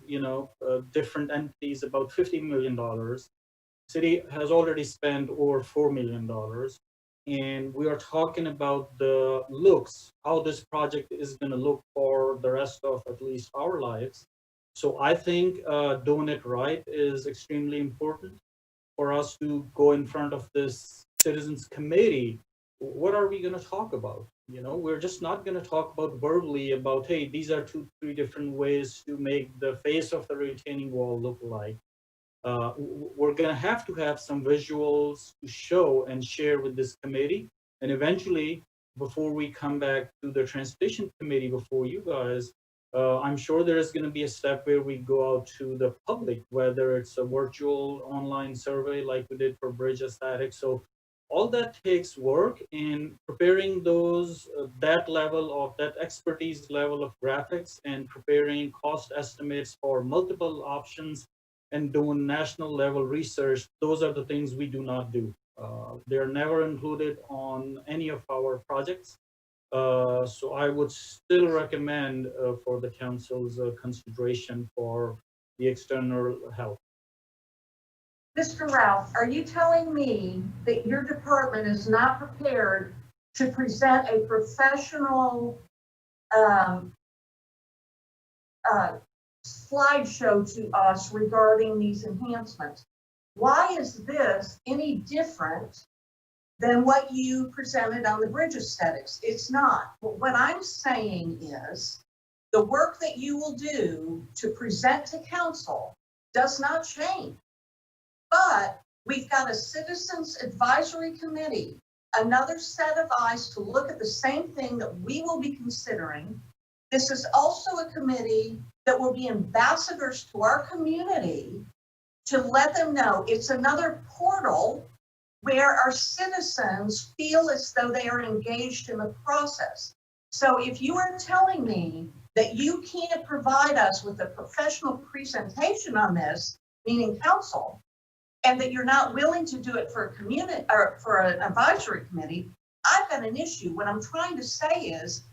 S9: different entities about $50 million. City has already spent over $4 million. And we are talking about the looks, how this project is going to look for the rest of at least our lives. So I think doing it right is extremely important for us to go in front of this citizens committee. What are we going to talk about? We're just not going to talk about verbally about, hey, these are 2-3 different ways to make the face of the retaining wall look like. We're going to have some visuals to show and share with this committee. And eventually, before we come back to the transportation committee before you guys, I'm sure there is going to be a step where we go out to the public, whether it's a virtual online survey like we did for bridge aesthetics. So all that takes work in preparing those, that expertise level of graphics and preparing cost estimates for multiple options and doing national level research. Those are the things we do not do. They're never included on any of our projects. So I would still recommend for the council's consideration for the external help.
S2: Mr. Ralph, are you telling me that your department is not prepared to present a professional slideshow to us regarding these enhancements? Why is this any different than what you presented on the bridge aesthetics? It's not. But what I'm saying is the work that you will do to present to council does not change. But we've got a citizens advisory committee, another set of eyes to look at the same thing that we will be considering. This is also a committee that will be ambassadors to our community to let them know it's another portal where our citizens feel as though they are engaged in the process. So if you are telling me that you can't provide us with a professional presentation on this, meaning council, and that you're not willing to do it for a community or for an advisory committee, I've got an issue. What I'm trying to say is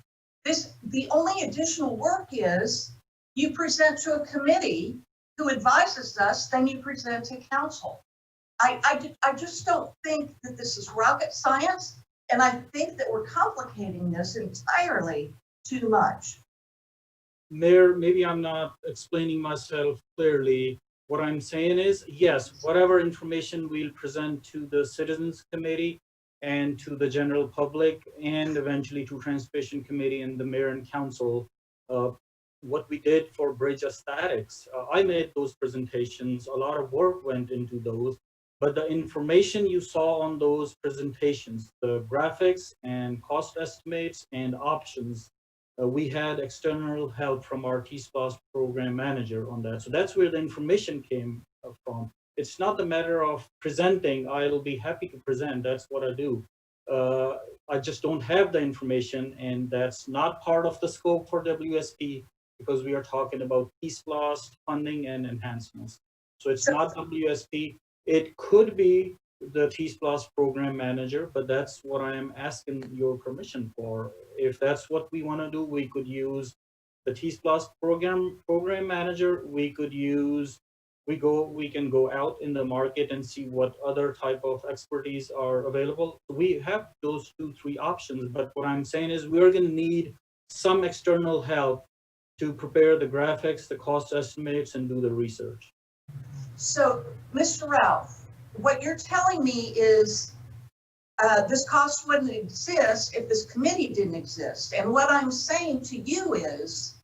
S2: this, the only additional work is you present to a committee who advises us, then you present to council. I just don't think that this is rocket science, and I think that we're complicating this entirely too much.
S9: Mayor, maybe I'm not explaining myself clearly. What I'm saying is, yes, whatever information we'll present to the Citizens Committee and to the general public and eventually to Transportation Committee and the Mayor and Council, what we did for bridge aesthetics, I made those presentations. A lot of work went into those, but the information you saw on those presentations, the graphics and cost estimates and options, we had external help from our T-SPLOST program manager on that. So that's where the information came from. It's not the matter of presenting. I'll be happy to present. That's what I do. I just don't have the information, and that's not part of the scope for WSP because we are talking about T-SPLOST funding and enhancements. So it's not WSP. It could be the T-SPLOST program manager, but that's what I am asking your permission for. If that's what we want to do, we could use the T-SPLOST program manager. We could use, we can go out in the market and see what other type of expertise are available. We have those 2-3 options, but what I'm saying is we're going to need some external help to prepare the graphics, the cost estimates, and do the research.
S2: So, Mr. Ralph, what you're telling me is this cost wouldn't exist if this committee didn't exist. And what I'm saying to you is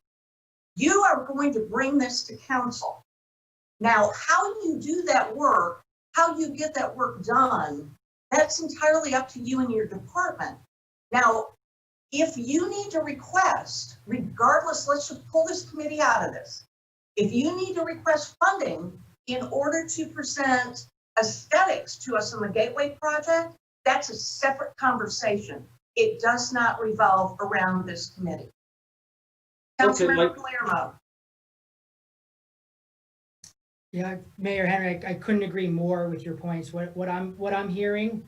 S2: you are going to bring this to council. Now, how you do that work, how you get that work done, that's entirely up to you and your department. Now, if you need to request, regardless, let's just pull this committee out of this. If you need to request funding in order to present aesthetics to us on the Gateway project, that's a separate conversation. It does not revolve around this committee. Councilmember Palermo.
S14: Yeah, Mayor Henry, I couldn't agree more with your points. What I'm hearing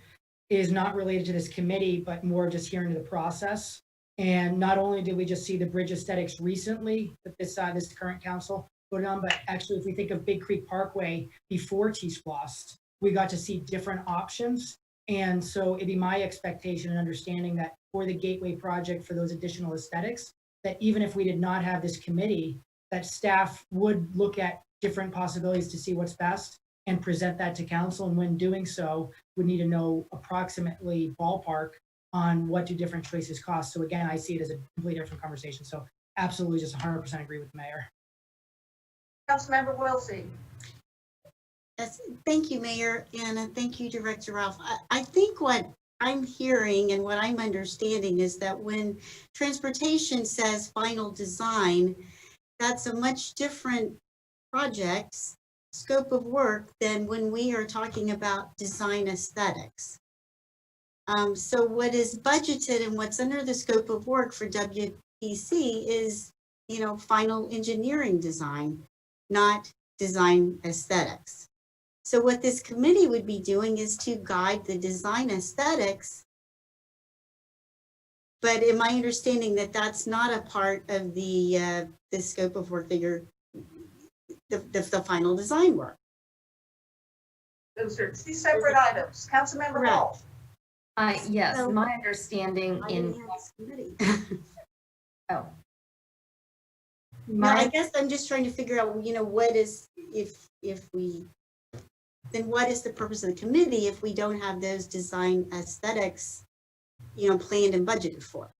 S14: is not related to this committee, but more just hearing the process. And not only did we just see the bridge aesthetics recently that this current council put on, but actually if we think of Big Creek Parkway before T-SPLOST, we got to see different options. And so it'd be my expectation and understanding that for the Gateway project, for those additional aesthetics, that even if we did not have this committee, that staff would look at different possibilities to see what's best and present that to council. And when doing so, we need to know approximately ballpark on what do different choices cost. So again, I see it as a completely different conversation. So absolutely just 100% agree with the mayor.
S2: Councilmember Wilsey.
S8: Yes, thank you, Mayor, and thank you, Director Ralph. I think what I'm hearing and what I'm understanding is that when transportation says final design, that's a much different project scope of work than when we are talking about design aesthetics. So what is budgeted and what's under the scope of work for WPC is, final engineering design, not design aesthetics. So what this committee would be doing is to guide the design aesthetics. But am I understanding that that's not a part of the scope of work that you're, the final design work?
S2: Those are two separate items. Councilmember Hall.
S12: Yes,
S8: So-
S12: my understanding
S8: I
S12: in,
S8: didn't have this committee.
S12: oh.
S8: No, I
S12: My,
S8: guess I'm just trying to figure out, what is, then what is the purpose of the committee if we don't have those design aesthetics, planned and budgeted for?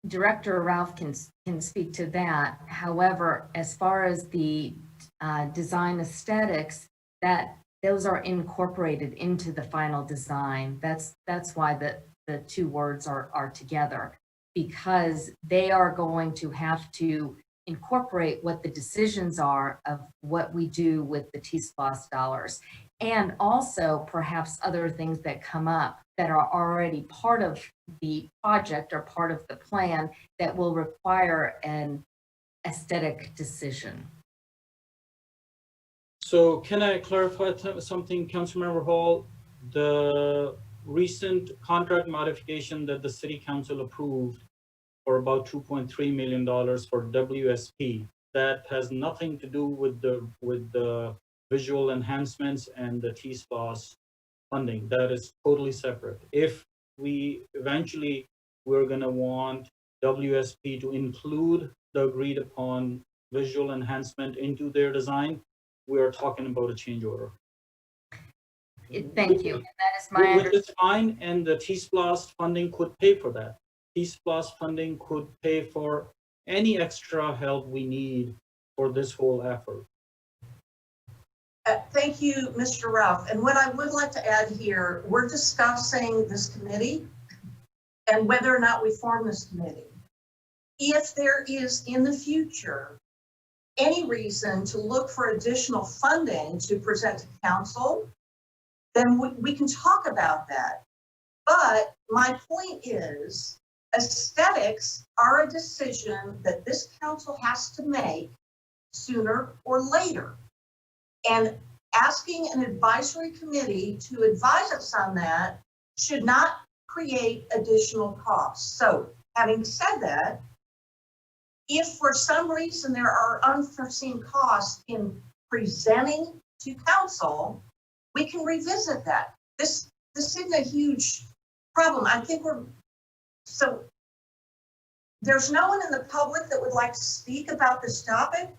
S12: Director Ralph can speak to that. However, as far as the design aesthetics, those are incorporated into the final design. That's why the two words are together, because they are going to have to incorporate what the decisions are of what we do with the T-SPLOST dollars, and also perhaps other things that come up that are already part of the project or part of the plan that will require an aesthetic decision.
S9: So can I clarify something, Councilmember Hall? The recent contract modification that the city council approved for about $2.3 million for WSP, that has nothing to do with the visual enhancements and the T-SPLOST funding. That is totally separate. If we're gonna want WSP to include the agreed upon visual enhancement into their design, we are talking about a change order.
S12: Thank you. And that is my
S9: Which is fine, and the T-SPLOST funding could pay for that. T-SPLOST funding could pay for any extra help we need for this whole effort.
S2: Thank you, Mr. Ralph. And what I would like to add here, we're discussing this committee and whether or not we form this committee. If there is in the future any reason to look for additional funding to present to council, then we can talk about that. But my point is, aesthetics are a decision that this council has to make sooner or later. And asking an advisory committee to advise us on that should not create additional costs. So having said that, if for some reason there are unforeseen costs in presenting to council, we can revisit that. This isn't a huge problem. I think so there's no one in the public that would like to speak about this topic.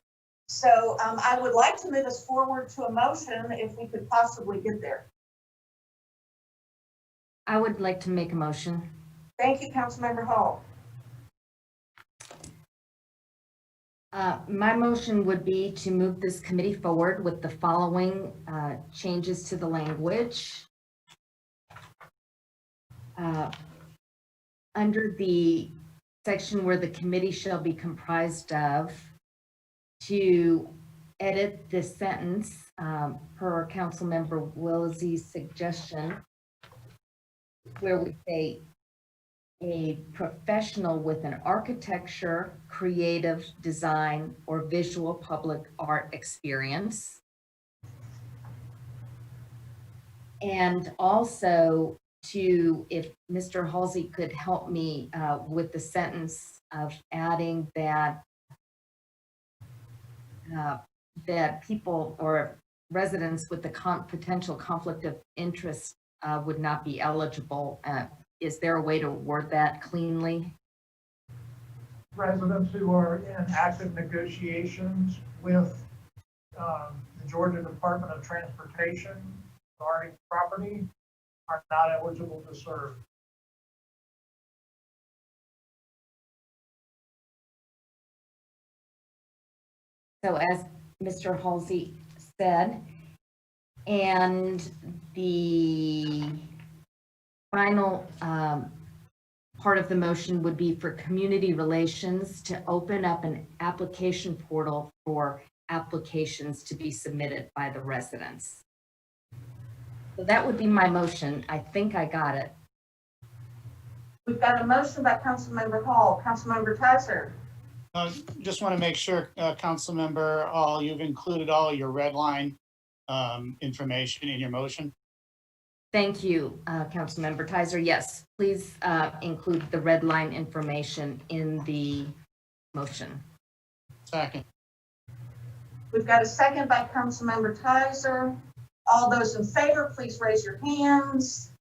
S2: So I would like to move us forward to a motion if we could possibly get there.
S12: I would like to make a motion.
S2: Thank you, Councilmember Hall.
S12: My motion would be to move this committee forward with the following changes to the language. Under the section where the committee shall be comprised of, to edit this sentence per Councilmember Willsey's suggestion, where we say a professional with an architecture, creative design, or visual public art experience. And also if Mr. Halsey could help me with the sentence of adding that that people or residents with the potential conflict of interest would not be eligible. Is there a way to word that cleanly?
S11: Residents who are in active negotiations with the Georgia Department of Transportation regarding property are not eligible to serve.
S12: So as Mr. Halsey said, and the final part of the motion would be for community relations to open up an application portal for applications to be submitted by the residents. So that would be my motion. I think I got it.
S2: We've got a motion by Councilmember Hall. Councilmember Tyser.
S6: Just want to make sure, Councilmember Hall, you've included all your red line information in your motion.
S12: Thank you, Councilmember Kaiser. Yes, please include the red line information in the motion.
S6: Second.
S2: We've got a second by Councilmember Kaiser. All those in favor, please raise your hands.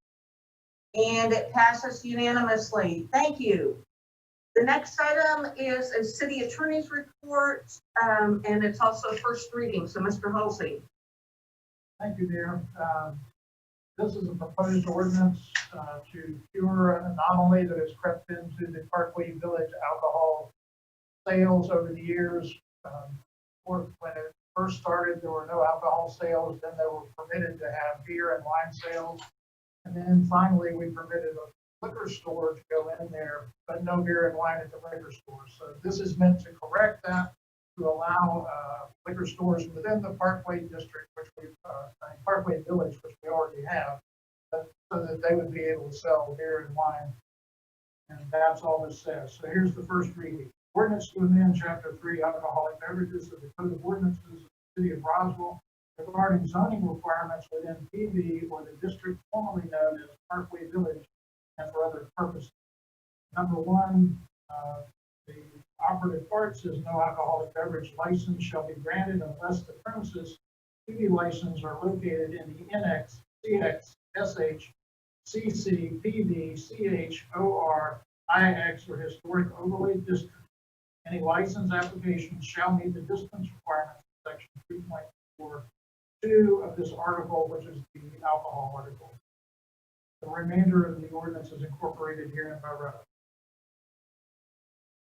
S2: And it passes unanimously. Thank you. The next item is a city attorney's report, and it's also first reading. So, Mr. Halsey.
S11: Thank you, Mayor. This is a proposed ordinance to cure an anomaly that has crept into the Parkway Village alcohol sales over the years. When it first started, there were no alcohol sales. Then they were permitted to have beer and wine sales. And then finally, we permitted a liquor store to go in there, but no beer and wine at the liquor store. So this is meant to correct that, to allow liquor stores within the Parkway District, Parkway Village, which we already have, so that they would be able to sell beer and wine. And that's all this says. So here's the first reading. Ordinance to amend Chapter 3 Alcoholic Beverages of the Code of Ordinances of the City of Roswell regarding zoning requirements within PV or the district formerly known as Parkway Village and for other purposes. Number one, the operative part says no alcoholic beverage license shall be granted unless the premises PV license are located in the NX, CX, SH, CC, PV, CH, OR, IX, or historic overlay district. Any license application shall meet the distance requirements of section 3.42 of this article, which is the alcohol article. The remainder of the ordinance is incorporated herein by reference.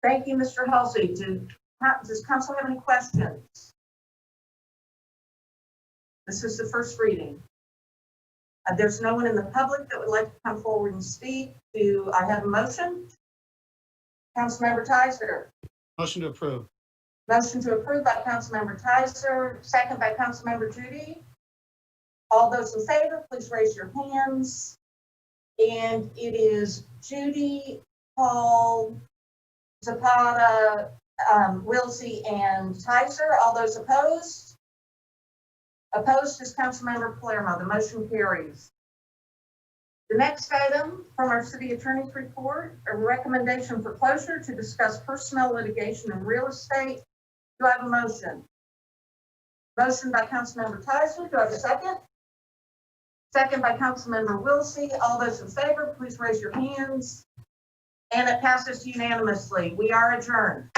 S2: Thank you, Mr. Halsey. Does council have any questions? This is the first reading. There's no one in the public that would like to come forward and speak. Do I have a motion? Councilmember Kaiser.
S6: Motion to approve.
S2: Motion to approve by Councilmember Kaiser, second by Councilmember Judy. All those in favor, please raise your hands. And it is Judy, Paul, Zapata, Wilsey, and Kaiser. All those opposed? Opposed is Councilmember Palermo. The motion carries. The next item from our city attorney's report, a recommendation for closure to discuss personnel litigation and real estate. Do I have a motion? Motion by Councilmember Kaiser. Do I have a second? Second by Councilmember Wilsey. All those in favor, please raise your hands. And it passes unanimously. We are adjourned.